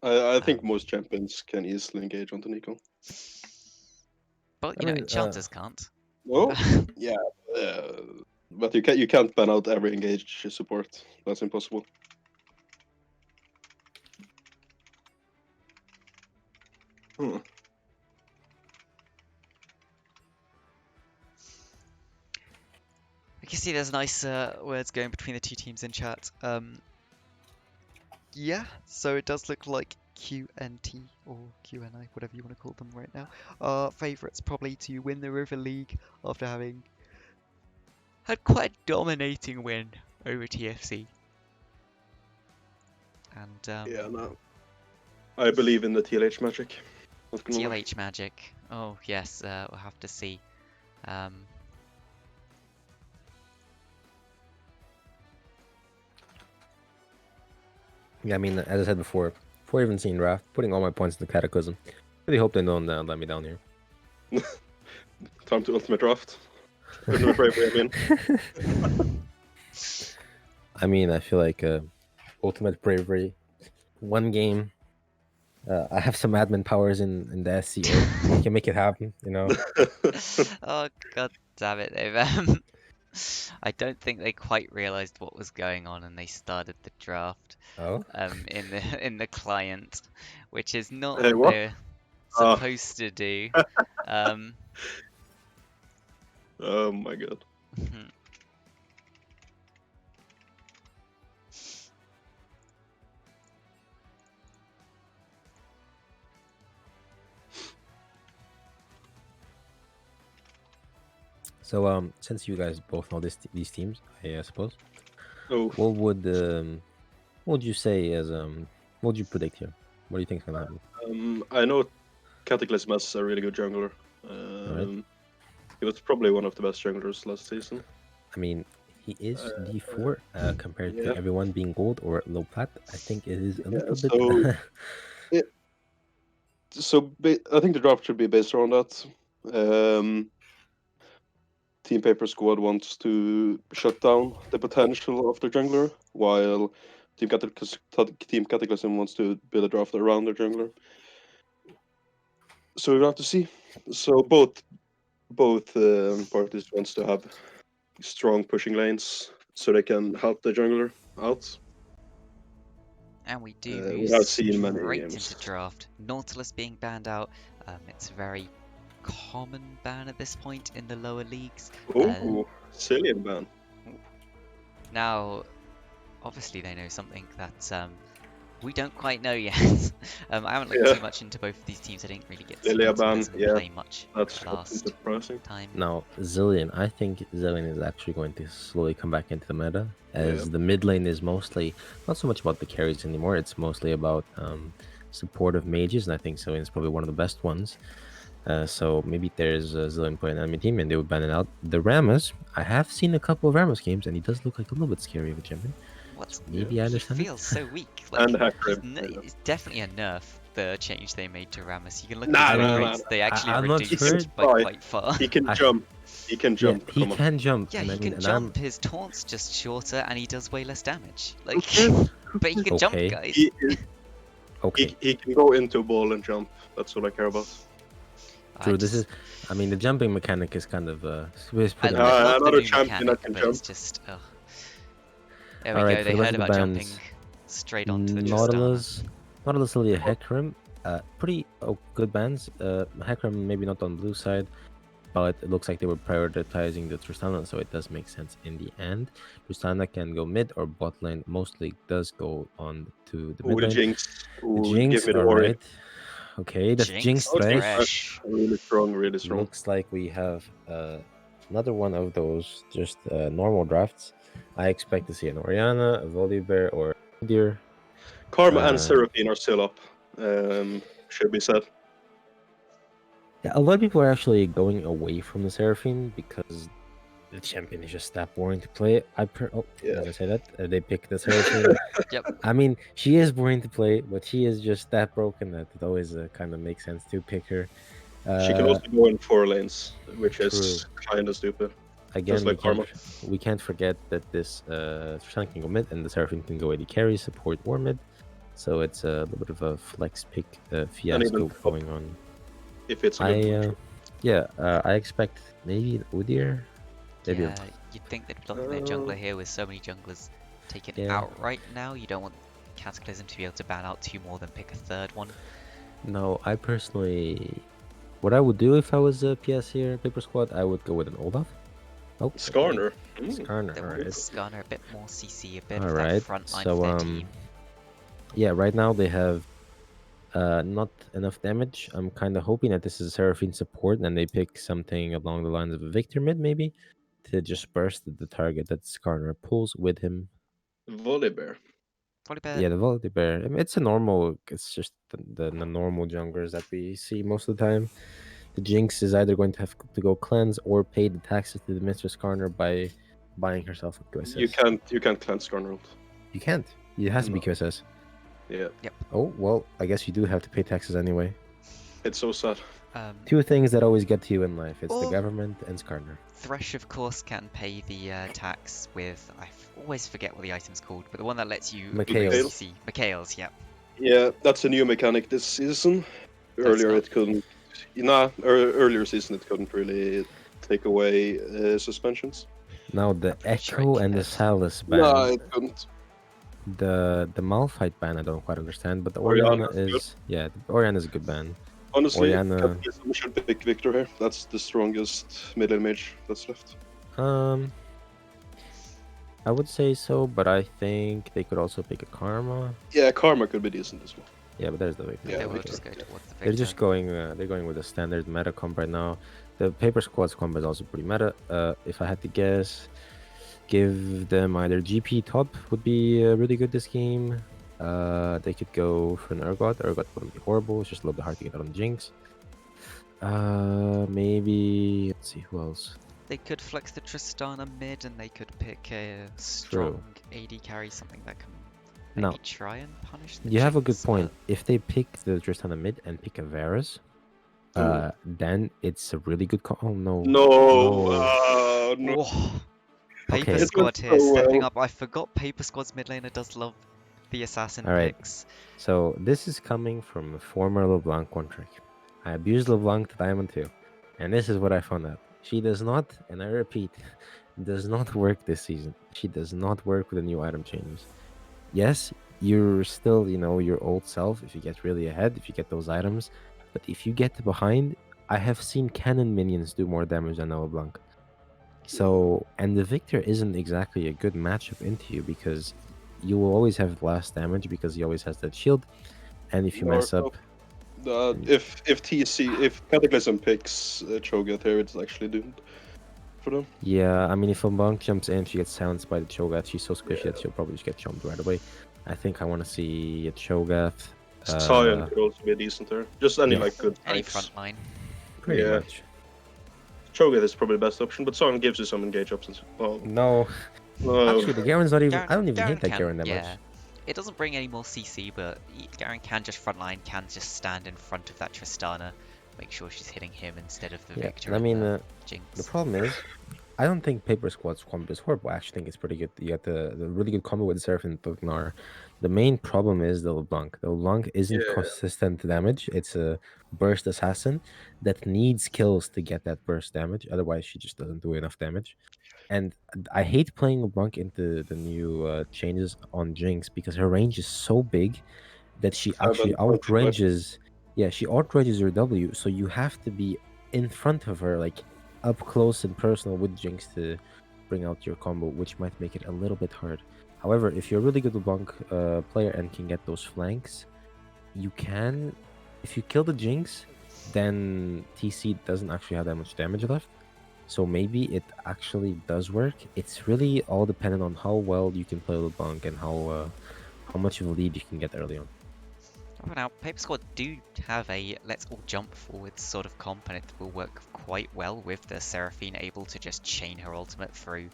I think Um, most champions can easily engage onto Nico. But I you know, mean, enchanters can't. Oh, yeah. But you can't ban out every engaged support. That's impossible. Hmm. I can see there's nice words going between the two teams in chat. Yeah, so it does look like QNT or QNI, whatever you want to call them right now, are favourites probably to win the River League after having had quite a dominating win over TFC. And Yeah, no. I believe in the TLH magic. Not gonna lie. TLH Magic. Oh yes, we'll have to see. Yeah, I mean, as I said before even seeing draft, putting all my points in the Cataclysm. Really hope they don't let me down here. Time to ultimate draft. Ultimate bravery, I mean. I mean, I feel like ultimate bravery, one game. I have some admin powers in the SCO. We can make it happen, you know. Oh god damn it, they've I don't think they quite realized what was going on and they started the draft Oh, in the client, which is not Hey, what what? they're Ah. supposed to do. Um, Oh my god. so since you guys both know these teams, I suppose, Oh, what would you say as what would you predict here? What do you think is gonna happen? I know Cataclysm has a really good jungler. He was probably one of the best junglers last season. I mean, he is D4 compared yeah. to everyone being gold or low plat. I think it is a little so- bit. I think the draft should be based around that. Team Paper Squad wants to shut down the potential of their jungler, while Team Cataclysm wants to build a draft around their jungler. So we'll have to see. So both parties wants to have strong pushing lanes so they can help the jungler out. and we do we move have seen many straight games. into draft. Nautilus being banned out. It's a very common ban at this point in the lower leagues. Oh, Cillian ban. Now, obviously they know something that we don't quite know yet. I haven't looked too much into both of these teams. I didn't really get to see Lilia them ban, play much That's last surprising. time. Now, Zillion, I think Zillion is actually going to slowly come back into the meta, as the mid lane is mostly not so much about the carries anymore. It's mostly about supportive mages, and I think Zillion is probably one of the best ones. So maybe there's Zillion playing an enemy team, and they would ban it out. The Rammus, I have seen a couple of Rammus games, and he does look like a little bit scary of a champion. What? Maybe I He understand it. feels so weak. And Like, Hacker. it's definitely a nerf, the change they made to Rammus. You can look Nah, at his nah, win nah, rates. They actually I'm not reduced sure. by quite far. He can I- jump. He can jump. Yeah, he Come on. can jump. Yeah, and he I mean, can and jump. His taunt's just shorter, and he does way less damage. Like, but he can jump, Okay. guys. Okay, He can go into a ball and jump. That's all I care about. true. This is, I mean, the jumping mechanic is kind of it's I pretty love another the new champion mechanic, that can but jump. it's just. There we All right, go. for They the rest heard of the about bans, jumping. straight onto the Tristana. Nautilus, Lilia, Hecarim, pretty good bans. Hecarim maybe not on blue side, but it looks like they were prioritizing the Tristana, so it does make sense in the end. Tristana can go mid or bot lane. Mostly does go on to the mid the lane. Jinx. The Ooh, Jinx, give me the all worry. right. Okay, that's Jinx Jinx fresh. fresh. Really strong, really strong. Looks like we have another one of those just normal drafts. I expect to see an Orianna, a Volibear, or a Deer. Karma and Seraphine are still up. Should be said. Yeah, a lot of people are actually going away from the Seraphine because the champion is just that boring to play. As I say that, they pick the Seraphine. Yep. I mean, she is boring to play, but she is just that broken that it always kind of makes sense to pick her. She can also go in 4 lanes, which is kind of stupid. Again, Just like Karma. we can't forget that this Tristana can go mid and the Seraphine can go AD carry, support, or mid. So it's a little bit of a flex pick fiasco going on. If it's a good I expect maybe an Udyr. Maybe Yeah, you'd think they'd block their jungler here with so many junglers taken out right now. You don't want Cataclysm to be able to ban out 2 more than pick a 3rd one. No, I personally, what I would do if I was a PS here, Paper Squad, I would go with an Olaf. Oh, Skarner. Skarner, They all want right. Skarner a bit more CC, a bit All of right, that front line so for their team. yeah, right now they have not enough damage. I'm kind of hoping that this is a Seraphine support and they pick something along the lines of a Victor mid maybe to just burst the target that Skarner pulls with him. Volibear. Yeah, the Volibear. I mean, it's a normal. It's just the normal junglers that we see most of the time. The Jinx is either going to have to go cleanse or pay the taxes to the Mistress Skarner by buying herself a QSS. You can't cleanse Skarner. You can't. It has to be No. QSS. Yeah. Yep. Oh well, I guess you do have to pay taxes anyway. It's so sad. 2 things that always get to you in life. It's the government and Skarner. Thresh, of course, can pay the tax with, I always forget what the item's called, but the one that lets you Mikhail's. CC. Mikhail's, yeah. Yeah, that's a new mechanic this season. Earlier it couldn't. Earlier season it couldn't really take away suspensions. Now the Echo and the Salus ban. No, it couldn't. The Malphite ban I don't quite understand, but the Orianna is the Orianna is a good ban. Honestly, Orianna... we should pick Victor here. That's the strongest middle mage that's left. I would say so, but I think they could also pick a Karma. Yeah, Karma could be decent as well. Yeah, but there's the Victor. Yeah, we'll just go towards the Victor. They're just going. They're going with the standard meta comp right now. The Paper Squad's comp is also pretty meta. If I had to guess, give them either GP top would be really good this game. They could go for an Urgot. Urgot wouldn't be horrible. It's just a little bit hard to get out on Jinx. Maybe let's see who else. They could flex the Tristana mid, and they could pick a strong AD carry, something that can maybe try and punish the You have a good Jinx, point. If they pick the Tristana mid and pick a Varus, then it's a really good call. Oh no! No. Oh, Paper Okay. Squad here stepping up. I forgot Paper Squad's mid laner does love the assassin picks. So this is coming from a former LeBlanc one trick. I abused LeBlanc to Diamond 2, and this is what I found out. She does not, and I repeat, does not work this season. She does not work with the new item changes. Yes, you're still, your old self if you get really ahead, if you get those items. But if you get behind, I have seen cannon minions do more damage than LeBlanc. So, and the Victor isn't exactly a good matchup into you because you will always have blast damage because he always has that shield. And if you mess up... if Cataclysm picks Cho'Gath here, it's actually doomed for them. Yeah, I mean, if LeBlanc jumps in, she gets silenced by the Cho'Gath. She's so squishy that she'll probably just get jumped right away. I think I want to see a Cho'Gath. Sion could also be decent there. Just any good any tanks. front line. Pretty much. Cho'Gath is probably the best option, but Sion gives you some engage options. Well, no. Actually, the Garen's not even... I don't even hate that Garen that much. It doesn't bring any more CC, but Garen can just frontline, can just stand in front of that Tristana, make sure she's hitting him instead of the Victor. I mean, Jinx. the problem is, I don't think Paper Squad's combo is horrible. I actually think it's pretty good. You got the really good combo with Seraph and Tognar. The main problem is the LeBlanc. The LeBlanc isn't Yeah. consistent damage. It's a burst assassin that needs kills to get that burst damage. Otherwise, she just doesn't do enough damage. And I hate playing LeBlanc into the new changes on Jinx because her range is so big that she actually 725. outranges. Yeah, she outranges your W. So you have to be in front of her, like up close and personal with Jinx to bring out your combo, which might make it a little bit hard. However, if you're a really good LeBlanc player and can get those flanks, you can. If you kill the Jinx, then TC doesn't actually have that much damage left. So maybe it actually does work. It's really all dependent on how well you can play LeBlanc and how much of a lead you can get early on. Now, Paper Squad do have a let's all jump forwards sort of comp, and it will work quite well with the Seraphine able to just chain her ultimate through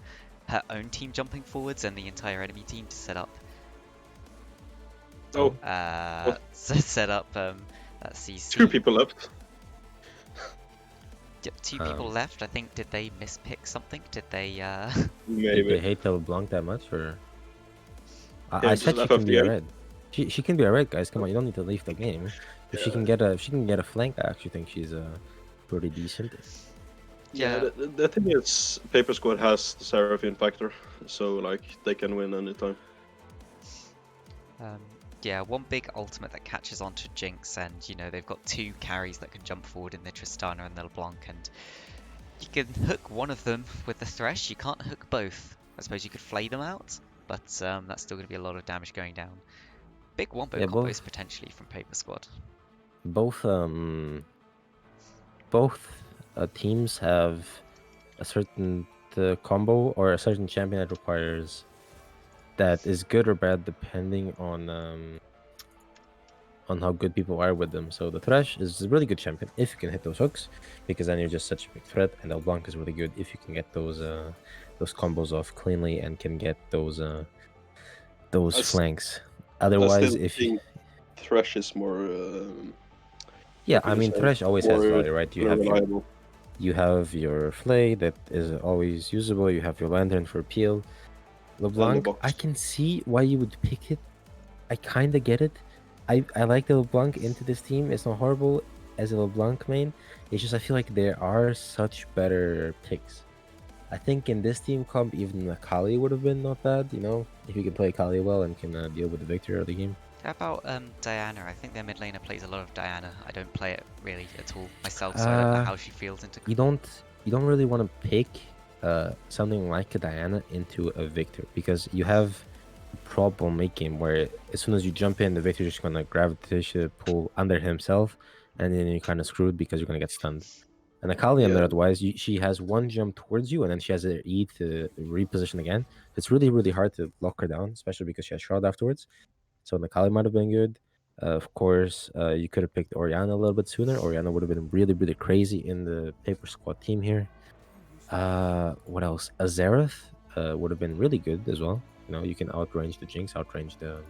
her own team jumping forwards and the entire enemy team to set up. Oh, Set up that CC. 2 people left. Yep, 2 people left. I think, did they mispick something? Did they Did Maybe. they hate the LeBlanc that much, or? Yeah, I just said she left can off be the a game. red. She can be a red, guys. Come on, you don't need to leave the game. If she can get a flank, I actually think she's pretty decent. Yeah, the thing is, Paper Squad has the Seraphine factor, so like they can win anytime. Yeah, one big ultimate that catches onto Jinx, and you know they've got 2 carries that can jump forward in the Tristana and the LeBlanc, and you can hook one of them with the Thresh. You can't hook both. I suppose you could flay them out, but that's still going to be a lot of damage going down. Big wombo combos potentially from Paper Squad. Both teams have a certain combo or a certain champion that requires that is good or bad depending on how good people are with them. So the Thresh is a really good champion if you can hit those hooks, because then you're just such a big threat. And El Blanc is really good if you can get those combos off cleanly and can get those flanks. Otherwise, if you... Thresh is more. Yeah, I mean Thresh always has value, right? You have your Flay that is always usable. You have your Lantern for peel. LeBlanc, I can see why you would pick it. I kind of get it. I like the LeBlanc into this team. It's not horrible as a LeBlanc main. It's just I feel like there are such better picks. I think in this team comp, even Akali would have been not bad, you know, if you can play Akali well and can deal with the victory early game. How about Diana? I think their mid laner plays a lot of Diana. I don't play it really at all myself, so I don't know how she feels into. You don't really want to pick something like a Diana into a Victor, because you have a problem making where as soon as you jump in, the Victor is just gonna gravitation pull under himself, and then you're kind of screwed because you're gonna get stunned. And Akali, on the otherwise, she has one jump towards you, and then she has an E to reposition again. It's really, really hard to lock her down, especially because she has Shroud afterwards. So Akali might have been good. Of course, you could have picked Orianna a little bit sooner. Orianna would have been really, really crazy in the Paper Squad team here. What else? Azerath would have been really good as well. You know, you can outrange the Jinx, outrange the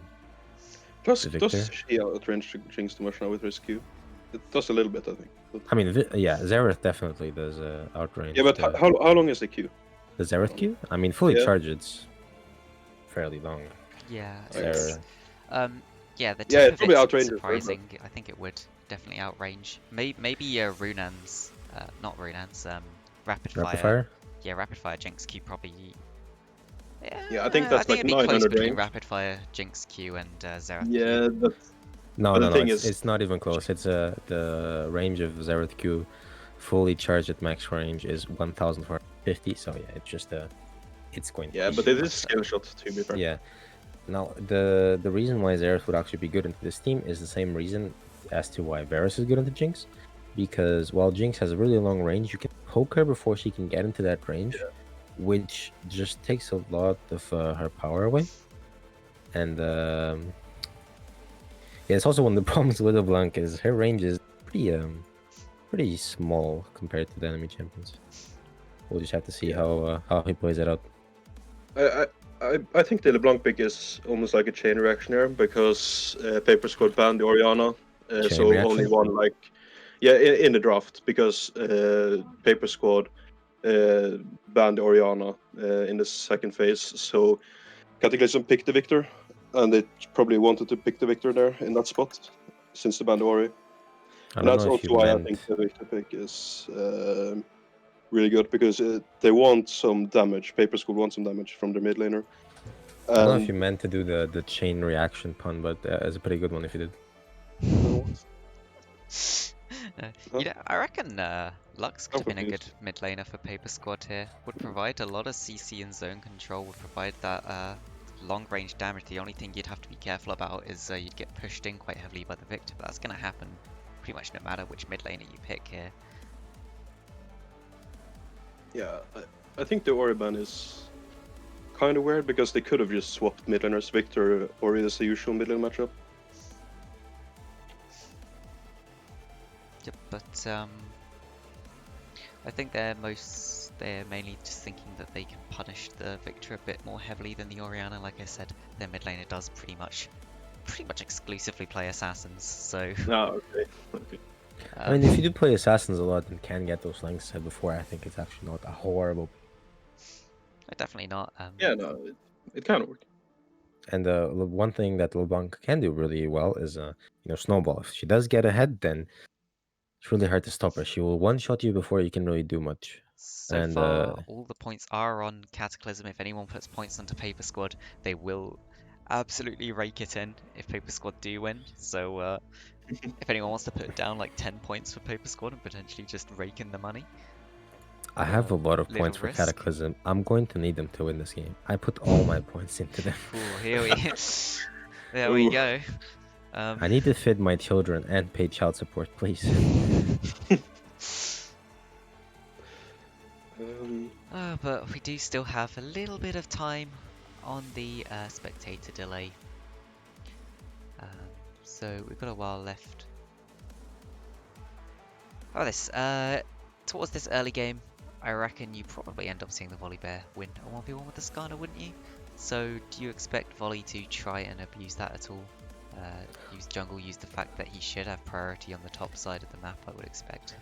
Victor. Does she outrange the Jinx too much now with her Q? It does a little bit, I think. But... I mean, yeah, Xerath definitely does outrange. Yeah, but how long is the Q? The Xerath Q? I mean, fully charged, it's fairly long. Yeah. Yeah, the tip probably of outrange it's surprising. I think it would definitely outrange. Maybe Runan's, not Runan's, Rapid Fire. Yeah, Rapid Fire Jinx Q probably. Yeah, I think that's like 900 range. Rapid Fire Jinx Q and Xerath Yeah, Q. No, it's not even close. It's the range of Xerath Q fully charged at max range is 1450. So yeah, it's just it's going. Yeah, but it is skill shot to be fair. Yeah. Now the reason why Xerath would actually be good into this team is the same reason as to why Varus is good into Jinx, because while Jinx has a really long range, you can poke her before she can get into that range, which just takes a lot of her power away, and. Yeah, it's also one of the problems with LeBlanc is her range is pretty small compared to the enemy champions. We'll just have to see how he plays it out. I think the LeBlanc pick is almost like a chain reaction here, because Paper Squad banned the Orianna, so only one in the draft, because Paper Squad banned Oriana in the second phase. So Cataclysm picked the Victor, and they probably wanted to pick the Victor there in that spot since the banned Ori. I And don't that's know if you also why I meant. think the Victor pick is really good, because they want some damage. Paper School wants some damage from their mid laner. I don't know if And you meant to do the chain reaction pun, but it's a pretty good one if you did. I reckon Lux could I'm have been a good confused. mid laner for Paper Squad here. Would provide a lot of CC and zone control, would provide that long range damage. The only thing you'd have to be careful about is you'd get pushed in quite heavily by the Victor, but that's going to happen pretty much no matter which mid laner you pick here. Yeah, I think the Ori ban is kind of weird, because they could have just swapped mid laners. Victor Ori is the usual mid lane matchup. Yep, but I think they're mainly just thinking that they can punish the Victor a bit more heavily than the Orianna. Like I said, their mid laner does pretty much exclusively play assassins, so Okay. I mean, if you do play assassins a lot and can get those lengths said before, I think it's actually not a horrible. definitely not. Yeah, no, it kind of works. And one thing that LeBlanc can do really well is, snowball. If she does get ahead, then it's really hard to stop her. She will one-shot you before you can really do much. So And far, all the points are on Cataclysm. If anyone puts points onto Paper Squad, they will absolutely rake it in if Paper Squad do win. So if anyone wants to put down like 10 points for Paper Squad and potentially just rake in the money, I have a lot of little points for risk. Cataclysm. I'm going to need them to win this game. I put all my points into them. Ooh, there we go. I need to feed my children and pay child support, please. But we do still have a little bit of time on the spectator delay. So we've got a while left. Towards this early game, I reckon you probably end up seeing the Volibear win a 1v1 with the Skarner, wouldn't you? So do you expect Volley to try and abuse that at all? Use the fact that he should have priority on the top side of the map, I would expect.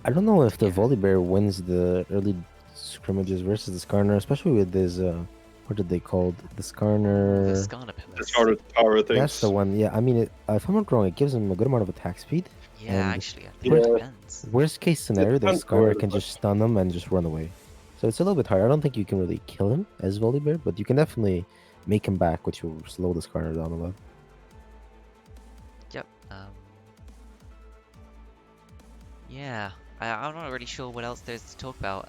I don't know if the Volibear wins the early scrimmages versus the Skarner, especially with this, what did they call it? The Skarner... The Skarner pillars. The Skarner tower things. That's the one, yeah. I mean, if I'm not wrong, it gives him a good amount of attack speed. Yeah, and actually, I think it depends. Worst case scenario, the depends Skarner where can the- just stun him and just run away. So it's a little bit hard. I don't think you can really kill him as Volibear, but you can definitely make him back, which will slow the Skarner down a lot. Yep. Yeah, I'm not really sure what else there's to talk about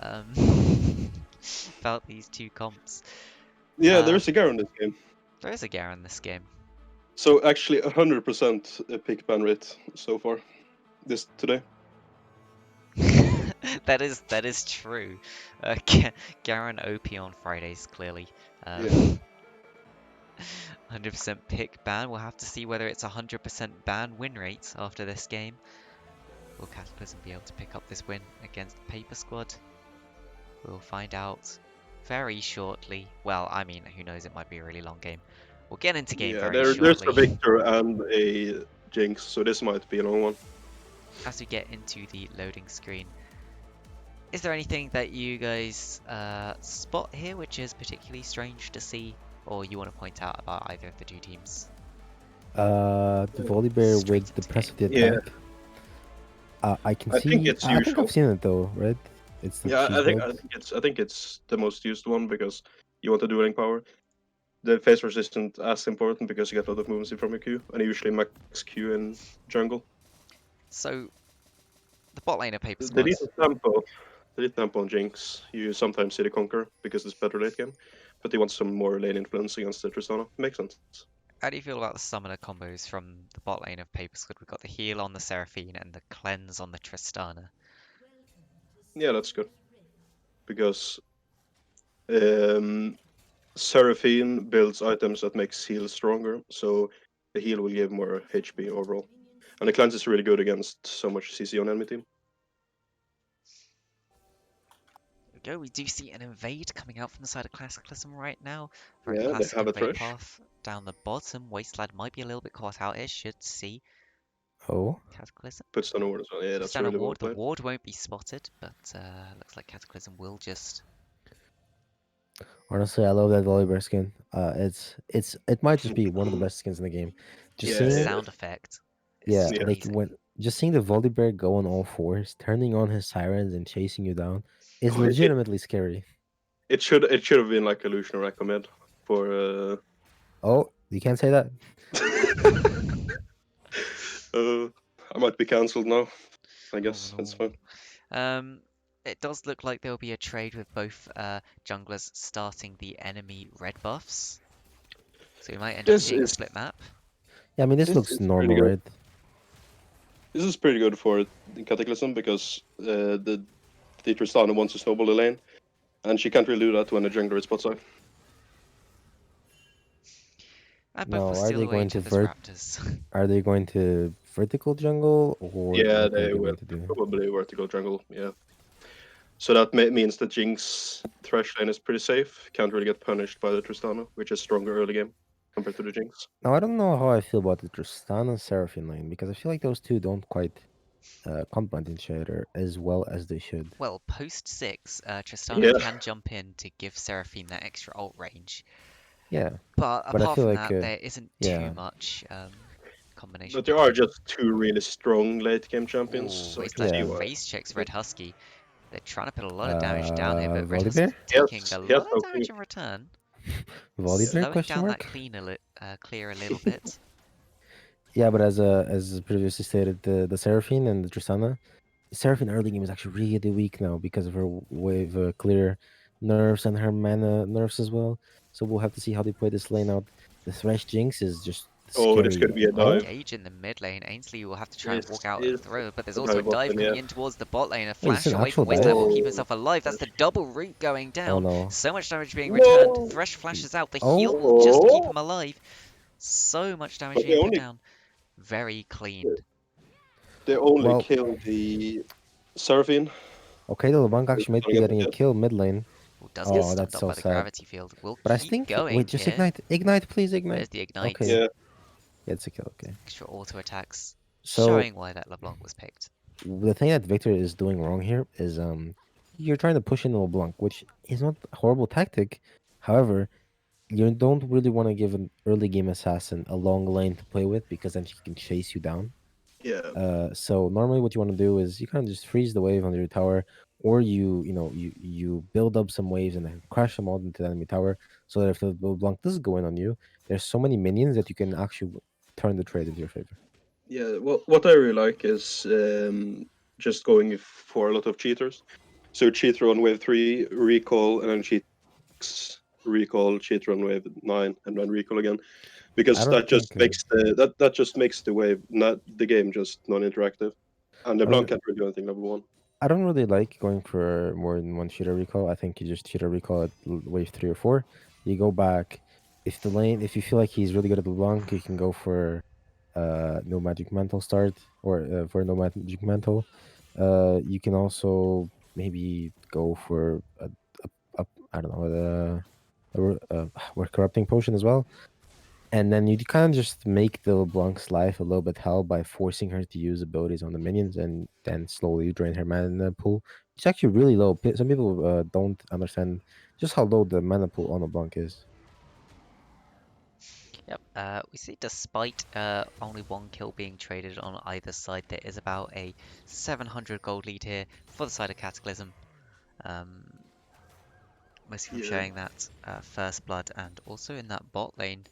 about these two comps. Yeah, there's a Garen in this game. There is a Garen in this game. So actually 100% pick ban rate so far today. that is true. Garen OP on Fridays, clearly. 100% pick ban. We'll have to see whether it's 100% ban win rate after this game. Will Cataclysm be able to pick up this win against Paper Squad? We'll find out very shortly. Well, I mean, who knows? It might be a really long game. We'll get into game very there's shortly. a Victor and a Jinx, so this might be a long one. As we get into the loading screen, is there anything that you guys spot here which is particularly strange to see, or you want to point out about either of the two teams? The Volibear Straight with the into press of the game. attack. I can I see. think it's I think usual. I've seen it though, right? It's the I think it's the most used one, because you want the dueling power. The phase resist isn't as important because you get a lot of movements from your Q, and usually max Q in jungle. So, the bot lane of Paper The Squad. decent tempo on Jinx, you sometimes see the Conquer because it's better late game, but you want some more lane influence against the Tristana. Makes sense. How do you feel about the summoner combos from the bot lane of Paper Squad? We've got the heal on the Seraphine and the cleanse on the Tristana. Yeah, that's good. Because Seraphine builds items that makes heal stronger, so the heal will give more HP overall. And the cleanse is really good against so much CC on enemy team. There we go. We do see an invade coming out from the side of Classicalism right now. Yeah, Very they classic have a invade Thresh. path down the bottom. Wasteland might be a little bit caught out here. Should see Oh, Cataclysm. Puts down a ward as well. Yeah, Puts that's down a really well ward. The played. ward won't be spotted, but looks like Cataclysm will just. honestly, I love that Volibear skin. It might just be one of the best skins in the game. Just The Yeah, seeing, yeah. sound effect is yeah, Yeah. like amazing. when just seeing the Volibear go on all fours, turning on his sirens and chasing you down is Oh, legitimately scary. it should have been like illusion or recommend for Oh, you can't say that. I might be cancelled now. I Oh guess that's fine. no. It does look like there will be a trade with both junglers starting the enemy red buffs. So we might end up This seeing a is split map. Yeah, I mean this this looks is pretty normal, good. right? This is pretty good for Cataclysm because the Tristana wants to snowball the lane, and she can't really do that when the jungler is spot side. Both will No, are steal they away going each to other's raptors. Are they going to vertical jungle, or Yeah, what are they they will going to do? probably vertical jungle. Yeah. So that means that Jinx Thresh lane is pretty safe. Can't really get punished by the Tristana, which is stronger early game compared to the Jinx. Now, I don't know how I feel about the Tristana Seraphine lane because I feel like those two don't quite complement each other as well as they should. Well, post 6, Tristana Yeah. can jump in to give Seraphine that extra ult range. Yeah, But but I apart feel from like that, there isn't too yeah, much combination But they there are can do. just two really strong late game champions, Oh, so I waste can see that yeah. why. phase checks Red Husky. They're trying to put a lot of damage down here, but Red Volibear, Husky's taking a He has lot of no damage clue. in return, Volibear slowing question down that mark? clear a little bit. Yeah, but as previously stated, the Seraphine and the Tristana, Seraphine early game is actually really weak now because of her wave clear nerfs and her mana nerfs as well. So we'll have to see how they play this lane out. The Thresh Jinx is just Oh, this could scary. be a Oh, dive. Engage in the mid lane. Ainsley will have to try and This walk out and is throw, but there's a also a dive dive button, yeah. coming in towards the bot lane. A wait, is flash this an away actual from Wasteland dive? will keep Oh, himself alive. That's the double root going Oh down. no. So much damage being returned. no! Thresh flashes out. The Oh, heal will just keep Oh! him alive. So much damage But being put down. Very clean. they only well, killed the Seraphine. okay, the LeBlanc actually might be getting a kill mid lane. Well, does get Oh, stunned that's up so by the sad. gravity field. We'll But I keep think, wait, going just here. ignite, please There's ignite. the ignite. Okay, Yeah. yeah, it's a kill. Okay, Extra auto attacks. so Showing why that LeBlanc was picked. the thing that Victor is doing wrong here is you're trying to push in LeBlanc, which is not a horrible tactic. However, you don't really want to give an early game assassin a long lane to play with because then she can chase you down. Yeah. So normally what you want to do is you kind of just freeze the wave under your tower, or you build up some waves and then crash them all into the enemy tower, so that if the LeBlanc does go in on you, there's so many minions that you can actually turn the trade into your favor. Yeah, what I really like is just going for a lot of cheaters. So cheater on wave 3, recall, and then cheat recall, cheater on wave 9, and then recall again. I Because don't that just think. makes that just makes the wave not the game just non-interactive. And I LeBlanc don't. can't really do anything level 1. I don't really like going for more than one cheater recall. I think you just cheater recall at wave 3 or 4. You go back. If you feel like he's really good at LeBlanc, you can go for no magic mantle start, or for no magic mantle. You can also maybe go for a I don't know a corrupting potion as well. And then you kind of just make the LeBlanc's life a little bit hell by forcing her to use abilities on the minions and then slowly drain her mana pool. It's actually really low. Some people don't understand just how low the mana pool on LeBlanc is. Yep. We see despite only one kill being traded on either side, there is about a 700 gold lead here for the side of Cataclysm. Mostly from Yeah. sharing that first blood, and also in that bot lane,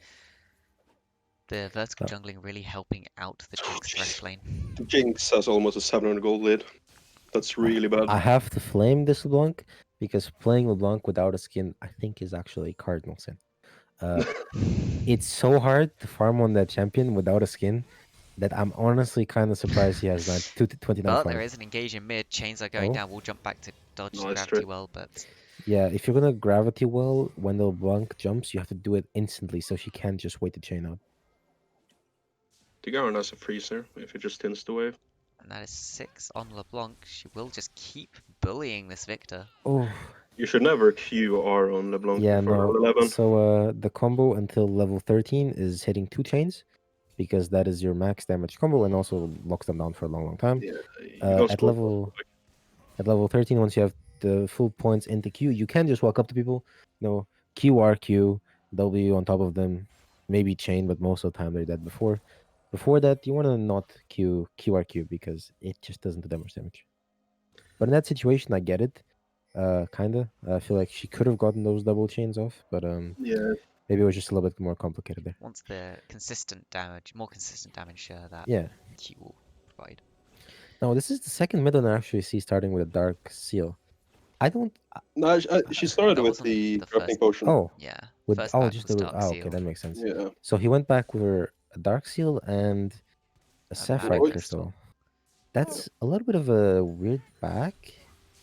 the vertical Oh. jungling really helping out the Jinx Thresh lane. Jinx has almost a 700 gold lead. That's really bad. I have to flame this LeBlanc because playing LeBlanc without a skin, I think, is actually a cardinal sin. It's so hard to farm on that champion without a skin that I'm honestly kind of surprised he has 29 But farm. there is an engage in mid, chains are going Oh, down, we'll jump back to dodge the Nice gravity trade. well, but yeah, if you're gonna gravity well when the LeBlanc jumps, you have to do it instantly so she can't just wait to chain up. The Garen has a freezer if it just tints the wave. and that is 6 on LeBlanc. She will just keep bullying this Victor. Oh, You should never QR on LeBlanc yeah, before no. level 11. So the combo until level 13 is hitting 2 chains, because that is your max damage combo and also locks them down for a long time. Yeah, you go At score. level 13, once you have the full points into Q, you can just walk up to people, QRQ, W on top of them, maybe chain, but most of the time they're dead before. Before that, you want to not QRQ because it just doesn't do that much damage. But in that situation, I get it. Kinda. I feel like she could have gotten those double chains off, but Yeah, maybe it was just a little bit more complicated there. Wants the consistent damage, more consistent damage that Yeah. Q will provide. Now this is the second mid I actually see starting with a dark seal. I don't. no, she started That with wasn't the the crafting first. potion. Oh, Yeah, with first back just was the Dark okay, Seal, that makes sense. Yeah, So he went back with a dark seal and a a sapphire Manic crystal. Crystal. That's a little bit of a weird back.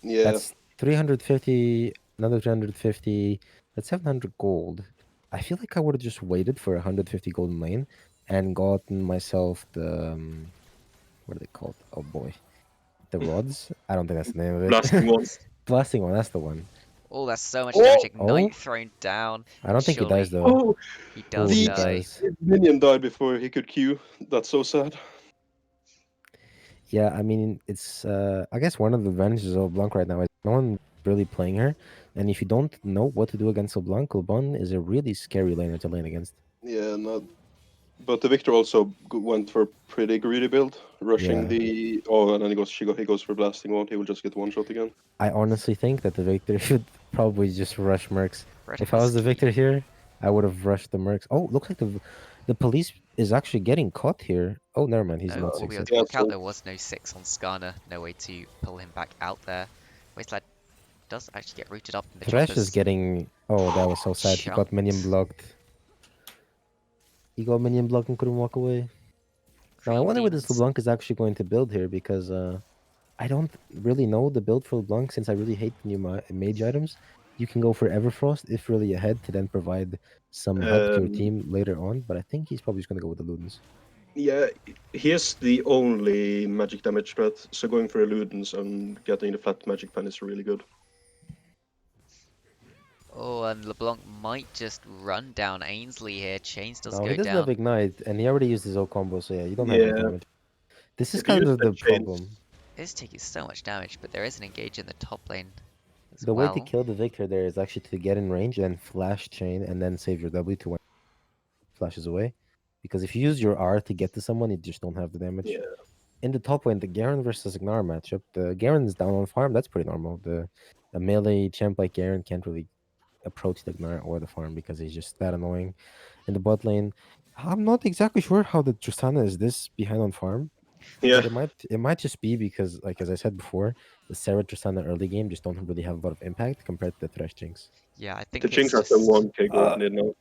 yeah. That's 350, another 350. That's 700 gold. I feel like I would have just waited for 150 gold in lane and gotten myself the what are they called? Oh boy, the rods. I don't think that's the name of Blasting it. ones. Blasting one. That's the one. Oh, that's so much damage. Oh, Oh, Ignite thrown down. I don't think he dies Surely though. oh, he Oh, does he the die. does. minion died before he could Q. That's so sad. Yeah, I mean, it's I guess one of the advantages of Blanc right now is no one really playing her, and if you don't know what to do against LeBlanc, LeBlanc is a really scary laner to lane against. Yeah, not. But the Victor also went for a pretty greedy build, rushing Yeah. the. Oh, and then he goes for blasting one. He will just get one shot again. I honestly think that the Victor should probably just rush Mercs. Red If I was the Husky. Victor here, I would have rushed the Mercs. Oh, looks like the police is actually getting caught here. Oh, never mind, he's No, not will be able 6. to Yeah, walk out. so There was no 6 on Skarner. No way to pull him back out there. Wasteland does actually get rooted up in the Thresh is choppers. getting. Oh, that was so sad. He got minion Chunked. blocked. He got minion blocked and couldn't walk away. Now I Green wonder what this Demons. LeBlanc is actually going to build here because I don't really know the build for LeBlanc since I really hate the new mage items. You can go for Everfrost if really ahead to then provide some help to your um, team later on, but I think he's probably just going to go with the Ludens. yeah, he is the only magic damage threat. So going for Illudens and getting the flat magic pen is really good. Oh, and LeBlanc might just run down Ainsley here. Chains does No, he go doesn't have down. Ignite, and he already used his old combo, so yeah, you don't have any Yeah, damage. This is if you kind use of the the problem. chains, It's taking so much damage, but there is an engage in the top lane as The way to well. kill the Victor there is actually to get in range and flash chain and then save your W to when flashes away. Because if you use your R to get to someone, you just don't have the damage. yeah, In the top lane, the Garen versus Ignar matchup, the Garen's down on farm. That's pretty normal. A melee champ like Garen can't really approach the Ignar or the farm because he's just that annoying. In the bot lane, I'm not exactly sure how the Tristana is this behind on farm, yeah, but it might just be because, like as I said before, the Sarah Tristana early game just don't really have a lot of impact compared to the Thresh Jinx. Yeah, I the think Jinx it's has the just 1k gold in it now.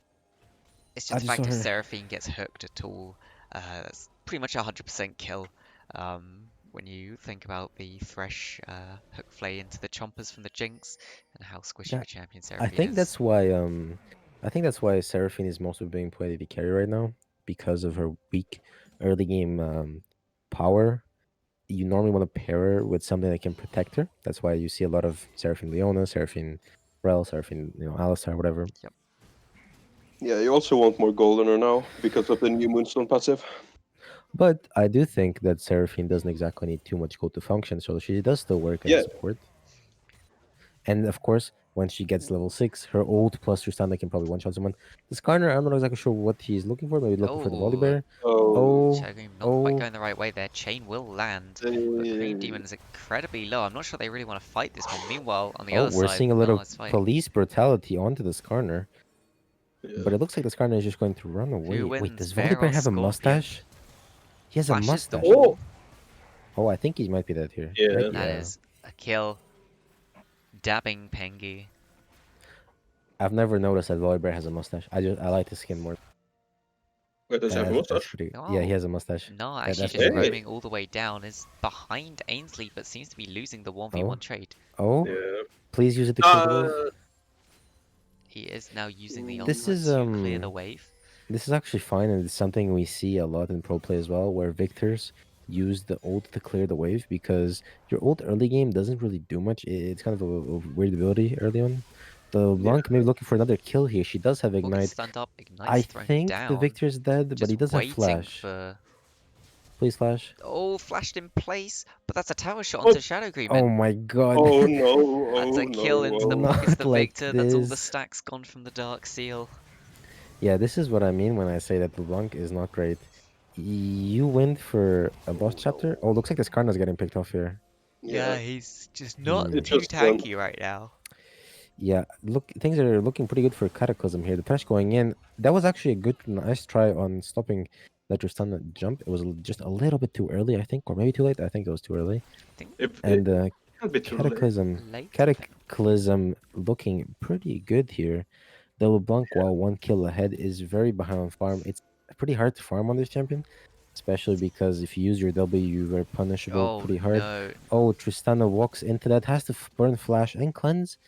it's I just the just saw fact if her. Seraphine gets hooked at all, that's pretty much a 100% kill. When you think about the fresh hook flay into the chompers from the Jinx and how squishy of Yeah, a champion I Seraphine think is. that's why Seraphine is mostly being played AD carry right now because of her weak early game power. You normally want to pair her with something that can protect her. That's why you see a lot of Seraphine Leona, Seraphine Rel, Seraphine, Alistar, whatever. Yep. Yeah, you also want more gold in her now because of the new Moonstone passive. But I do think that Seraphine doesn't exactly need too much gold to function, so she does still work as a Yeah, support. And of course, when she gets level 6, her ult plus Tristana can probably one-shot someone. This Skarner, I'm not exactly sure what he's looking for. Maybe looking for the volley Oh, bear. oh, Oh, Shadowgleam not quite oh, going the right way there. Chain will land, but Green uh, Demon is incredibly low. I'm not sure they really want to fight this one. Meanwhile, on the oh, other we're side, seeing a no little one's fighting. police brutality onto the Skarner. yeah. But it looks like the Skarner is just going to run away. Who Wait, wins, does Bear Volibear or have a Scorpion? mustache? He has a Flashes the mustache. wall. Oh, I think he might be dead here. Yeah. Right? That is a kill. Dabbing Pengi. I've never noticed that Volibear has a mustache. I like the skin more. Wait, does he have a That's mustache? pretty. Yeah, he Oh, has a mustache. no, That's actually just pretty good. roaming all the way down. Is behind Ainsley, but seems to be losing the 1v1 Oh, trade. oh, Yeah. please use it to clear the wave. He is now using the This ultimate is to clear the wave. This is actually fine, and it's something we see a lot in pro play as well, where victors use the ult to clear the wave because your ult early game doesn't really do much. It's kind of a weird ability early on The LeBlanc maybe looking for another kill here. She does have Ball gets Ignite. stunned up, I Ignite's thrown think the down. Victor's dead, but Just he does have waiting Flash. for... Please Flash. Oh, flashed in place, but that's a tower shot Oh. onto Shadow Oh Agreement. my god. Oh no! That's Oh a kill no! into the Oh. block. It's the Not like Victor. That's all the this. stacks gone from the Dark Seal. Yeah, this is what I mean when I say that LeBlanc is not great. You went for a boss chapter? Oh, looks like this Karna's getting picked off here. Yeah, Yeah. he's just not Hmm. It too just tanky right now. Yeah, look, things are looking pretty good for Cataclysm here. The Thresh going in. That was actually a good, nice try on stopping that Tristana jump. It was just a little bit too early, I think, or maybe too late. I think it was too early. I think If And it can't be too late. Cataclysm, late. Cataclysm looking pretty good here. The LeBlanc, while one kill ahead, is very behind on farm. It's pretty hard to farm on this champion, especially because if you use your W, you're very punishable Oh pretty hard. no. Oh, Tristana walks into that, has to burn Flash and cleanse.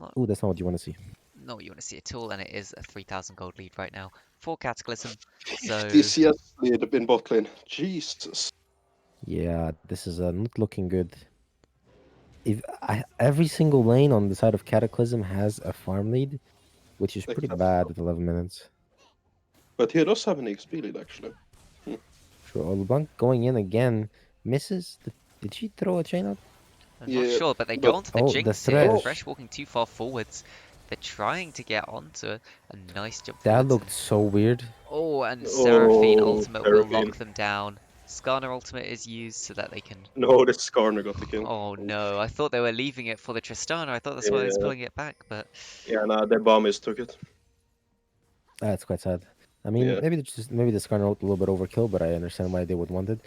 Not, Oh, that's not what you want to see. not what you want to see at all, and it is a 3,000 gold lead right now for Cataclysm. So DCS lead in bot lane. Jesus. Yeah, this is not looking good. Every single lane on the side of Cataclysm has a farm lead, which is pretty Except bad at 11 minutes. But he does have an XP lead actually. Sure, LeBlanc going in again, misses. Did she throw a chain up? I'm not Yeah, sure, but they but- go onto the Oh, the Jinx here. Thresh. Thresh walking too far forwards. They're trying to get onto a nice jump That forwards. looked so weird. Oh, and Seraphine Oh, ultimate will Seraphine. lock them down. Skarner ultimate is used so that they can... No, the Skarner got the kill. Oh no, I thought they were leaving it for the Tristana. I thought that's why I was Yeah. pulling it back, but... Yeah, nah, the bomb took it. That's quite sad. I mean, Yeah. maybe the Skarner ult a little bit overkill, but I understand why they would want it.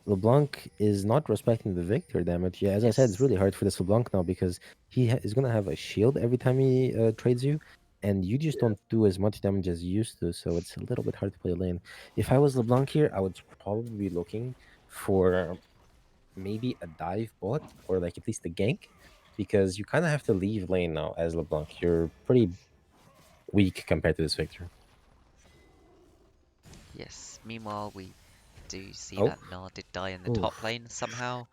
LeBlanc is not respecting the Victor damage. Yeah, as I said, it's Yes. really hard for this LeBlanc now because he is gonna have a shield every time he trades you, and you just don't do as much damage as you used to. So it's a little bit hard to play lane. If I was LeBlanc here, I would probably be looking for maybe a dive bot or like at least a gank, because you kind of have to leave lane now as LeBlanc. You're pretty weak compared to this Victor. Yes, meanwhile we do see Oh. that Nard did die in the top Oof. lane somehow.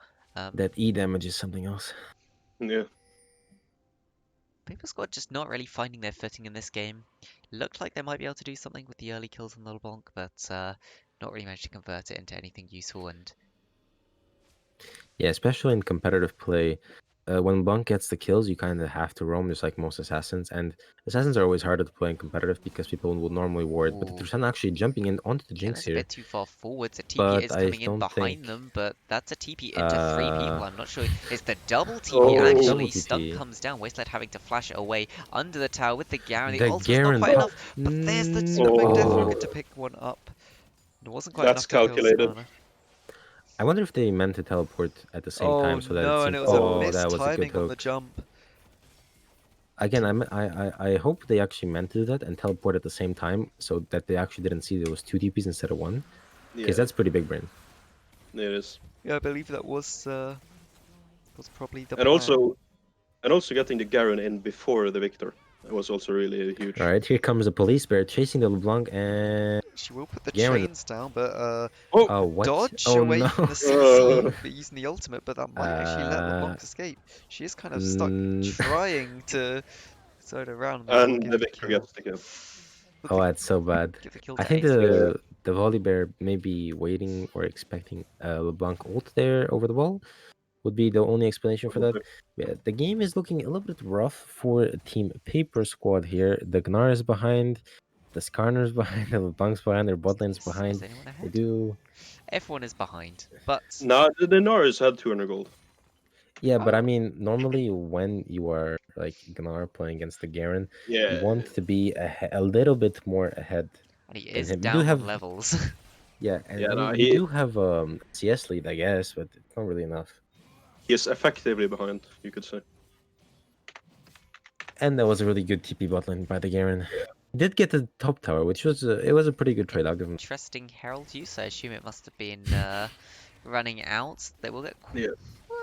That E damage is something else. Yeah. Paper Squad just not really finding their footing in this game. Looked like they might be able to do something with the early kills on the LeBlanc, but not really managed to convert it into anything useful. And Yeah, especially in competitive play, when Blanc gets the kills, you kind of have to roam, just like most assassins. And assassins are always harder to play in competitive because people will normally ward. But the Ooh. Tristana actually jumping in onto the yeah, Jinx that's a here. bit too far forwards. A TP But is I coming in don't behind think, them, but that's a TP into 3 people. I'm not sure. It's the double TP Oh. actually. Double Stun TP. comes down. Wasteland having to flash it away under the tower with the Garen. The The ultimate's not Garen. quite enough, but there's the Smoke Death Oh. Rocket to pick one up. It wasn't quite That's enough to kill calculated. Skarner. I wonder if they meant to teleport at the same Oh time so that no, it and seems. it was Oh, a that missed was a good timing on the hook. jump. Again, I hope they actually meant to do that and teleport at the same time so that they actually didn't see there was 2 TPs instead of 1. Because Yeah, that's pretty big brain. it is. Yeah, I believe that was probably the And plan. also getting the Garen in before the Victor. That was also really huge. All right, here comes the police bear chasing the LeBlanc and She will put the Garen. chains down, but Oh, what? dodge Oh away no. from the CC for using the ultimate, but that might actually let LeBlanc escape. She is kind of stuck trying to throw it around. Maybe we'll And give the the Victor kill. gets the kill. We'll Oh, give, that's so bad. give the kill I to think Ace. the volley bear may be waiting or expecting LeBlanc ult there over the wall. Would be the only explanation for that. Yeah, the game is looking a little bit rough for Team Paper Squad here. The Gnar is behind, the Skarner's behind, the LeBlanc's behind, their bot lane's Is behind. anyone They ahead? do. Everyone is behind, but Nah, the Norris had 200 gold. Yeah, but I Oh. mean, normally when you are like Gnar playing against the Garen, Yeah. you want to be a little bit more ahead and he than is him. You down do on have levels. yeah, and Yeah, I no, mean, you he- do have CS lead, I guess, but it's not really enough. He is effectively behind, you could say. And that was a really good TP bot lane by the Garen. Did get the top tower, which was it was a pretty good trade. I'll give him. Interesting Herald use. I assume it must have been running out. They will get Yeah.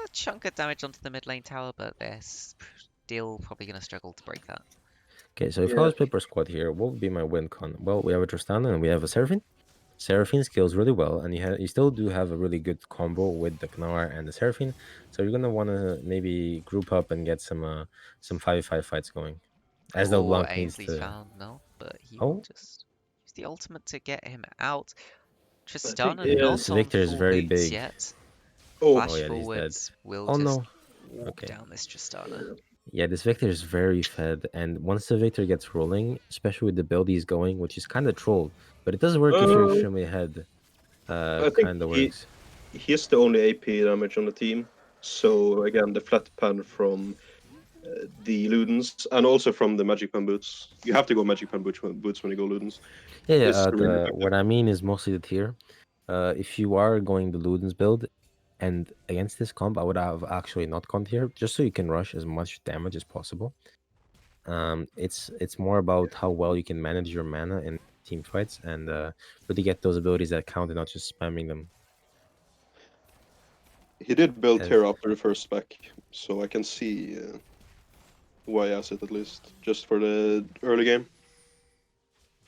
a chunk of damage onto the mid lane tower, but they're still probably going to struggle to break that. Okay, so if I Yeah. was Paper Squad here, what would be my win con? Well, we have a Tristana and we have a Seraphine. Seraphine scales really well, and you still do have a really good combo with the Gnar and the Seraphine. So you're gonna want to maybe group up and get some 5v5 fights going. As though Oh, Blanc needs Ainsley's to. found no, but he will Oh, just use the ultimate to get him out. I think Tristana yeah. this not on Victor is full very boots big. yet. Oh, Oh Flash yeah, he's dead. forwards will Oh just no. walk Okay. down this Tristana. Yeah, this Victor is very fed, and once the Victor gets rolling, especially with the build he's going, which is kind of trolled, but it does work if you're uh, extremely ahead. I think Kind of works. he's the only AP damage on the team. So again, the flat pan from the Ludens and also from the Magic Pen boots. You have to go Magic Pen boots when you go Ludens. Yeah, yeah. It's really effective. What I mean is mostly the tier. If you are going the Ludens build, and against this comp, I would have actually not gone here, just so you can rush as much damage as possible. It's more about how well you can manage your mana in team fights and really get those abilities that count and not just spamming them. He did build As here after the first spec, so I can see why he has it at least, just for the early game.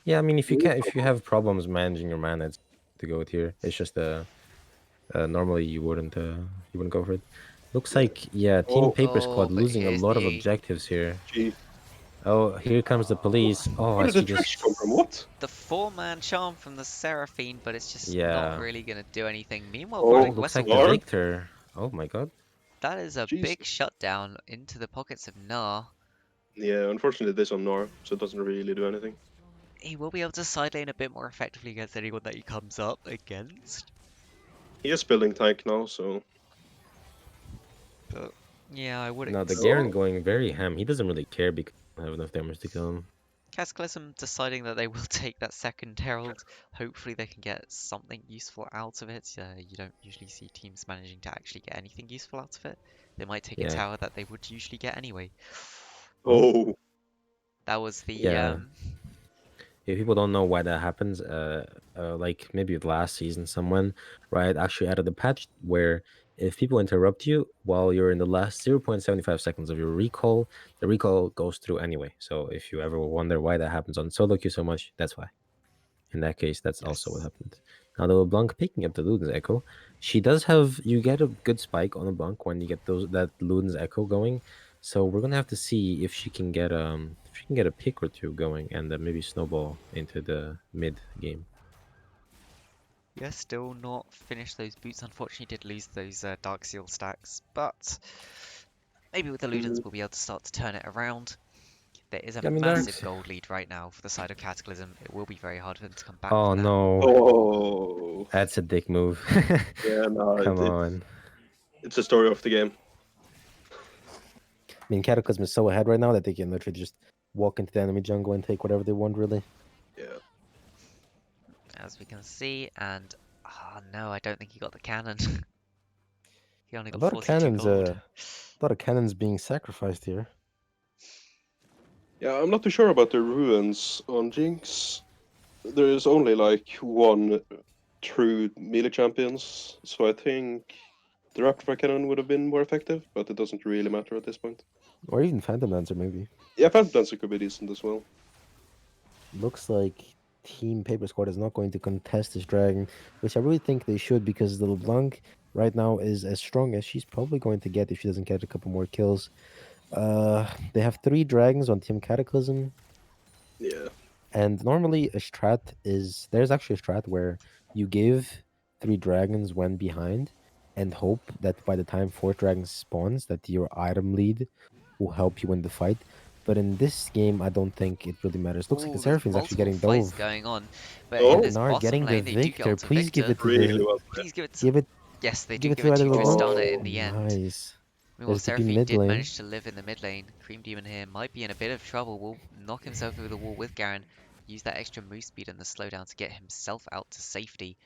yeah, I mean, if you have problems managing your mana, it's to go with here. It's just normally you wouldn't go for it. Looks Yeah. like yeah, Team Oh, Paper Oh, Squad but losing a here's lot of the objectives here. gee. Oh, here comes the police. Oh, Where I did the see trash just come from? What? the four-man charm from the Seraphine, but it's just not yeah. really going to do anything. Meanwhile, Oh, Oh, Rolling looks Whistle, like the Gnar? Victor. Oh my god. that is a Jeez. big shutdown into the pockets of Gnar. Yeah, unfortunately this on Nor, so it doesn't really do anything. He will be able to side lane a bit more effectively against anyone that he comes up against. He is building tank now, so. But yeah, I would Now the expect Garen going very ham. He doesn't really care because he doesn't have enough damage to kill him. Cataclysm deciding that they will take that second herald. Hopefully they can get something useful out of it. You don't usually see teams managing to actually get anything useful out of it. They might take a Yeah. tower that they would usually get anyway. Oh. That was the Yeah. If people don't know why that happens, like maybe last season, someone Riot actually added a patch where if people interrupt you while you're in the last 0.75 seconds of your recall, the recall goes through anyway. So if you ever wonder why that happens on solo queue so much, that's why. In that case, that's also what yes. happened. Now the LeBlanc picking up the Luden's Echo, she does have you get a good spike on LeBlanc when you get that Luden's Echo going. So we're gonna have to see if she can get a pick or two going and maybe snowball into the mid game. Yeah, still not finished those boots. Unfortunately, did lose those Dark Seal stacks, but maybe with the Ludens we'll be able to start to turn it around. There is a I mean, massive gold lead right now for the side of Cataclysm. It will be very hard for them to come back oh from that. no, Oh. that's a dick move. Yeah, no, Come on. it's a story of the game. I mean, Cataclysm is so ahead right now that they can literally just walk into the enemy jungle and take whatever they want, really. Yeah. As we can see, and oh no, I don't think he got the cannon. He only A got lot of 42 cannons, gold. a lot of cannons being sacrificed here. Yeah, I'm not too sure about the ruins on Jinx. There is only like one true melee champions, so I think the Raptor Fire Cannon would have been more effective, but it doesn't really matter at this point. Or even Phantom Dancer, maybe. Yeah, Phantom Dancer could be decent as well. Looks like Team Paper Squad is not going to contest this dragon, which I really think they should because the LeBlanc right now is as strong as she's probably going to get if she doesn't get a couple more kills. They have 3 dragons on Team Cataclysm, Yeah. and normally a strat is there's actually a strat where you give 3 dragons when behind and hope that by the time 4th dragon spawns that your item lead will help you win the fight. But in this game, I don't think it really matters. Looks like the Oh, there's Seraphine's actually multiple getting fights dove. going on, but in Oh, this Gnar bottom getting the lane they do get Victor. onto Please give Victor. it to really the well. Please give it to... give it Yes, they do give it give to it to either LeBlanc. Tristana in Oh, the end. Nice. Meanwhile, There's the Seraphine mid did lane. manage to live in the mid lane. Cream Demon here might be in a bit of trouble. Will knock himself over the wall with Garen. Use that extra move speed and the slowdown to get himself out to safety.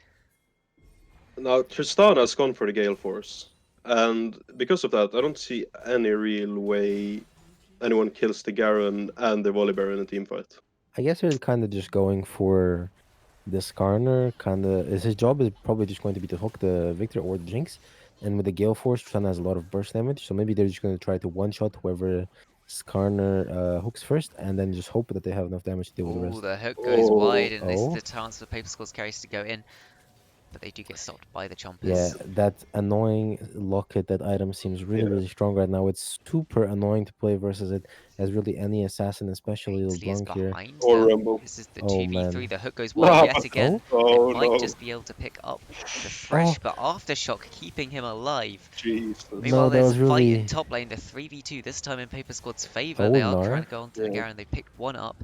Now Tristana's gone for the Gale Force, and because of that, I don't see any real way anyone kills the Garen and the Volibear in a team fight. I guess they're kind of just going for the Skarner. Kind of his job is probably just going to be to hook the Victor or the Jinx. And with the Gale Force, Tristana has a lot of burst damage, so maybe they're just going to try to one-shot whoever Skarner hooks first, and then just hope that they have enough damage to deal with the Ooh, rest. the hook goes Oh, wide, and this is Oh, the chance for Paper Squad's carries to go in. but they do get stopped by the Yeah, chompers. that annoying locket, that item seems really, Yeah. really strong right now. It's super annoying to play versus it as really any assassin, especially Ainsley is LeBlanc here. behind Or them. Rumble. This is the Oh 2v3. man. The hook goes wide Nah, yet but again. They oh might no. just be able to pick up the Oh Thresh, but Aftershock keeping him alive. Jesus. no, Meanwhile, that there's a was fight in really. top lane, the 3v2, this time in Paper Squad's favor. Oh They are trying Nar. to go onto the Yeah. Garen. They picked one up.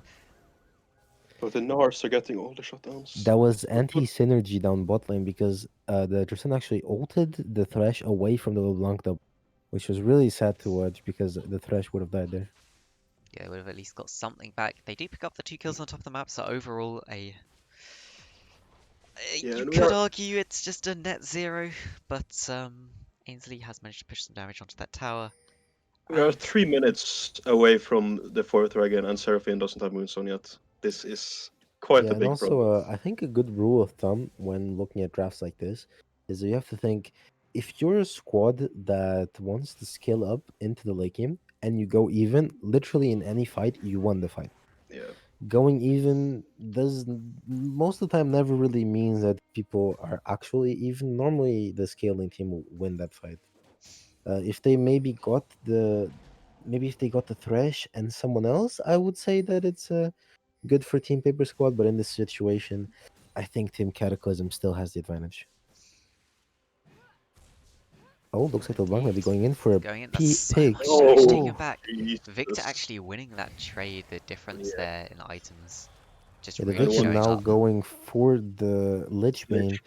But the Nars are getting all the shutdowns. That was anti-synergy down bot lane because the Tristan actually ulted the Thresh away from the LeBlanc double, which was really sad to watch because the Thresh would have died there. Yeah, they would have at least got something back. They do pick up the 2 kills on top of the map, so overall, Yeah, you and we could are argue it's just a net 0, but Ainsley has managed to push some damage onto that tower. we are And 3 minutes away from the fourth dragon, and Seraphine doesn't have Moonstone yet. This is quite Yeah, a and big also problem. I think a good rule of thumb when looking at drafts like this is that you have to think if you're a squad that wants to scale up into the late game and you go even, literally in any fight, you won the fight. Yeah. Going even most of the time never really means that people are actually even. Normally, the scaling team will win that fight. If they maybe if they got the Thresh and someone else, I would say that it's good for Team Paper Squad. But in this situation, I think Team Cataclysm still has the advantage. Oh, oh, looks like LeBlanc might indeed, be going in for a going in. That's so pig. much damage Oh, taken back. Victor Jesus. actually winning that trade, the difference Yeah. there in items, just Yeah, the really And Victor one showing now up. going for the Lich Lich. Bane.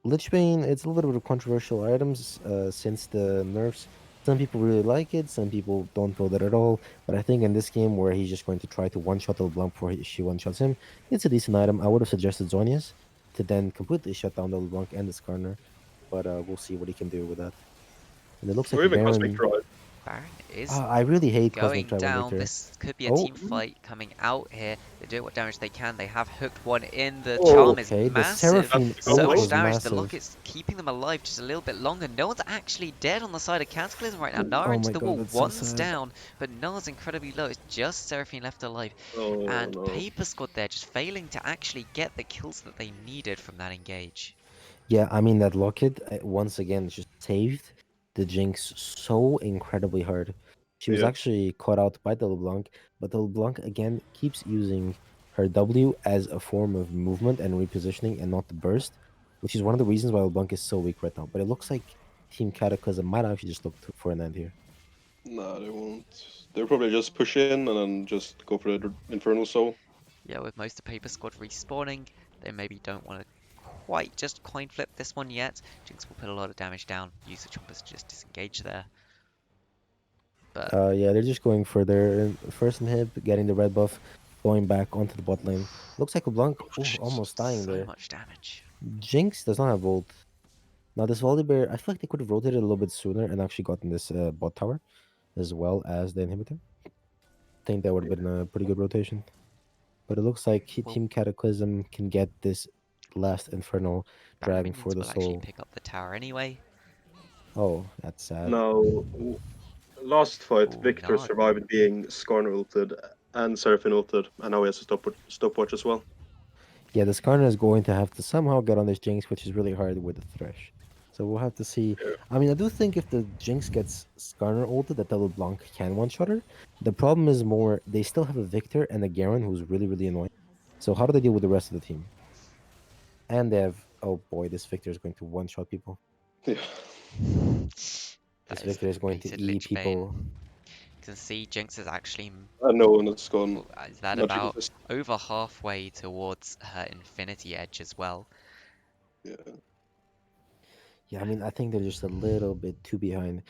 Lich Bane, it's a little bit of controversial items since the nerfs. Some people really like it, some people don't feel that at all. But I think in this game where he's just going to try to one-shot LeBlanc before she one-shots him, it's a decent item. I would have suggested Zonia's to then completely shut down the LeBlanc and the Skarner. But we'll see what he can do with that. And it looks like Or a even Cosmic Baron. Drive. Baron is I really hate Cosmic going Tribe on down. Victor. This could be a Oh, team fight coming out here. They're doing what damage they can. They have hooked one in. The Oh, charm is okay. The massive. Seraphine that's the So ult much combo. was damage. The massive. locket's keeping them alive just a little bit longer. No one's actually dead on the side of Cataclysm right now. Nara Oh into my the god, wall. that's so One's sad. down, but Nara's incredibly low. It's just Seraphine left alive. Oh And no. Paper Squad there just failing to actually get the kills that they needed from that engage. Yeah, I mean that locket once again just saved the Jinx so incredibly hard. She was Yeah. actually caught out by the LeBlanc, but the LeBlanc again keeps using her W as a form of movement and repositioning and not the burst, which is one of the reasons why LeBlanc is so weak right now. But it looks like Team Cataclysm might actually just look for an end here. Nah, they won't. They'll probably just push in and then just go for the Infernal Soul. Yeah, with most of Paper Squad respawning, they maybe don't want to quite just coin flip this one yet. Jinx will put a lot of damage down. Use the chompers to just disengage there. But Yeah, they're just going for their first inhib, getting the red buff, going back onto the bot lane. Looks like LeBlanc Oh, almost dying so there. much damage. Jinx does not have ult. Now this Volibear, I feel like they could have rotated a little bit sooner and actually gotten this bot tower as well as the inhibitor. I think that would have been a pretty good rotation. But it looks like Well, Team Cataclysm can get this last Infernal Baron Dragon for minions the will actually soul. pick up the tower anyway. Oh, that's sad. now, last fight, Oh, Victor Nard. survived being Skarner ulted and Seraphine ulted, and now he has a stopwatch as well. Yeah, the Skarner is going to have to somehow get on this Jinx, which is really hard with the Thresh. So we'll have to see. Yeah. I mean, I do think if the Jinx gets Skarner ulted, that the LeBlanc can one-shot her. The problem is more, they still have a Victor and a Garen who's really, really annoying. So how do they deal with the rest of the team? And they have, oh boy, this Victor is going to one-shot people. Yeah. That This is the Victor is going to completed E Lich Bane. people. You can see Jinx is actually, I know, and it's gone. is that Not about Jesus. over halfway towards her Infinity Edge as well. Yeah. Yeah, I mean, I think they're just a little bit too behind.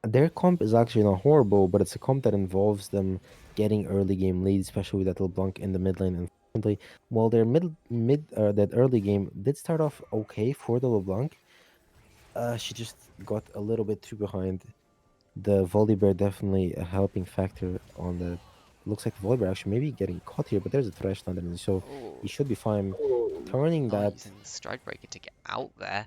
Their comp is actually not horrible, but it's a comp that involves them getting early game leads, especially with that LeBlanc in the mid lane. Unfortunately, while their that early game did start off okay for the LeBlanc, she just got a little bit too behind. The Volibear definitely a helping factor on the. Looks like the Volibear actually maybe getting caught here, but there's a Thresh underneath, so he Oh, should be fine. Oh, Turning oh, that using the Stride Breaker to get out there.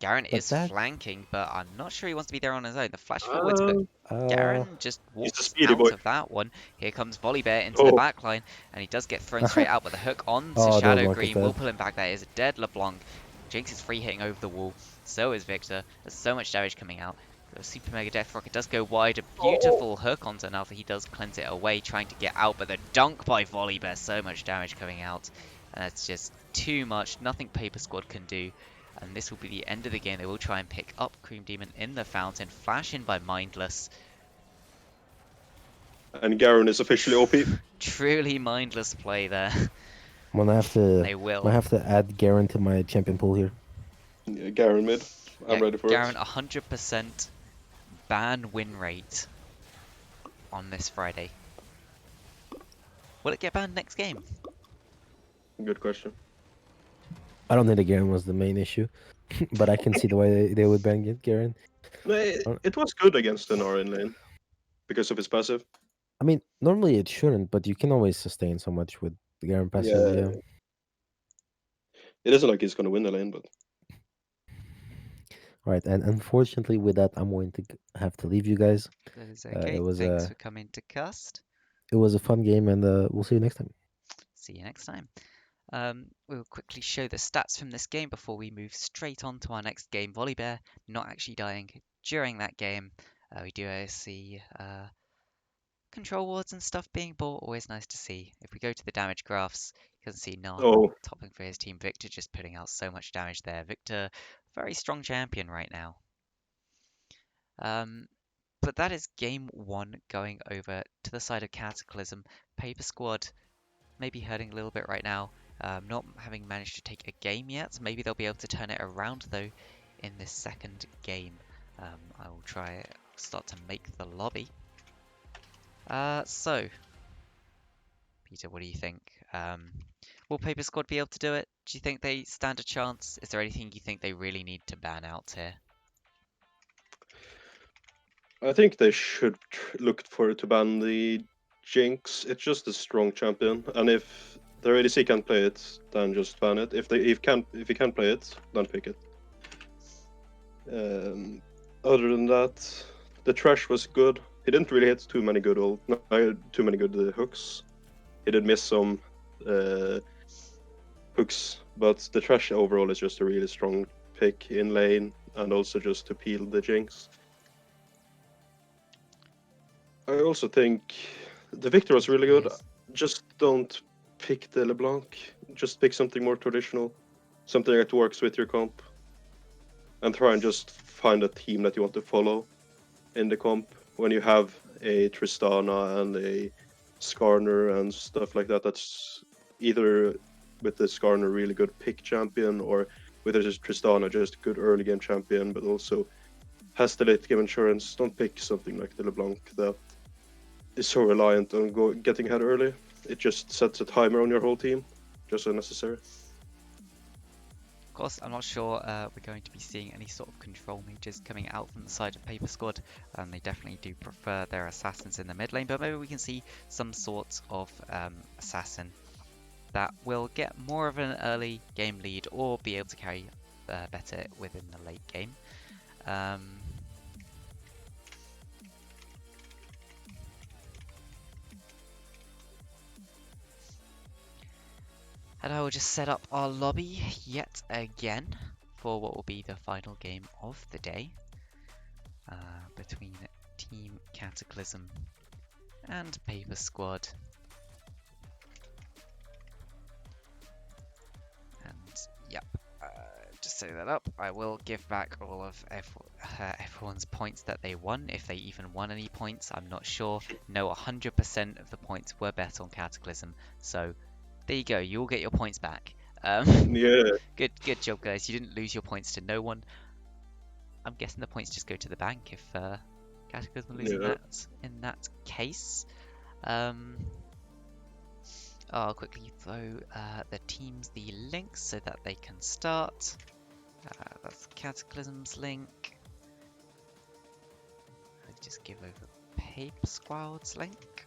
Garen But is that flanking, but I'm not sure he wants to be there on his own. The flash forwards, but uh Garen just He's a walks speedy out boy. of that one. Here comes Volibear into the Oh, back line, and he does get thrown straight out, but the hook on to oh, the Shadow LeBlanc is Green will dead. pull him back. That is a dead LeBlanc. Jinx is free hitting over the wall. So is Victor. There's so much damage coming out. The Super Mega Death Rocket does go wide. A beautiful hook onto Naltha. He does cleanse it away, trying to get out, but the dunk by Volibear. So much damage coming out. And that's just too much. Nothing Paper Squad can do. And this will be the end of the game. They will try and pick up Cream Demon in the fountain. Flash in by Mindless. and Garen is officially OP. Truly mindless play there. I'm gonna have to. They will. I have to add Garen to my champion pool here. Yeah, Garen mid. I'm Yeah, ready for Garen, it. 100% ban win rate on this Friday. Will it get banned next game? Good question. I don't think the Garen was the main issue, but I can see the way they would ban it, Garen. No, it was good against the Nara in lane because of his passive. I mean, normally it shouldn't, but you can always sustain so much with the Garen passive. Yeah, Yeah. it isn't like he's gonna win the lane, but All right, and unfortunately, with that, I'm going to have to leave you guys. That is It okay. was Thanks a for coming to cast. fun game, and we'll see you next time. See you next time. We'll quickly show the stats from this game before we move straight on to our next game. Volibear not actually dying during that game. We do see control wards and stuff being bought. Always nice to see. If we go to the damage graphs, you can see Nar oh, topping for his team. Victor just putting out so much damage there. Victor, very strong champion right now. But that is game one going over to the side of Cataclysm. Paper Squad maybe hurting a little bit right now. Not having managed to take a game yet. Maybe they'll be able to turn it around though in this second game. I will try start to make the lobby. So, Peter, what do you think? Will Paper Squad be able to do it? Do you think they stand a chance? Is there anything you think they really need to ban out here? I think they should look for to ban the Jinx. It's just a strong champion, and if the ADC can't play it, then just ban it. If he can play it, then pick it. Other than that, the trash was good. He didn't really hit too many good hooks. He did miss some hooks, but the trash overall is just a really strong pick in lane, and also just to peel the Jinx. I also think the Victor was really good. Yes. Just don't pick the LeBlanc. Just pick something more traditional, something that works with your comp, and try and just find a team that you want to follow in the comp. When you have a Tristana and a Skarner and stuff like that, that's either with the Skarner really good pick champion, or with just Tristana just good early game champion, but also has the late game insurance. Don't pick something like the LeBlanc that is so reliant on getting ahead early. It just sets a timer on your whole team, just unnecessary. Of course, I'm not sure we're going to be seeing any sort of control mages coming out from the side of Paper Squad. They definitely do prefer their assassins in the mid lane, but maybe we can see some sort of assassin that will get more of an early game lead or be able to carry better within the late game. And I will just set up our lobby yet again for what will be the final game of the day between Team Cataclysm and Paper Squad. And yep, just set that up. I will give back all of everyone's points that they won, if they even won any points. I'm not sure. No, 100% of the points were bet on Cataclysm, so there you go. You all get your points back. Yeah. Good job, guys. You didn't lose your points to no one. I'm guessing the points just go to the bank if Cataclysm losing that in that case. I'll quickly throw the teams the links so that they can start. That's Cataclysm's link. I'll just give over Paper Squad's link.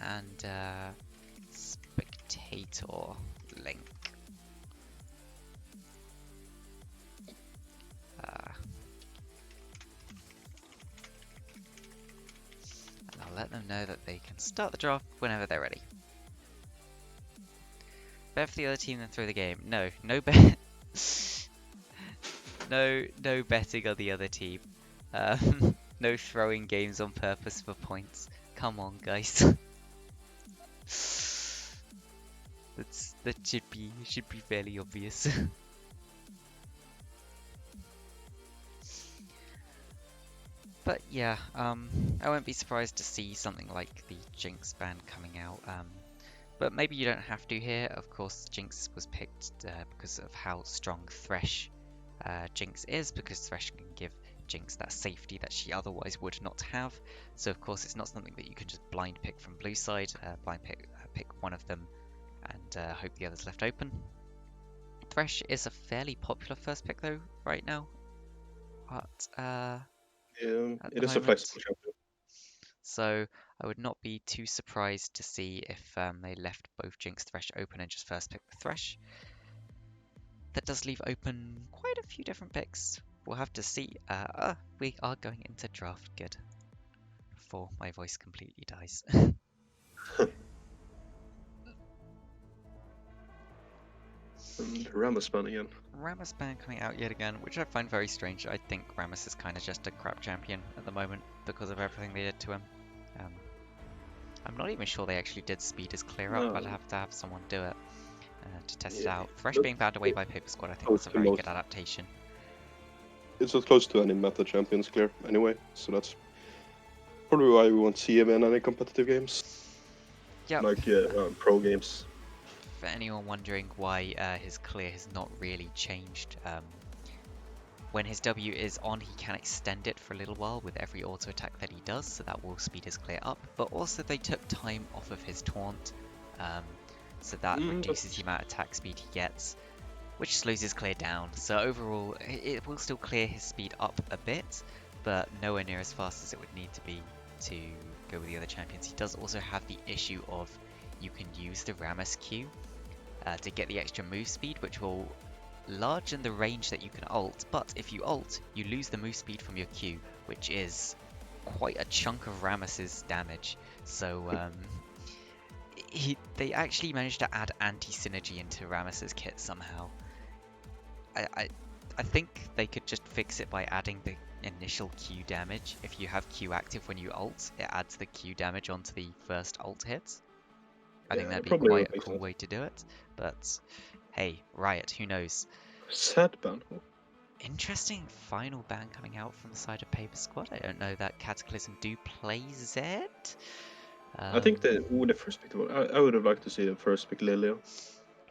And Spectator link. know that they can start the draft whenever they're ready. Bet for the other team, then throw the game. No, no bet. no betting on the other team. No throwing games on purpose for points. Come on, guys. That should be fairly obvious. But yeah, I won't be surprised to see something like the Jinx ban coming out. But maybe you don't have to here. Of course, Jinx was picked because of how strong Thresh Jinx is, because Thresh can give Jinx that safety that she otherwise would not have. So of course, it's not something that you can just blind pick from blue side. Blind pick one of them and hope the other's left open. Thresh is a fairly popular first pick though right now. But it is a flexible champion. So I would not be too surprised to see if they left both Jinx Thresh open and just first pick the Thresh. That does leave open quite a few different picks. We'll have to see. We are going into draft. Good. Before my voice completely dies. And Rammus ban again. Rammus ban coming out yet again, which I find very strange. I think Rammus is kind of just a crap champion at the moment because of everything they did to him. I'm not even sure they actually did speed his clear up. No. I'd have to have someone do it to test it Yeah, out. Thresh look- being banned away by Paper Squad, I think, close was a to very most. good adaptation. It's as close to any meta champions clear anyway, so that's probably why we won't see him in any competitive games. Yep. Like pro games. For anyone wondering why his clear has not really changed, when his W is on, he can extend it for a little while with every auto attack that he does, so that will speed his clear up. But also they took time off of his taunt, so that reduces the amount of attack speed he gets, which slows his clear down. So overall, it will still clear his speed up a bit, but nowhere near as fast as it would need to be to go with the other champions. He does also have the issue of you can use the Rammus Q to get the extra move speed, which will largen the range that you can ult, but if you ult, you lose the move speed from your Q, which is quite a chunk of Rammus's damage. So they actually managed to add anti-synergy into Rammus's kit somehow. I think they could just fix it by adding the initial Q damage. If you have Q active when you ult, it adds the Q damage onto the first ult hit. I think that'd be quite a cool way to do it, but hey, Riot, who knows? Sad ban. Interesting final ban coming out from the side of Paper Squad. I don't know that Cataclysm do play Zed. I think the first pick. I would have liked to see the first pick Lilia.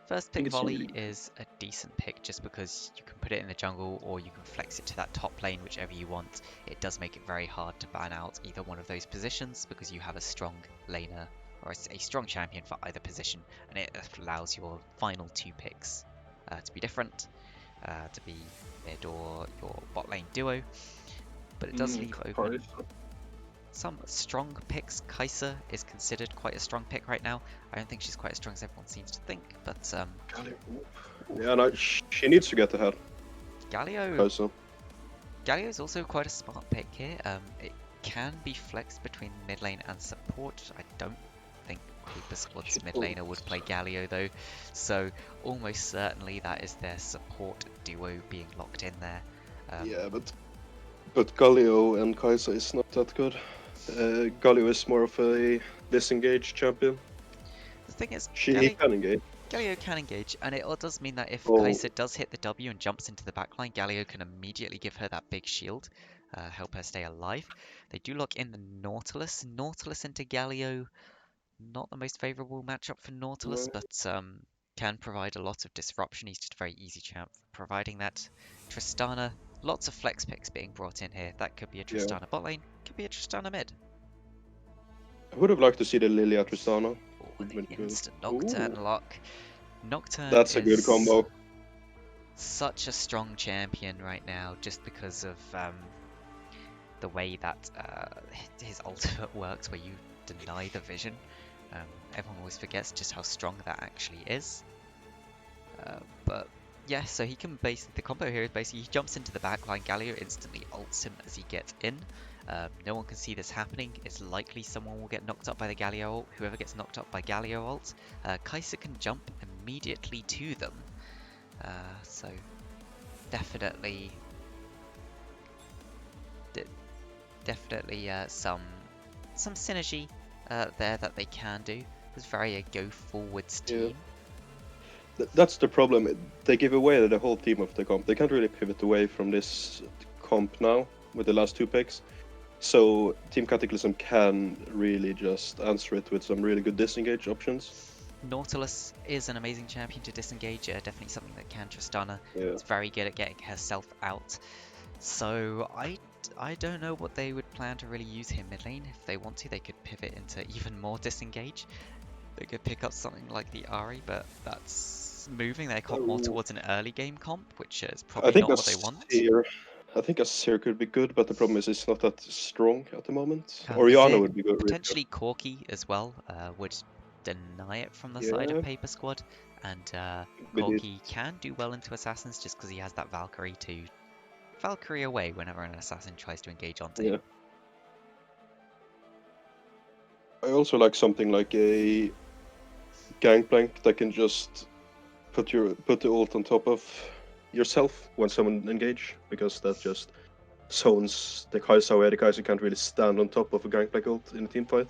First pick Volley is a decent pick just because you can put it in the jungle or you can flex it to that top lane, whichever you want. It does make it very hard to ban out either one of those positions because you have a strong laner or a strong champion for either position, and it allows your final two picks to be different, to be mid or your bot lane duo. But it does leave open some strong picks. Kai'Sa is considered quite a strong pick right now. I don't think she's quite as strong as everyone seems to think, but yeah, no, she needs to get ahead. Galio is also quite a smart pick here. It can be flexed between mid lane and support. I don't think Paper Squad's mid laner would play Galio though, so almost certainly that is their support duo being locked in there. Yeah, but Galio and Kai'Sa is not that good. Galio is more of a disengaged champion. The thing is, he can engage. Galio can engage, and it does mean that if Kai'Sa does hit the W and jumps into the backline, Galio can immediately give her that big shield, help her stay alive. They do lock in the Nautilus. Nautilus into Galio, not the most favourable matchup for Nautilus, but can provide a lot of disruption. He's just a very easy champ providing that. Tristana, lots of flex picks being brought in here. That could be a Tristana bot lane, could be a Tristana mid. I would have liked to see the Lilia Tristana. The instant Nocturne lock. Nocturne That's a good combo. Such a strong champion right now, just because of the way that his ultimate works, where you deny the vision. Everyone always forgets just how strong that actually is. But Yeah, so he can the combo here is basically he jumps into the backline, Galio instantly ults him as he gets in. No one can see this happening. It's likely someone will get knocked up by the Galio ult. Whoever gets knocked up by Galio ult, Kai'Sa can jump immediately to them. So definitely some synergy there that they can do. It's very a go forwards team. That's the problem. They give away the whole team of the comp. They can't really pivot away from this comp now with the last 2 picks. So Team Cataclysm can really just answer it with some really good disengage options. Nautilus is an amazing champion to disengage, definitely something that can Tristana. Yeah. It's very good at getting herself out. So I don't know what they would plan to really use here mid lane. If they want to, they could pivot into even more disengage. They could pick up something like the Ahri, but that's moving their comp more towards an early game comp, which is probably not what they want. I think a Seer could be good, but the problem is it's not that strong at the moment. Azir, Oriana would be good. potentially Corki as well would deny it from the side of Paper Squad, and Corki can do well into Assassins just because he has that Valkyrie to Valkyrie away whenever an Assassin tries to engage onto him. I also like something like a Gangplank that can just put the ult on top of yourself when someone engage, because that just zones the Kai'Sa away. The Kai'Sa can't really stand on top of a Gangplank ult in a team fight.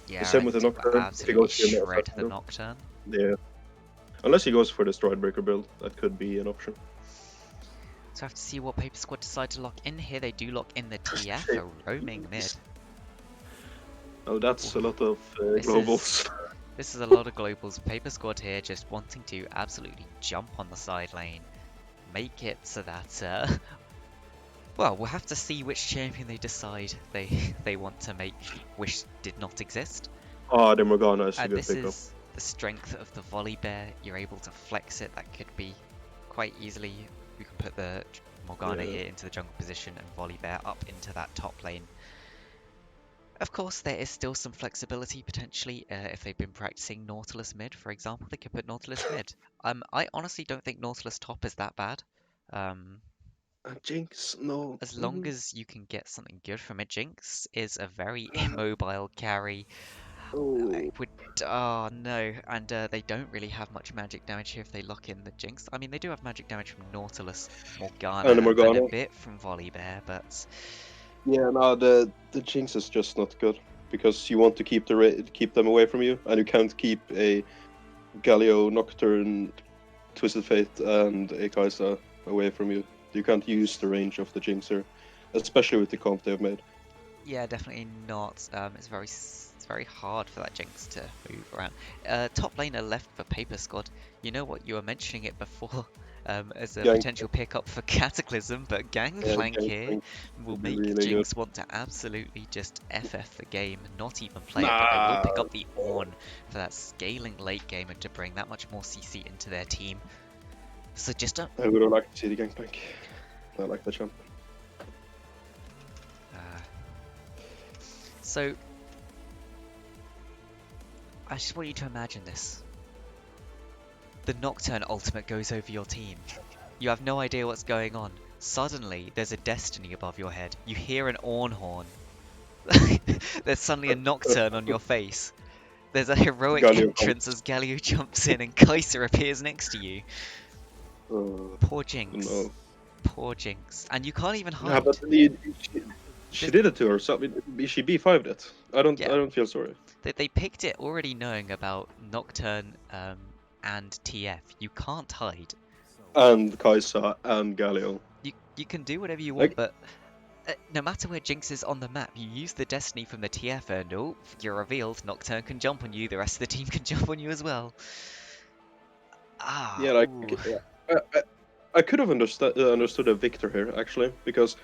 Yeah, the same with the Nocturne. Absolutely shred the Nocturne. Yeah. Unless he goes for the Stridebreaker build, that could be an option. So I have to see what Paper Squad decide to lock in here. They do lock in the TF, a roaming mid. Oh, that's a lot of globals. This is a lot of globals. Paper Squad here just wanting to absolutely jump on the side lane. Make it so that, well, we'll have to see which champion they decide they want to make wish did not exist. Oh, the Morgana is a good this pickup. Is the strength of the Volley Bear. You're able to flex it. That could be quite easily. You can put the Morgana here into the jungle position and Volley Bear up into that top lane. Of course, there is still some flexibility potentially. If they've been practicing Nautilus mid, for example, they could put Nautilus mid. I honestly don't think Nautilus top is that bad. Jinx, no. As long as you can get something good from it. Jinx is a very immobile carry. Oh no, and they don't really have much magic damage here if they lock in the Jinx. I mean, they do have magic damage from Nautilus, Morgana, and a bit from Volley Bear, but yeah, no, the Jinx is just not good because you want to keep them away from you, and you can't keep a Galio, Nocturne, Twisted Fate, and a Kai'Sa away from you. You can't use the range of the Jinx here, especially with the comp they've made. Yeah, definitely not. It's very hard for that Jinx to move around. Top laner left for Paper Squad. You know what? You were mentioning it before as a potential pickup for Cataclysm, but Gangplank here will make really Jinx want to absolutely just FF the game, not even play it, but they will pick up the Ornn for that scaling late game and to bring that much more CC into their team. So just I would have liked to see the Gangplank. I like the champ. So I just want you to imagine this. The Nocturne ultimate goes over your team. You have no idea what's going on. Suddenly, there's a Destiny above your head. You hear an Ornn horn. There's suddenly a Nocturne on your face. There's a heroic entrance as Galio jumps in and Kai'Sa appears next to you. Poor Jinx. No. Poor Jinx. And you can't even hide. Yeah, but she did it to herself. She B5'd it. I don't feel sorry. They picked it already knowing about Nocturne and TF. You can't hide. And Kai'Sa and Galio. You can do whatever you want, but no matter where Jinx is on the map, you use the Destiny from the TF and you're revealed. Nocturne can jump on you. The rest of the team can jump on you as well. Yeah, I could have understood a Victor here actually, because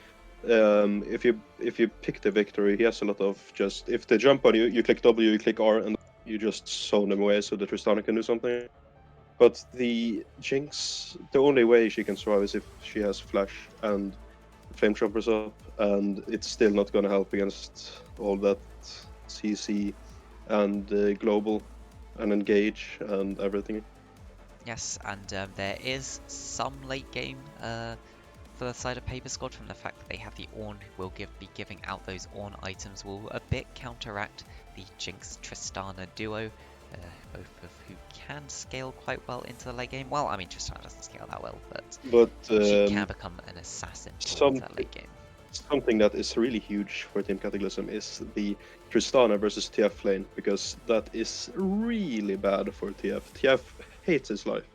if you pick the Victor, he has a lot of just if they jump on you, you click W, you click R, and you just zone them away so that Tristana can do something. But the Jinx, the only way she can survive is if she has Flash and Flame Choppers up, and it's still not going to help against all that CC and global and engage and everything. Yes, and there is some late game for the side of Paper Squad from the fact that they have the Ornn who will be giving out those Ornn items will a bit counteract the Jinx Tristana duo, both of who can scale quite well into the late game. Well, I mean Tristana doesn't scale that well, but she can become an assassin towards that late game. Something that is really huge for Team Cataclysm is the Tristana versus TF lane, because that is really bad for TF. TF hates his life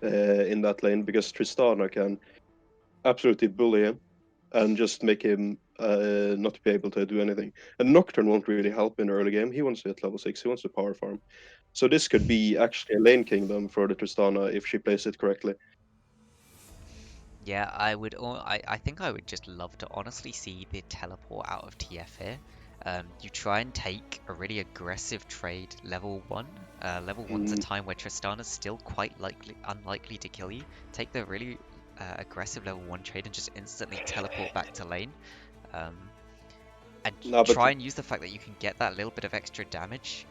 in that lane, because Tristana can absolutely bully him and just make him not be able to do anything. And Nocturne won't really help in the early game. He wants to hit level 6, he wants to power farm. So this could be actually a lane kingdom for the Tristana if she plays it correctly. Yeah, I think I would just love to honestly see the teleport out of TF here. You try and take a really aggressive trade level 1. Level 1's a time where Tristana's still quite unlikely to kill you. Take the really aggressive level 1 trade and just instantly teleport back to lane. And try and use the fact that you can get that little bit of extra damage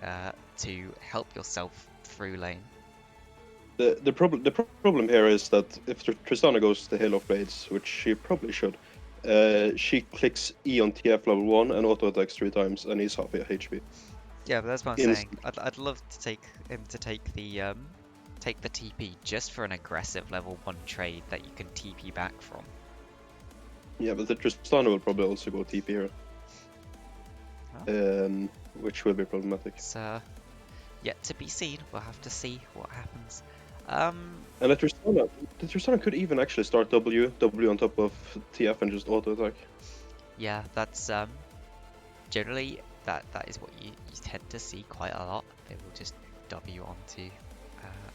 to help yourself through lane. The problem here is that if Tristana goes to Hail of Blades, which she probably should, she clicks E on TF level 1 and auto attacks 3 times, and he's half HP. Yeah, but that's what I'm saying. I'd love to take him to take the TP just for an aggressive level 1 trade that you can TP back from. Yeah, but the Tristana will probably also go TP here. Oh. Which will be problematic. So, yet to be seen. We'll have to see what happens. And the Tristana could even actually start W on top of TF and just auto attack. Yeah, that's generally that is what you tend to see quite a lot. They will just W onto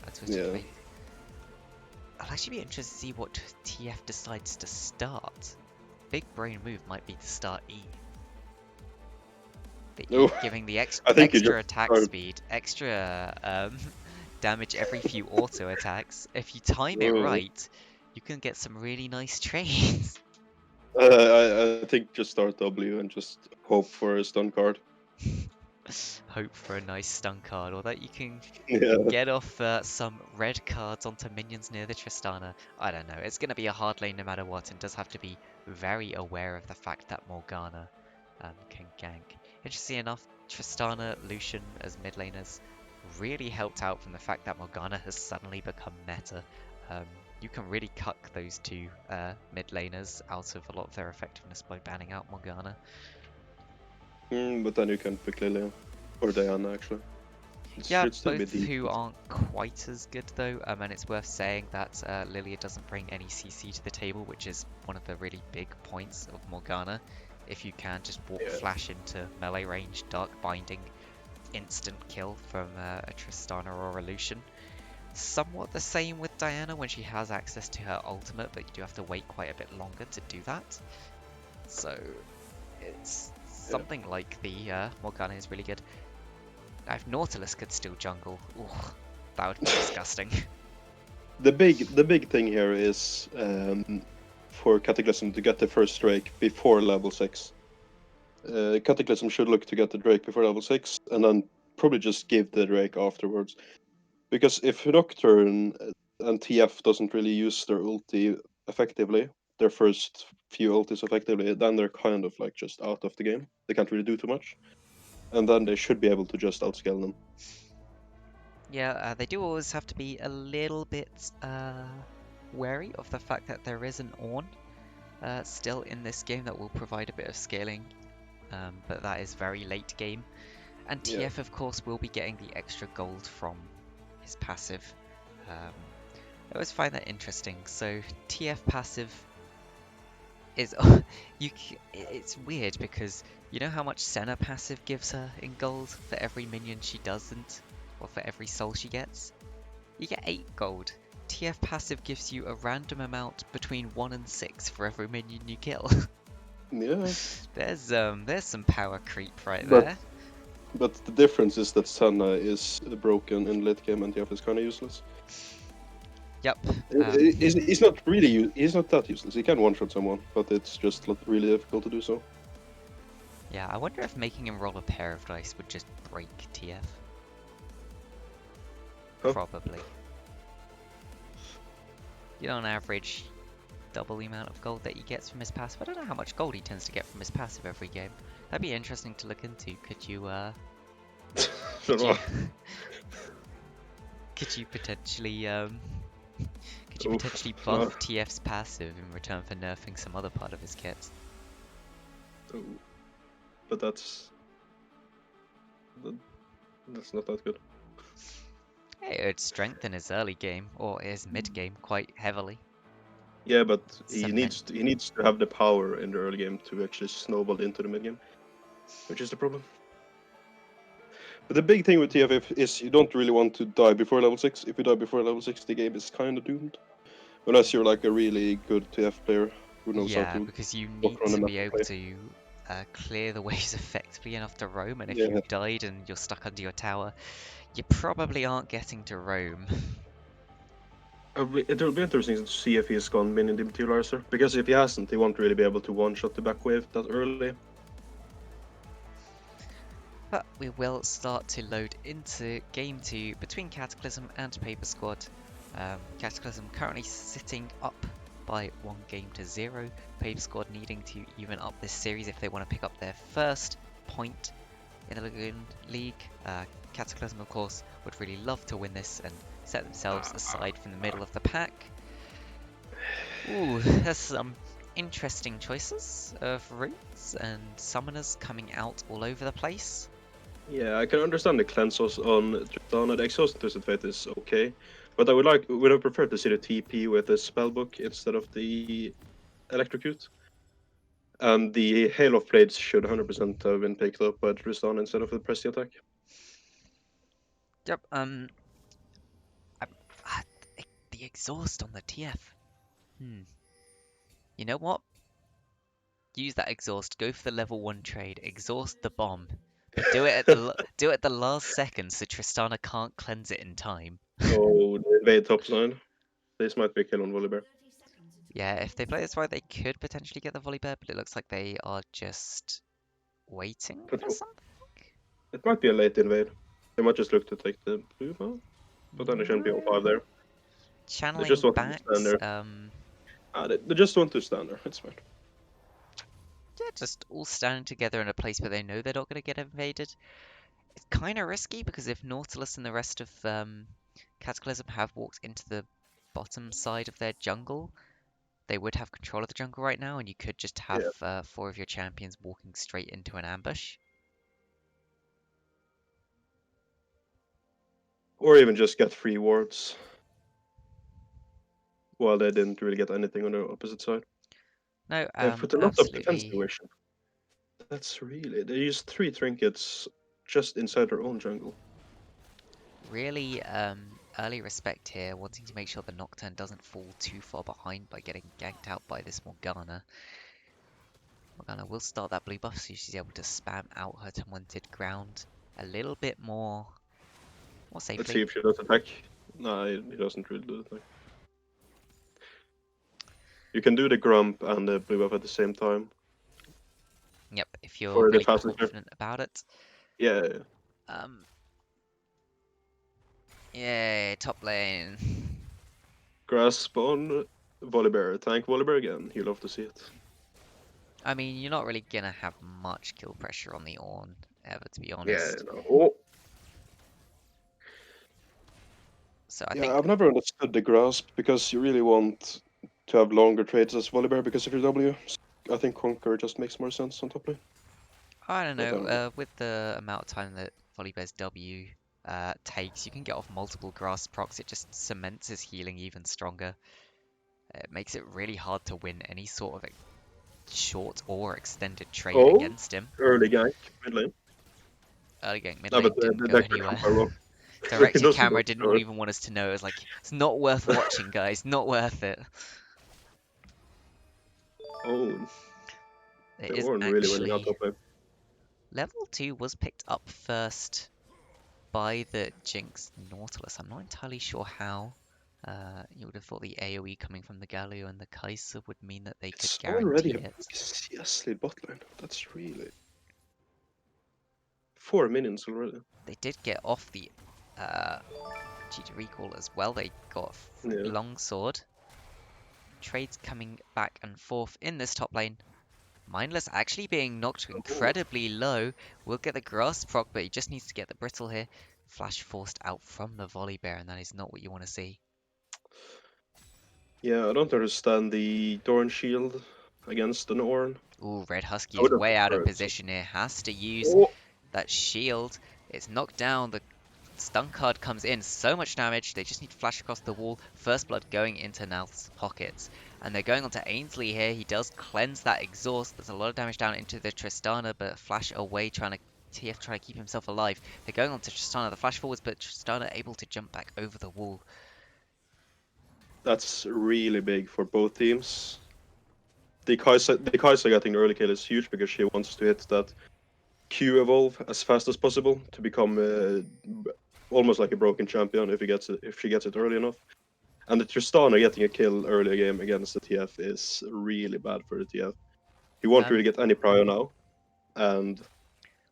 a Twisted Fate. I'll actually be interested to see what TF decides to start. Big brain move might be to start E. Giving the extra attack speed, extra damage every few auto attacks. If you time it right, you can get some really nice trades. I think just start W and just hope for a stun card. Hope for a nice stun card, or that you can get off some red cards onto minions near the Tristana. I don't know. It's going to be a hard lane no matter what, and does have to be very aware of the fact that Morgana can gank. Interesting enough, Tristana, Lucian as mid laners really helped out from the fact that Morgana has suddenly become meta. You can really cuck those two mid laners out of a lot of their effectiveness by banning out Morgana. But then you can pick Lillian. Or Diana, actually. Yeah, both who aren't quite as good though, and it's worth saying that Lilia doesn't bring any CC to the table, which is one of the really big points of Morgana. If you can just flash into melee range, Dark Binding, instant kill from a Tristana or a Lucian. Somewhat the same with Diana when she has access to her ultimate, but you do have to wait quite a bit longer to do that. So it's something like the Morgana is really good. Now if Nautilus could still jungle, that would be disgusting. The big thing here is for Cataclysm to get the first Drake before level 6. Cataclysm should look to get the Drake before level 6, and then probably just give the Drake afterwards. Because if Nocturne and TF doesn't really use their ulti effectively, their first few ultis effectively, then they're kind of like just out of the game. They can't really do too much. And then they should be able to just outscale them. Yeah, they do always have to be a little bit wary of the fact that there is an Ornn still in this game that will provide a bit of scaling, but that is very late game. And TF, of course, will be getting the extra gold from his passive. I always find that interesting. So TF passive is it's weird because you know how much Senna passive gives her in gold for every minion she doesn't, or for every soul she gets? You get 8 gold. TF passive gives you a random amount between 1 and 6 for every minion you kill. Yeah. There's some power creep right there. But the difference is that Senna is broken in late game and TF is kind of useless. Yep. He's not really he's not that useless. He can one-shot someone, but it's just really difficult to do so. Yeah, I wonder if making him roll a pair of dice would just break TF. Huh? Probably. on average, double the amount of gold that he gets from his passive. I don't know how much gold he tends to get from his passive every game. That'd be interesting to look into. Could you, could you, could you potentially, could you potentially no. buff TF's passive in return for nerfing some other part of his kit? Ooh. But that's not that good. Hey, it'd strengthen his early game or his mid game quite heavily. Yeah, but he Cement. needs to have the power in the early game to actually snowball into the mid game, which is the problem. But the big thing with TFF is you don't really want to die before level 6. If you die before level 6, the game is kind of doomed. Unless you're like a really good TF player who knows how Yeah, to because you walk need around the to map be and able play. to clear the waves effectively enough to roam, and if Yeah. you died and you're stuck under your tower, you probably aren't getting to roam. It'll be interesting to see if he's gone mini dematerializer, because if he hasn't, he won't really be able to one-shot the back wave that early. But we will start to load into Game 2 between Cataclysm and Paper Squad. Cataclysm currently sitting up by 1-0. Paper Squad needing to even up this series if they want to pick up their first point in the Lagoon League. Cataclysm, of course, would really love to win this and set themselves aside from the middle of the pack. Ooh, there's some interesting choices of routes and summoners coming out all over the place. Yeah, I can understand the cleanses on Tristana. The exhaust twisted fate is okay, but I would have preferred to see the TP with the spellbook instead of the electrocute. And the Hail of Blades should 100% have been picked up by Tristana instead of the Presti attack. Yep, ah, the exhaust on the TF. You know what? Use that exhaust. Go for the level 1 trade. Exhaust the bomb. But do it at the last second so Tristana can't cleanse it in time. Oh, the invade top line. This might be a kill on Volibear. Yeah, if they play this right, they could potentially get the volley bear, but it looks like they are just waiting for something. It might be a late invade. They might just look to take the blue ball, but then they shouldn't be on 5 there. They just Channeling want to stand backs. there. They just want to stand there. It's fine. Yeah, just all standing together in a place where they know they're not going to get invaded. It's kind of risky because if Nautilus and the rest of Cataclysm have walked into the bottom side of their jungle, they would have control of the jungle right now, and you could just have Yeah. 4 of your champions walking straight into an ambush. Or even just get free wards. While they didn't really get anything on the opposite side. No, They put a lot of defense absolutely. tuition. That's really... They used 3 trinkets just inside their own jungle. Really early respect here, wanting to make sure the Nocturne doesn't fall too far behind by getting ganked out by this Morgana. Morgana will start that blue buff, so she's able to spam out her talented ground a little bit more safely. Let's see if she does attack. No, he doesn't really do the attack. You can do the Grump and the blue buff at the same time. Yep, if you're For the really fastest confident about it. Yeah. Yay, top lane. Grasp on Volibear. Tank Volibear again. You love to see it. I mean, you're not really gonna have much kill pressure on the Ornn, ever, to be Yeah, honest. no. Oh. So I Yeah, think, I've never understood the Grasp because you really want to have longer trades as Volibear because of your W. I think Conquer just makes more sense on top lane. I don't But I don't know. know, with the amount of time that Volibear's W takes, you can get off multiple grass procs, it just cements his healing even stronger. It makes it really hard to win any sort of short or extended trade Oh, against him. early gank, mid lane. Early gank mid No, lane but didn't the go deck anywhere. from Paro. It Directed doesn't camera go didn't through. even want us to know. It was like, it's not worth watching, guys. Not worth it. Oh, It the is Ornn really winning out actually... top lane. Level 2 was picked up first by the Jinx Nautilus. I'm not entirely sure how. You would have thought the AoE coming from the Galio and the Kai'Sa would mean that they could It's already guarantee a it. big CS lead bot lane. That's really 4 minions already. They did get off the cheater recall as well. They got Yeah. longsword. trades coming back and forth in this top lane. Mindless actually being knocked incredibly low. Will get the grass proc, but he just needs to get the brittle here. Flash forced out from the volley bear, and that is not what you want to see. Yeah, I don't understand the Dorn shield against an Ornn. Ooh, Red Husky I is would have way out of preferred some. position here. Has to use Oh, that shield. It's knocked down. The stun card comes in. So much damage. They just need to flash across the wall. First blood going into Nalth's pockets. And they're going on to Ainsley here. He does cleanse that exhaust. There's a lot of damage down into the Tristana, but flash away trying to TF trying to keep himself alive. They're going on to Tristana. The flash forwards, but Tristana able to jump back over the wall. that's really big for both teams. The Kai'Sa getting the early kill is huge because she wants to hit that Q evolve as fast as possible to become almost like a broken champion if she gets it early enough. And the Tristana getting a kill early game against the TF is really bad for the TF. He won't really get any prior now, and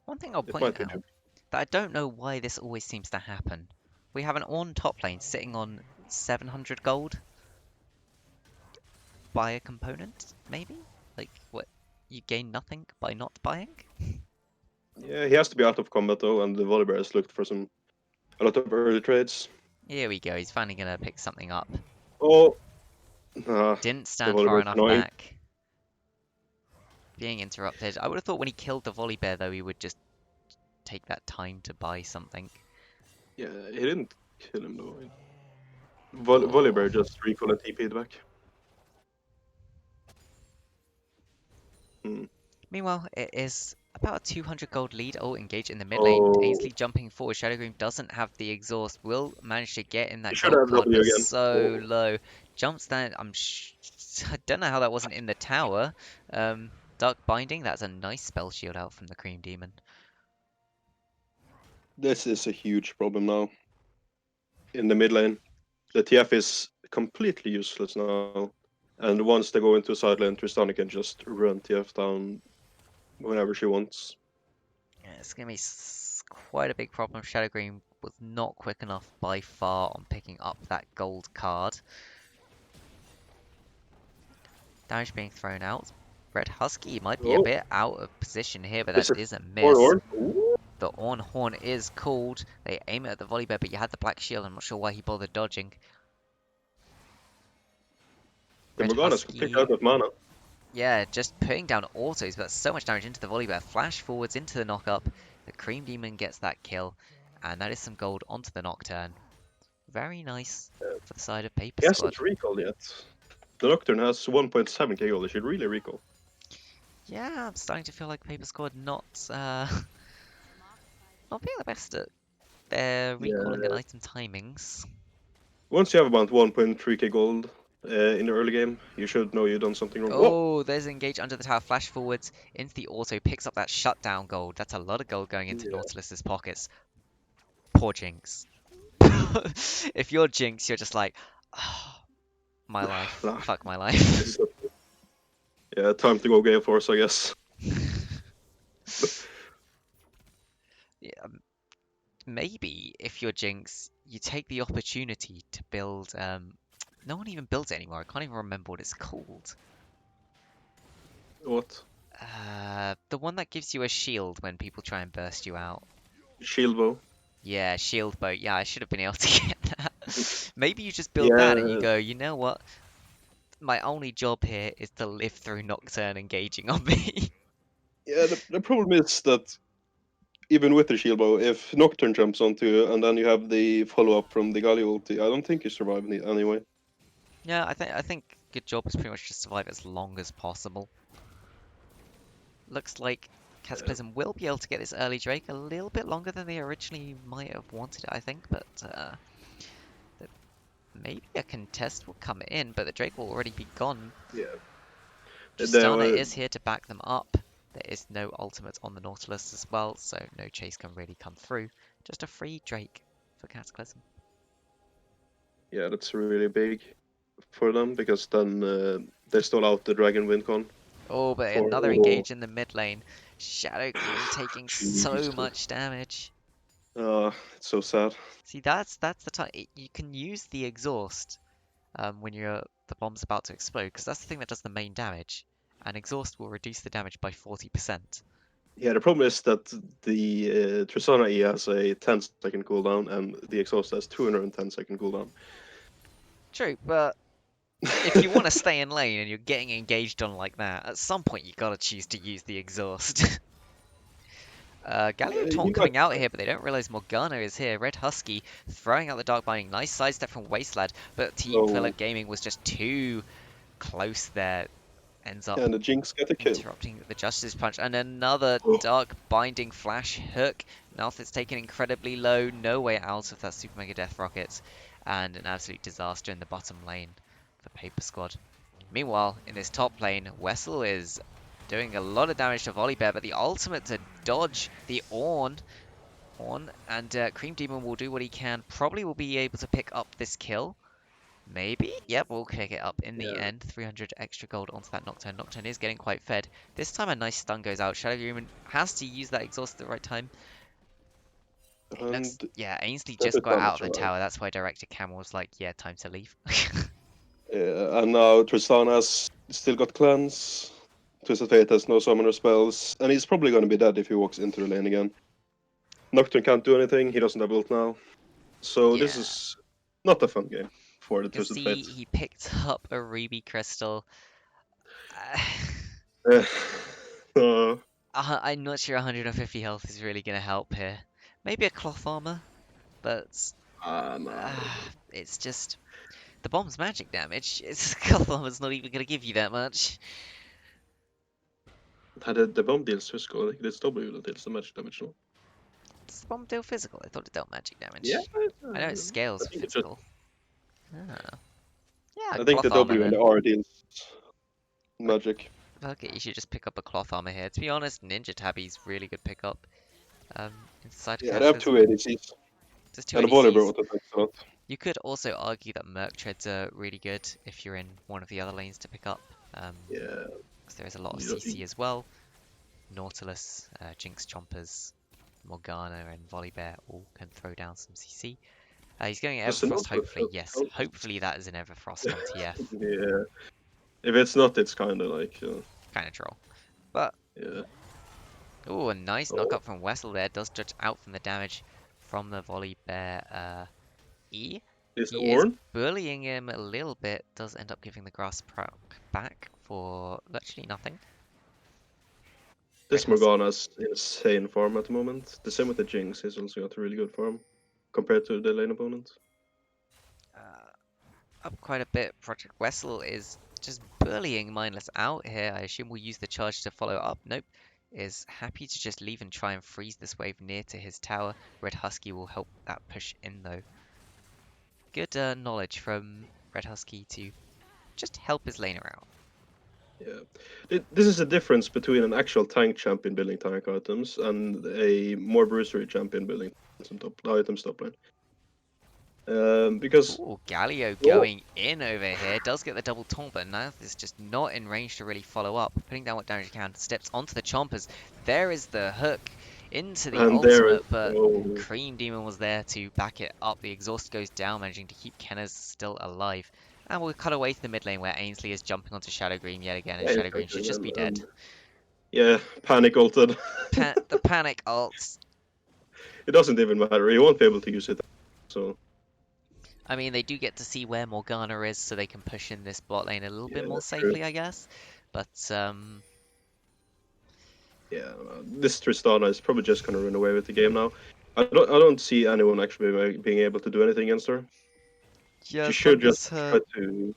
One thing I'll it point might be out that I don't know why this always seems to happen. We have an Ornn top lane sitting on 700 gold. Buy a component, maybe? Like, what? You gain nothing by not buying? Yeah, he has to be out of combat though, and the Volibear has looked for a lot of early trades. Here we go, he's finally gonna pick something up. Oh, nah, Didn't the stand far Volibear's enough annoying. back. Being interrupted. I would have thought when he killed the volley bear though, he would just take that time to buy something. Yeah, he didn't kill him though. Oh. Volibear just recall and TP'd back. Hmm. Meanwhile, it is about a 200 gold lead. Oh, engage in the mid lane. Oh, Ainsley jumping forward. Shadowgrim doesn't have the exhaust. Will manage to get in he that should gold have card, W but again. so Oh. low. Jumps down. I don't know how that wasn't in the tower. Dark Binding. That's a nice spell shield out from the Cream Demon. This is a huge problem now. In the mid lane, the TF is completely useless now. And once they go into side lane, Tristana can just run TF down whenever she wants. Yeah, it's gonna be quite a big problem. Shadowgrim was not quick enough by far on picking up that gold card. Damage being thrown out. Red Husky might be a Oh, bit out of position here, but is that it is a or miss. or? Ooh. The Ornn Horn is called. They aim it at the volley bear, but you had the black shield. I'm not sure why he bothered dodging. The Red Morgana's completely Husky, out of mana. yeah, just putting down autos, but so much damage into the volley bear. Flash forwards into the knock-up. The Cream Demon gets that kill, and that is some gold onto the Nocturne. Very nice for the side of Paper He Squad. hasn't recalled yet. The Nocturne has 1.7k gold. He should really recall. Yeah, I'm starting to feel like Paper Squad not not being the best at their recalling and Yeah. item timings. Once you have about 1.3k gold in the early game, you should know you've done something wrong. Whoa! Oh, there's engage under the tower, flash forwards into the auto, picks up that shutdown gold. That's a lot of gold going into Yeah. Nautilus's pockets. Poor Jinx. If you're Jinx, you're just like, oh, my life. Nah, Fuck my life. yeah, time to go Gale Force, I guess. Yeah, maybe if you're Jinx, you take the opportunity to build. No one even builds it anymore. I can't even remember what it's called. What? The one that gives you a shield when people try and burst you out. Shield bow. Yeah, shield boat. Yeah, I should have been able to get that. Maybe you just build that and you Yeah, go, you know what? My only job here is to live through Nocturne engaging on me. yeah. The problem is that even with the shield bow, if Nocturne jumps onto you and then you have the follow up from the Galio ulti, I don't think you survive anyway. Yeah, I think good job is pretty much just survive as long as possible. Looks like Cataclysm will be able to get this early Drake a little bit longer than they originally might have wanted it, I think, but maybe a contest will come in, but the Drake will already be gone. Yeah. Tristana is here to back them up. There is no ultimate on the Nautilus as well, so no chase can really come through. Just a free Drake for Cataclysm. Yeah, that's really big for them because then they stall out the Dragon Wind Con. Oh, but For another engage in the mid lane. Shadowgrim taking so Jesus. much damage. It's so sad. See, that's the time you can use the exhaust when you're the bomb's about to explode, because that's the thing that does the main damage. And exhaust will reduce the damage by 40%. Yeah, the problem is that the Tristana E has a 10-second cooldown, and the exhaust has 210-second cooldown. True, but if you want to stay in lane and you're getting engaged on like that, at some point you gotta choose to use the exhaust. Galio He Taunt might- coming out here, but they don't realize Morgana is here. Red Husky throwing out the Dark Binding. Nice sidestep from Wasteland, but Team Oh. Philip Gaming was just too close there. Ends up And the Jinx get a kill. interrupting the Justice Punch. And another Oh. Dark Binding Flash hook. Nalth is taken incredibly low. No way out of that Super Mega Death Rocket. And an absolute disaster in the bottom lane for Paper Squad. Meanwhile, in this top lane, Wessel is doing a lot of damage to Volibear, but the ultimate to dodge the Ornn, and Cream Demon will do what he can. Probably will be able to pick up this kill. Maybe? Yep, we'll pick it up in the end. 300 extra gold onto that Nocturne. Nocturne is getting quite fed. This time a nice stun goes out. Shadow Demon has to use that exhaust at the right time. Yeah, Ainsley that's just a got out of the damage, tower. That's why Director Cam was like, yeah, time to leave. Yeah, and now Tristana's still got cleanse. Twisted Fate has no summoner spells, and he's probably going to be dead if he walks into the lane again. Nocturne can't do anything. He doesn't have ult now, so this Yeah. is not a fun game for the You Twisted see, Fate. he picked up a Ruby Crystal. Uh, I'm not sure 150 health is really going to help here. Maybe a cloth armor, but no. it's just the bomb's magic damage. It's cloth armor's not even going to give you that much. The bomb deals physical. It's W that deals the magic damage, no? Does the bomb deal physical? I thought it dealt magic damage. Yeah, I know it scales I think it's physical. Ah. Yeah, I think the cloth armor W and then. the R deals magic. Okay, you should just pick up a cloth armor here. To be honest, Ninja Tabby's really good pickup. Inside Yeah, they have two ADCs. There's two And the ADCs. volleyball attacks a lot. You could also argue that Merc Treads are really good if you're in one of the other lanes to pick up. Yeah. Because there is a lot of Yeah. CC as well. Nautilus, Jinx Chompers, Morgana, and Volibear all can throw down some CC. He's going Just an Everfrost, ultra- hopefully. Yes, ultra- hopefully that is an Everfrost on TF. Yeah. If it's not, it's kind of like, Kind of troll. But, yeah. oh, a nice Oh. knockup from Wessel there. Does judge out from the damage from the Volibear E. Is He is Ornn? bullying him a little bit. Does end up giving the grass proc back for virtually nothing. This Red Husky. Morgana's insane form at the moment. The same with the Jinx. He's also got a really good form compared to the lane opponent. Up quite a bit. Project Wessel is just bullying Mindless out here. I assume we'll use the charge to follow up. Nope. Is happy to just leave and try and freeze this wave near to his tower. Red Husky will help that push in though. Good knowledge from Red Husky to just help his laner out. Yeah. This is the difference between an actual tank champion building tank items and a more bruisery champion building some items top lane. Because Ooh, Galio going in over here. Does get the double taunt, but Nath is just not in range to really follow up. Putting down what damage he can. Steps onto the Chompers. There is the hook into the And there ultimate, is- but oh. Cream Demon was there to back it up. The exhaust goes down, managing to keep Kenners still alive. And we'll cut away to the mid lane where Ainsley is jumping onto Shadow Green yet again, and Yeah, Shadow Green should just be dead. Yeah, panic ulted. The panic ults. It doesn't even matter. He won't be able to use it. So I mean, they do get to see where Morgana is, so they can push in this bot lane a little bit Yeah, more that's true. safely, I guess. But yeah, this Tristana is probably just gonna run away with the game now. I don't see anyone actually being able to do anything against her. yeah, She should just try to.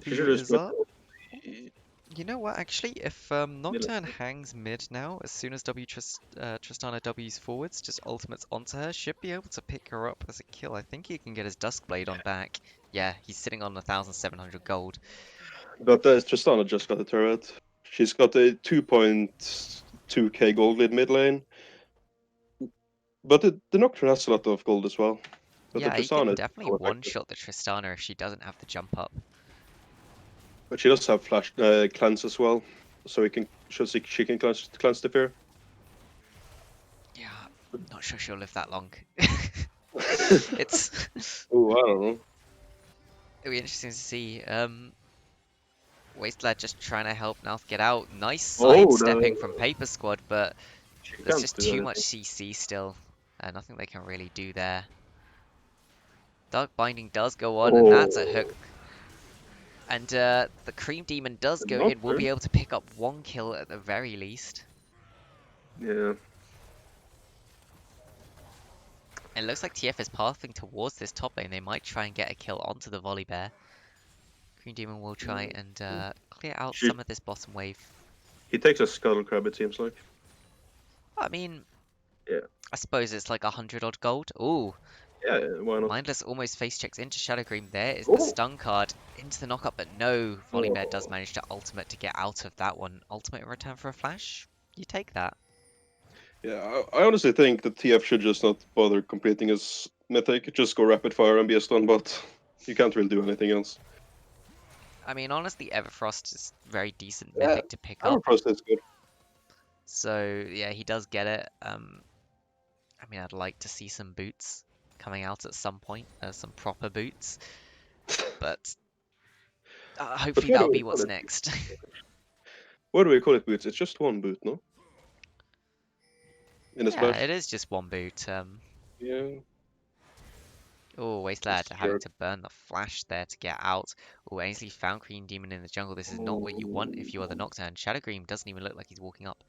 She should just try to- You know what, actually, if Nocturne hangs mid now, as soon as Tristana W's forwards, just ultimates onto her, should be able to pick her up as a kill. I think he can get his Duskblade on back. Yeah, he's sitting on 1,700 gold. But Tristana just got a turret. She's got a 2.2k gold lead mid lane. But the Nocturne has a lot of gold as well. But Yeah, the he can Tristana is definitely so effective. one-shot the Tristana if she doesn't have the jump up. But she does have flash cleanse as well, so she can cleanse the fear. Yeah, not sure she'll live that long. It's Oh, I don't know. it'll be interesting to see. Wastelad just trying to help Nalth get out. Nice Oh, sidestepping from Paper Squad, but she there's can't just do too much anything. CC still. Nothing they can really do there. Dark Binding does go on, and that's a hook. Oh, And the Cream Demon does go not in. We'll there. be able to pick up 1 kill at the very least. Yeah. It looks like TF is pathing towards this top lane. They might try and get a kill onto the Volley Bear. Cream Demon will try and clear out She, some of this bottom wave. he takes a scuttle crab, it seems like. I mean, Yeah. I suppose it's like 100 odd gold. Ooh, Yeah, why not? Mindless almost face checks into Shadow Green. There is the Oh. stun card into the knockup, but no, Volley Bear does Oh. manage to ultimate to get out of that one. Ultimate in return for a flash? You take that. Yeah, I honestly think that TF should just not bother completing his mythic. Just go rapid fire and be a stun bot. You can't really do anything else. I mean, honestly, Everfrost is very decent Yeah, mythic to pick up. Everfrost is good. So, yeah, he does get it. I mean, I'd like to see some boots coming out at some point, some proper boots. But But hopefully what do that'll we be call what's it? next. What do we call it, boots? It's just one boot, no? In a Yeah, splash. it is just one boot. Yeah. Oh, Wastelad Just having sure. to burn the flash there to get out. Oh, Ainsley found Green Demon in the jungle. This is not what you want if you are the Nocturne. Shadow Green doesn't even look like he's walking up.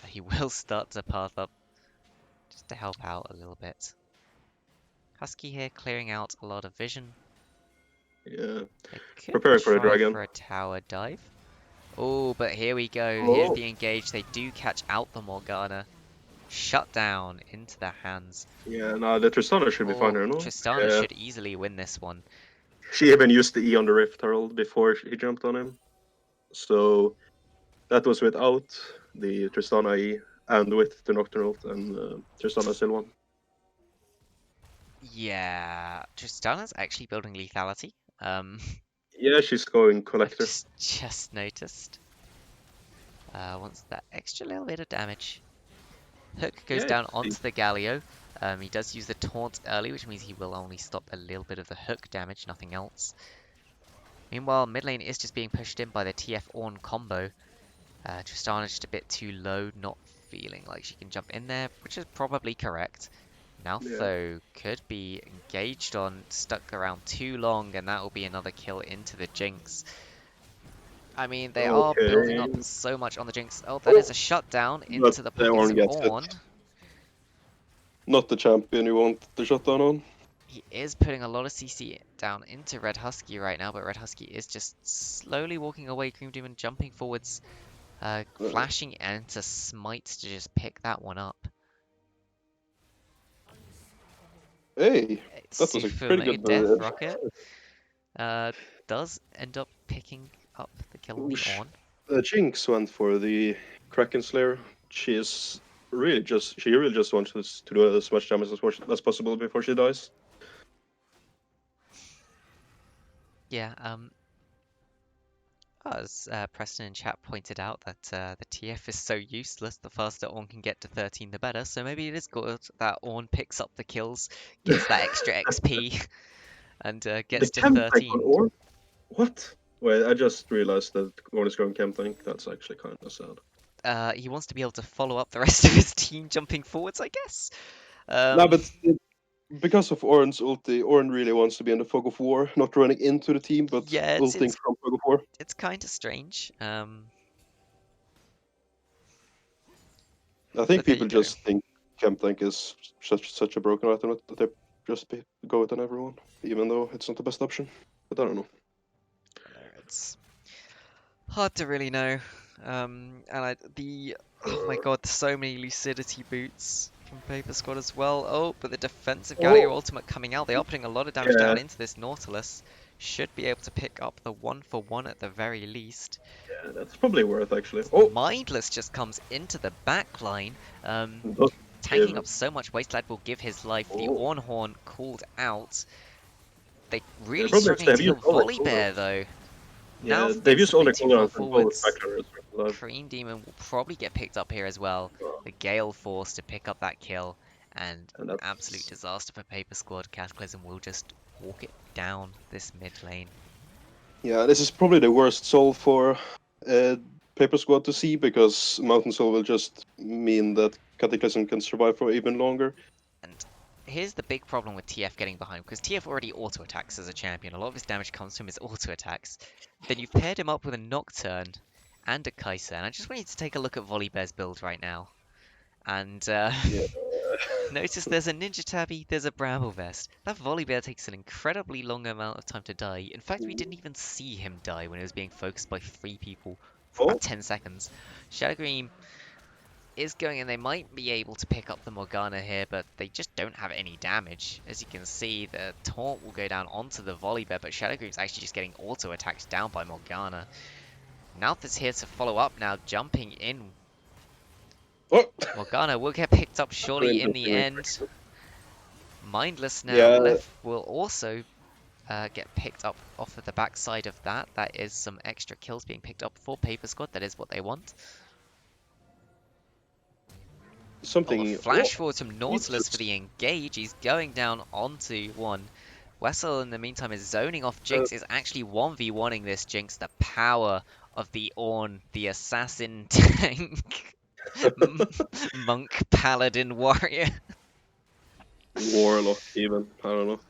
He will start to path up just to help out a little bit. Husky here clearing out a lot of vision. Yeah. They could Preparing for a try dragon. for a tower dive. Oh, but here we go. Here's Oh. the engage. They do catch out the Morgana. Shut down into their hands. Yeah, no, the Tristana should be fine Oh, here, no? Tristana Yeah. should easily win this one. She even used the E on the Rift Herald before he jumped on him. So that was without the Tristana E and with the Nocturne ult, and Tristana still won. Yeah, Tristana's actually building lethality. Yeah, she's going I've collector. just noticed. Wants that extra little bit of damage. Hook goes Yeah, down onto the Galio. He does use the taunt early, which means he will only stop a little bit of the hook damage, nothing else. Meanwhile, mid lane is just being pushed in by the TF Ornn combo. Tristana just a bit too low, not feeling like she can jump in there, which is probably correct. Now, Yeah. though, could be engaged on, stuck around too long, and that will be another kill into the Jinx. I mean, they are building up Okay. so much on the Jinx. Oh, that is a shutdown But into the the pockets Ornn of gets it. Ornn. Not the champion you want the shutdown on. He is putting a lot of CC down into Red Husky right now, but Red Husky is just slowly walking away. Cream Demon jumping forwards, flashing into Smite to just pick that one up. Hey, that was a pretty Sufumi, good Death Rocket, does end up picking up the kill on the push. Ornn. Jinx went for the Kraken Slayer. She really just wants to do as much damage as possible before she dies. Yeah, as Preston in chat pointed out that the TF is so useless, the faster Ornn can get to 13 the better, so maybe it is good that Ornn picks up the kills, gets that extra XP, and gets The to chem tank on 13. Ornn? What? Wait, I just realized that Ornn is going chem tank. That's actually kind of sad. He wants to be able to follow up the rest of his team jumping forwards, I guess. No, but because of Ornn's ulti, Ornn really wants to be in the fog of war, not running into the team, but Yeah, ulting from fog of war. it's kind of strange. I think But there you people go. just think chem tank is such a broken item that they just go with on everyone, even though it's not the best option. But I don't know. It's hard to really know. Oh my god, so many lucidity boots from Paper Squad as well. Oh, but the defensive Galio ultimate coming out. They are putting a lot of damage Yeah, down into this Nautilus. Should be able to pick up the 1-for-1 at the very least. yeah, that's probably worth actually. Oh, Mindless just comes into the back line. does Tanking give- up so much, Wastelad will give his life. The oh. Ornn Horn called out. They Yeah, really probably struggling they've to kill used all their Volley colors. Bear though. Yeah, Now they've used all their too far colors on both forwards. backliners. Cream Demon will probably get picked up here as well. The Gale Force to pick up that kill, and And that's absolute disaster for Paper Squad. Cataclysm will just walk it down this mid lane. Yeah, this is probably the worst soul for Paper Squad to see, because Mountain Soul will just mean that Cataclysm can survive for even longer. And here's the big problem with TF getting behind, because TF already auto-attacks as a champion. A lot of his damage comes from his auto-attacks. Then you've paired him up with a Nocturne and a Kai'Sa, and I just want you to take a look at Volibear's build right now. And Yeah. notice there's a Ninja Tabby, there's a Bramble Vest. That Volibear takes an incredibly long amount of time to die. In fact, we didn't even see him die when it was being focused by 3 people for Oh, about 10 seconds. Shadowgream is going, and they might be able to pick up the Morgana here, but they just don't have any damage. As you can see, the taunt will go down onto the Volibear, but Shadowgream's actually just getting auto-attacked down by Morgana. Nalth is here to follow up now, jumping in. oh. Morgana will get picked up surely in the end. Mindless now Yeah. left will also get picked up off of the backside of that. That is some extra kills being picked up for Paper Squad. That is what they want. Oh, Something. a flash forward from Jesus. Nautilus for the engage. He's going down onto one. Wessel, in the meantime, is zoning off Jinx. Is actually 1v1ing this Jinx. The power of the Ornn, the assassin tank. Monk, paladin, warrior. Warlock, even. I don't know.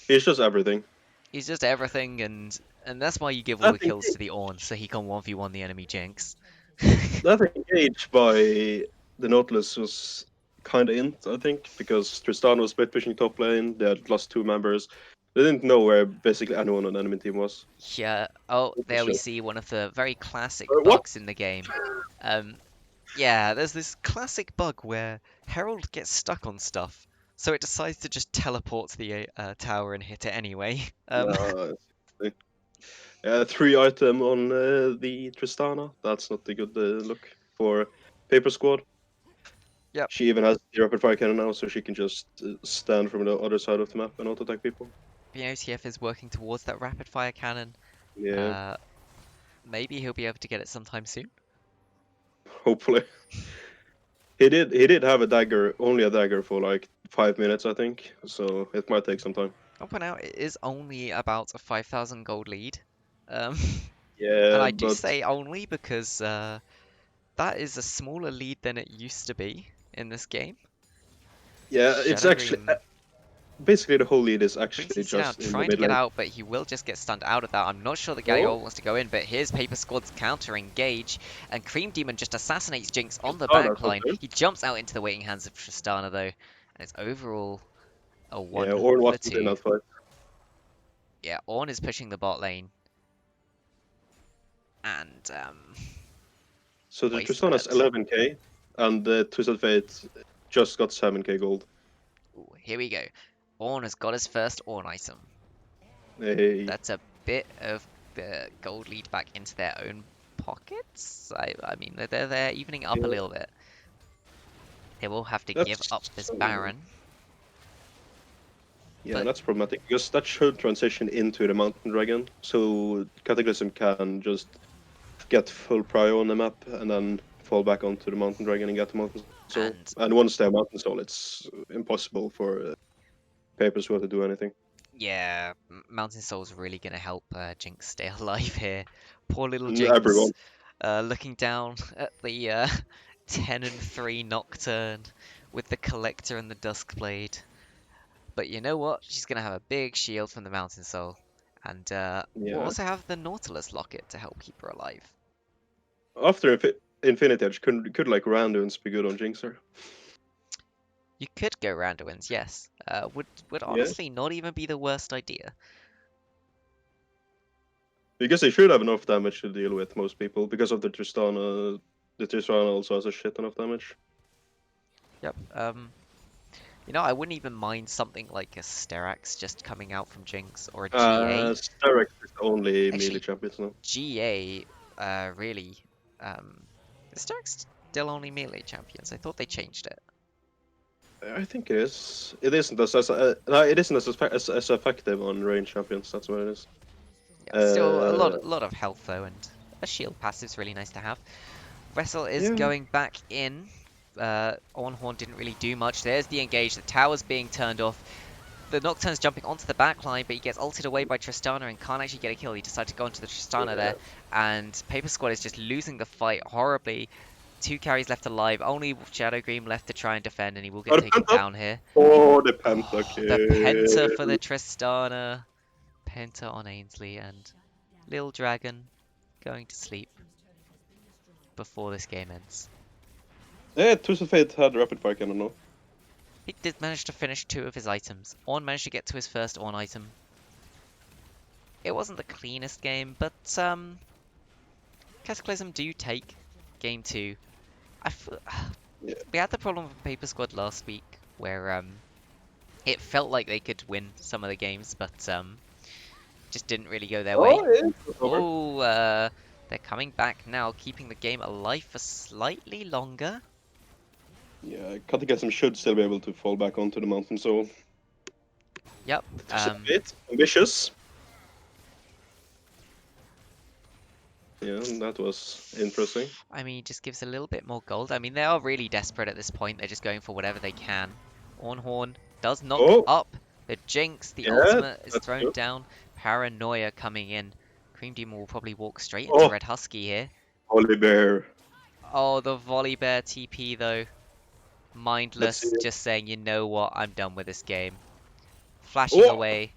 He's just everything. He's just everything, and that's why you give all That the kills engage, to the Ornn, so he can 1v1 the enemy Jinx. that engage by the Nautilus was kind of int, I think, because Tristana was split pushing top lane. They had lost 2 members. They didn't know where basically anyone on the enemy team was. Yeah. Oh, It was there we just, see one of the very classic what? bugs in the game. Yeah, there's this classic bug where Herald gets stuck on stuff, so it decides to just teleport to the tower and hit it anyway. Yeah, 3 item on the Tristana. That's not a good look for Paper Squad. Yep. She even has the rapid fire cannon now, so she can just stand from the other side of the map and auto attack people. TF is working towards that rapid fire cannon. Yeah, Maybe he'll be able to get it sometime soon. hopefully. He did have a dagger, only a dagger for like 5 minutes, I think. So it might take some time. I'll point out it is only about a 5,000 gold lead. And Yeah, I do but say only because that is a smaller lead than it used to be in this game. yeah, it's actually Shadowgream basically the whole lead is brings actually his now just in the trying to mid get lane. out, but he will just get stunned out of that. I'm not sure the Galliol wants to go in, but here's Paper Squad's counter engage, and Cream Demon just assassinates Jinx on the Oh, that's backline. okay. He jumps out into the waiting hands of Tristana though, and it's overall a Yeah, 1 Ornn for wasn't in 2. that fight. Yeah, Ornn is pushing the bot lane, and So the wasted Tristana's it. 11k, and the Twisted Fate just got 7k gold. Ooh, here we go. Ornn has got his first Ornn item. Hey. That's a bit of the gold lead back into their own pockets. I mean, they're evening up a Yeah, little bit. They will have to give that's up this Baron. yeah, But that's problematic because that should transition into the Mountain Dragon, so Cataclysm can just get full prio on the map and then fall back onto the Mountain Dragon and get the Mountain Soul. and And once they have Mountain Soul, it's impossible for Paper Squad to do anything. yeah, Mountain Soul's really gonna help Jinx stay alive here. Poor little Everyone. Jinx, looking down at the 10 and 3 Nocturne with the Collector and the Duskblade. But you know what? She's gonna have a big shield from the Mountain Soul, and we'll Yeah. also have the Nautilus Locket to help keep her alive. After Infinity Edge, could like Randuins be good on Jinxer? You could go Randuins, yes. Would Yeah. honestly not even be the worst idea. Because they should have enough damage to deal with most people because of the Tristana. The Tristana also has a shit ton of damage. Yep. You know, I wouldn't even mind something like a Sterax just coming out from Jinx or a GA. Sterex is the only Actually, melee champion now. GA, really, is Sterax still only melee champions? I thought they changed it. I think it is. It isn't no, it isn't as effective on range champions. That's what it is. Yeah, still a lot of health though, and a shield passive is really nice to have. Vessel is Yeah. going back in. Ornhorn didn't really do much. There's the engage. The tower's being turned off. the Nocturne's jumping onto the back line, but he gets ulted away by Tristana and can't actually get a kill. He decided to go into the Tristana there, and Paper Squad is just losing the fight horribly. 2 carries left alive, only Shadow Green left to try and defend, and he will get taken down here. Oh, the Penta Oh, kill. the Penta for the Tristana. Penta on Ainsley, and Lil Dragon going to sleep before this game ends. Yeah, Twisted Fate had rapid fire cannon, no? He did manage to finish 2 of his items. Ornn managed to get to his first Ornn item. It wasn't the cleanest game, but Cataclysm do take game 2. Yeah. We had the problem with Paper Squad last week, where it felt like they could win some of the games, but just didn't really go their way. Yeah, Oh, they're coming back now, keeping the game alive for slightly longer. yeah, Cataclysm should still be able to fall back onto the mountain, so... Yep. Bit ambitious. Yeah, that was interesting. I mean, just gives a little bit more gold. I mean, they are really desperate at this point. They're just going for whatever they can. Ornhorn does knock up the Jinx. The ultimate is thrown good. down. Paranoia coming in. Cream Demon will probably walk straight into Red Husky here. Holy Bear. Oh, the Volley Bear TP though. Mindless, just saying, you know what, I'm done with this game. Flashing away.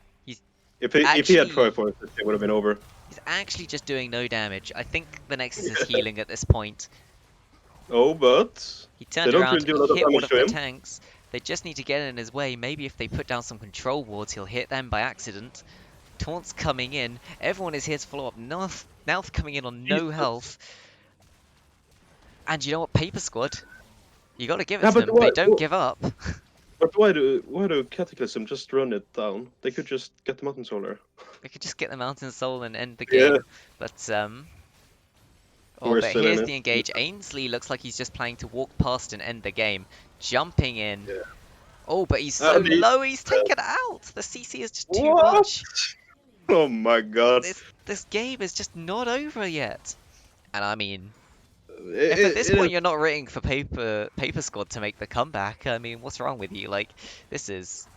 If he had tried for it, it would have been over. He's actually just doing no damage. I think the Nexus is healing at this point. Oh, but... He turned around, hit one of the tanks. They just need to get in his way. Maybe if they put down some control wards, he'll hit them by accident. Taunts coming in. Everyone is here to follow up. Nalth coming in on no health. And you know what, Paper Squad? You gotta give it to them. They don't give up. But why do Cataclysm just run it down? They could just get the Mountain Solar. They could just get the Mountain Soul and end the game. But but here's the engage. Ainsley looks like he's just planning to walk past and end the game. Jumping in. Yeah. Oh, but he's so low, he's taken out! The CC is just too much. Oh my god. This game is just not over yet. And I mean... if at this point you're not rooting for Paper Squad to make the comeback, I mean, what's wrong with you? Like, this is...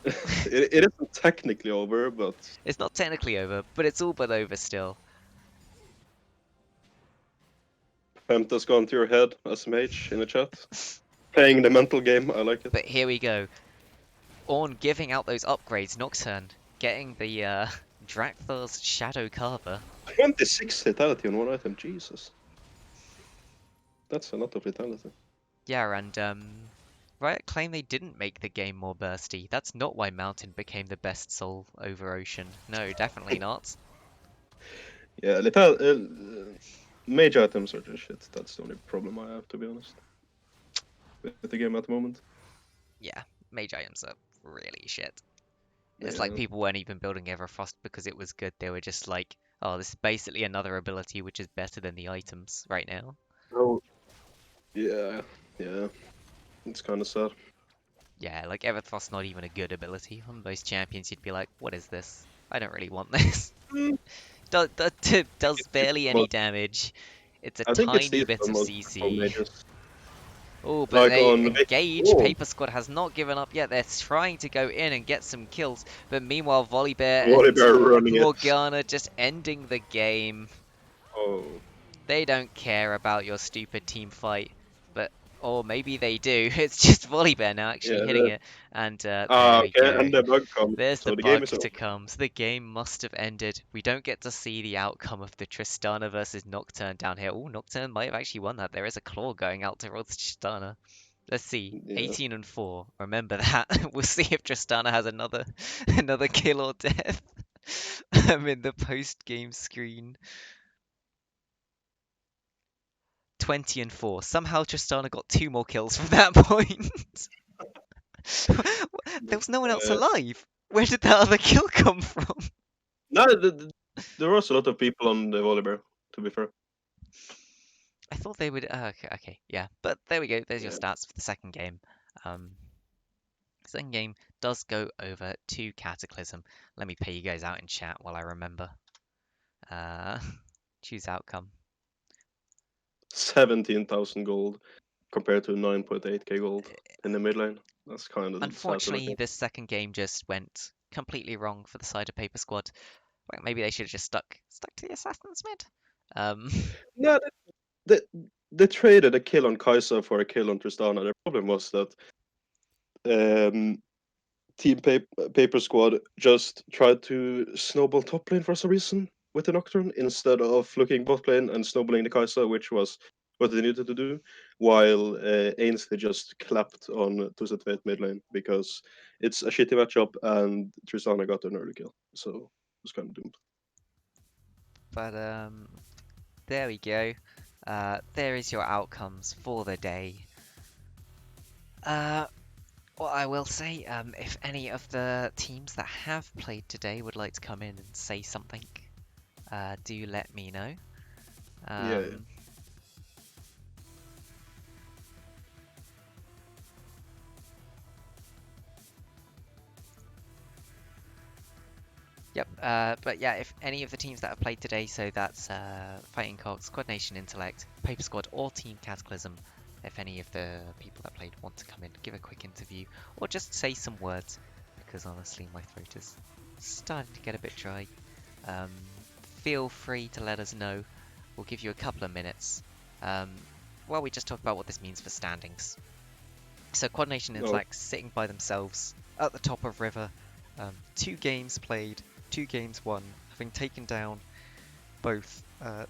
it isn't technically over, but... It's not technically over, but it's all but over still. Penta's gone to your head, SMH, in the chat. Playing the mental game, I like it. But here we go. Ornn giving out those upgrades. Nocturne getting the Drakthor's Shadow Carver. 26 vitality on one item, Jesus. That's a lot of vitality. Yeah, and Riot claim they didn't make the game more bursty. That's not why Mountain became the best soul over Ocean. No, definitely not. Yeah, mage items are just shit. That's the only problem I have, to be honest, with the game at the moment. Yeah, mage items are really shit. It's like people weren't even building Everfrost because it was good. They were just like, oh, this is basically another ability which is better than the items right now. Oh. Yeah. It's kind of sad. Yeah, like Everfrost's not even a good ability. On most champions, you'd be like, what is this? I don't really want this. Does barely any damage. It's a tiny bit of CC. Oh, but they engage. Paper Squad has not given up yet. They're trying to go in and get some kills. But meanwhile, Volibear and Morgana just ending the game. Oh. They don't care about your stupid team fight. Or maybe they do. It's just Volibear now actually hitting it. And there we go. And the bug comes. There's the bug to come. So the game must have ended. We don't get to see the outcome of the Tristana versus Nocturne down here. Oh, Nocturne might have actually won that. There is a claw going out towards Tristana. Let's see. 18 and 4. Remember that. We'll see if Tristana has another kill or death. I'm in the post-game screen. 20 and 4. Somehow Tristana got 2 more kills from that point. There was no one else alive. Where did that other kill come from? No, there was a lot of people on the Volibear, to be fair. I thought they would... okay, yeah. But there we go. There's your stats for the second game. Second game does go over to Cataclysm. Let me pay you guys out in chat while I remember. Choose outcome. 17,000 gold. compared to 9.8k gold in the mid lane. That's kind of sad to look Unfortunately, at. this second game just went completely wrong for the side of Paper Squad. Well, maybe they should have just stuck to the Assassins mid. Yeah, they traded a kill on Kai'Sa for a kill on Tristana. The problem was that Team Paper Squad just tried to snowball top lane for some reason with the Nocturne instead of looking bot lane and snowballing the Kai'Sa, which was what they needed to do, while Ainsley just clapped on Tuzetvet mid lane because it's a shitty matchup and Tristana got an early kill, so it was kind of doomed. But there we go. There is your outcomes for the day. What I will say, if any of the teams that have played today would like to come in and say something, do let me know. Yeah. Yep, but yeah, if any of the teams that have played today, so that's Fighting Cock, Squad Nation Intellect, Paper Squad, or Team Cataclysm, if any of the people that played want to come in, give a quick interview, or just say some words, because honestly my throat is starting to get a bit dry, feel free to let us know. We'll give you a couple of minutes while we just talk about what this means for standings. So Quad Nation Intellect sitting by themselves at the top of River, 2 games played, 2 games won, having taken down both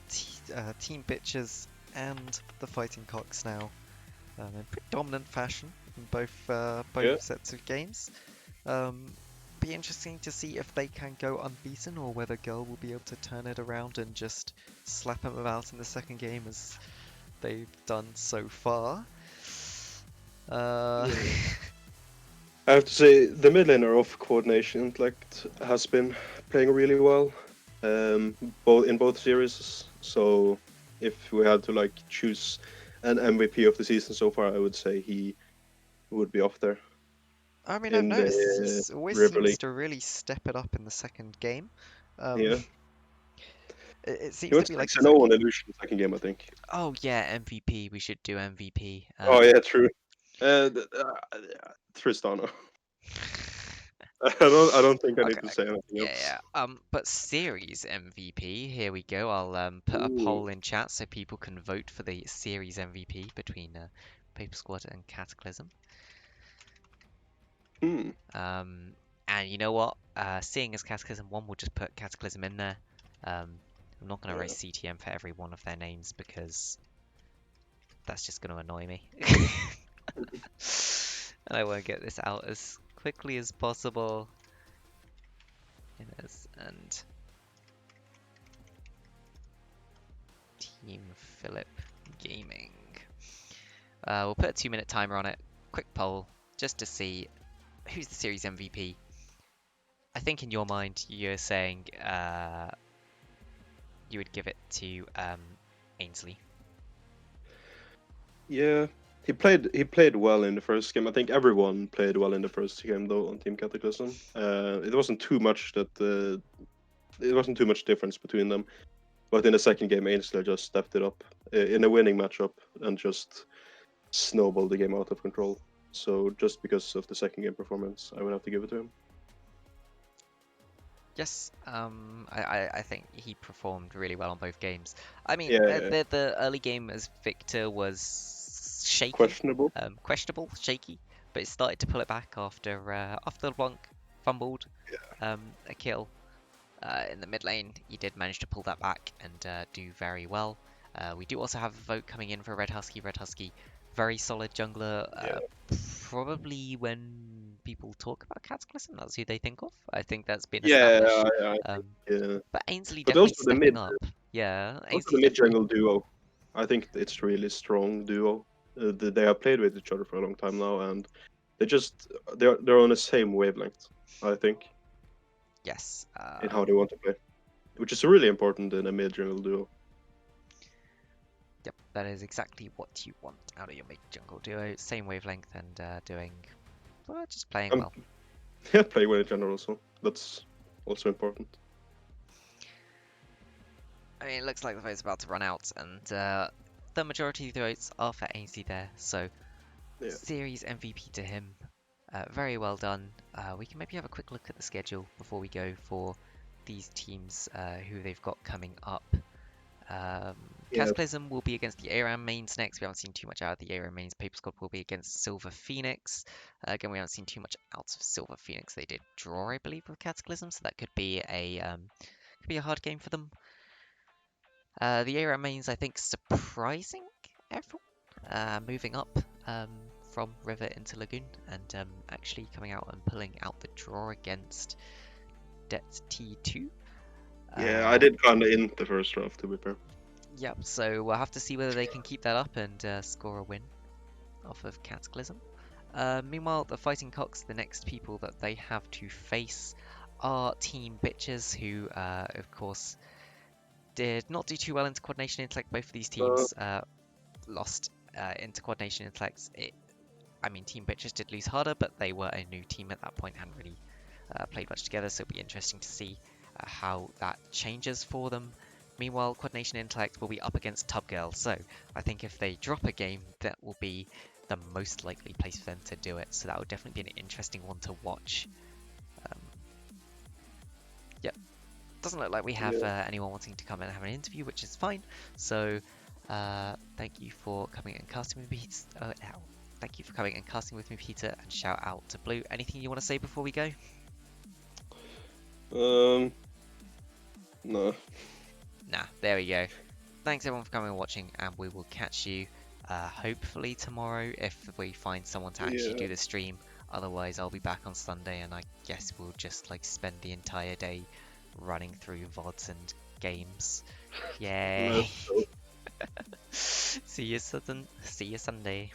Team Bitches and the Fighting Cocks now in predominant fashion in both sets of games. Be interesting to see if they can go unbeaten or whether Girl will be able to turn it around and just slap them about in the second game as they've done so far. I have to say, the mid laner of Quad Nation Intellect has been playing really well, in both series. So, if we had to choose an MVP of the season so far, I would say he would be up there. I mean, I've noticed he always seems to really step it up in the second game. Yeah. It seems He to went be like 6-0 on Illusion second game, I think. Oh yeah, MVP. We should do MVP. Oh yeah, true. Tristana. I don't think I need to say anything else. Yeah. But series MVP. Here we go. I'll put a poll in chat so people can vote for the series MVP between Paper Squad and Cataclysm. And you know what? Seeing as Cataclysm won, we'll just put Cataclysm in there. I'm not going to raise CTM for every one of their names because that's just going to annoy me. And I want to get this out as quickly as possible. And Team Philip Gaming. We'll put a 2-minute timer on it. Quick poll just to see who's the series MVP. I think in your mind you're saying you would give it to Ainsley. Yeah, he played well in the first game. I think everyone played well in the first game though on Team Cataclysm. It wasn't too much difference between them. But in the second game, Ainsley just stepped it up in a winning matchup and just snowballed the game out of control. So just because of the second game performance, I would have to give it to him. Yes, I think he performed really well on both games. I mean, Yeah. the early game as Victor was shaky, Questionable, shaky, but it started to pull it back after LeBlanc fumbled a kill in the mid lane. He did manage to pull that back and do very well. We do also have a vote coming in for Red Husky. Red Husky, very solid jungler. Probably when people talk about Cataclysm, that's who they think of. I think that's been established. But Ainsley definitely stepping up. Yeah, also the mid jungle duo. I think it's really strong duo. They have played with each other for a long time now, and they're on the same wavelength. I think. Yes. In how they want to play, which is really important in a mid jungle duo. Yep, that is exactly what you want out of your mid jungle duo. Same wavelength and just playing well. Yeah, playing well in general also. That's also important. I mean, it looks like the vote's about to run out, and the majority of the votes are for Ainsley there, so Yeah. series MVP to him. Very well done. We can maybe have a quick look at the schedule before we go for these teams who they've got coming up. Yeah. Cataclysm will be against the ARAM mains next. We haven't seen too much out of the ARAM mains. Paper Squad will be against Silver Phoenix. Again, we haven't seen too much out of Silver Phoenix. They did draw, I believe, with Cataclysm, so that could be a hard game for them. The ARAM mains, I think, surprising everyone, moving up from River into Lagoon and actually coming out and pulling out the draw against Det T2. Yeah, I did kind of in the first draft, to be fair. Yep, so we'll have to see whether they can keep that up and score a win off of Cataclysm. Meanwhile, the Fighting Cocks, the next people that they have to face are Team Bitches, who, of course, did not do too well into Coordination Intellect. Both of these teams lost into Coordination Intellects. Team Bitches did lose harder, but they were a new team at that point, hadn't really played much together, so it'll be interesting to see how that changes for them. Meanwhile, Coordination Intellect will be up against Tub Girl, so I think if they drop a game, that will be the most likely place for them to do it, so that would definitely be an interesting one to watch. Yep, doesn't look like we have anyone wanting to come and have an interview, which is fine, so thank you for coming and casting with me. Thank you for coming and casting with me, Peter, and shout out to Blue. Anything you want to say before we go? No. Nah, there we go. Thanks everyone for coming and watching, and we will catch you hopefully tomorrow if we find someone to actually do the stream. Otherwise, I'll be back on Sunday, and I guess we'll just spend the entire day running through VODs and games. Yay! See you Sunday.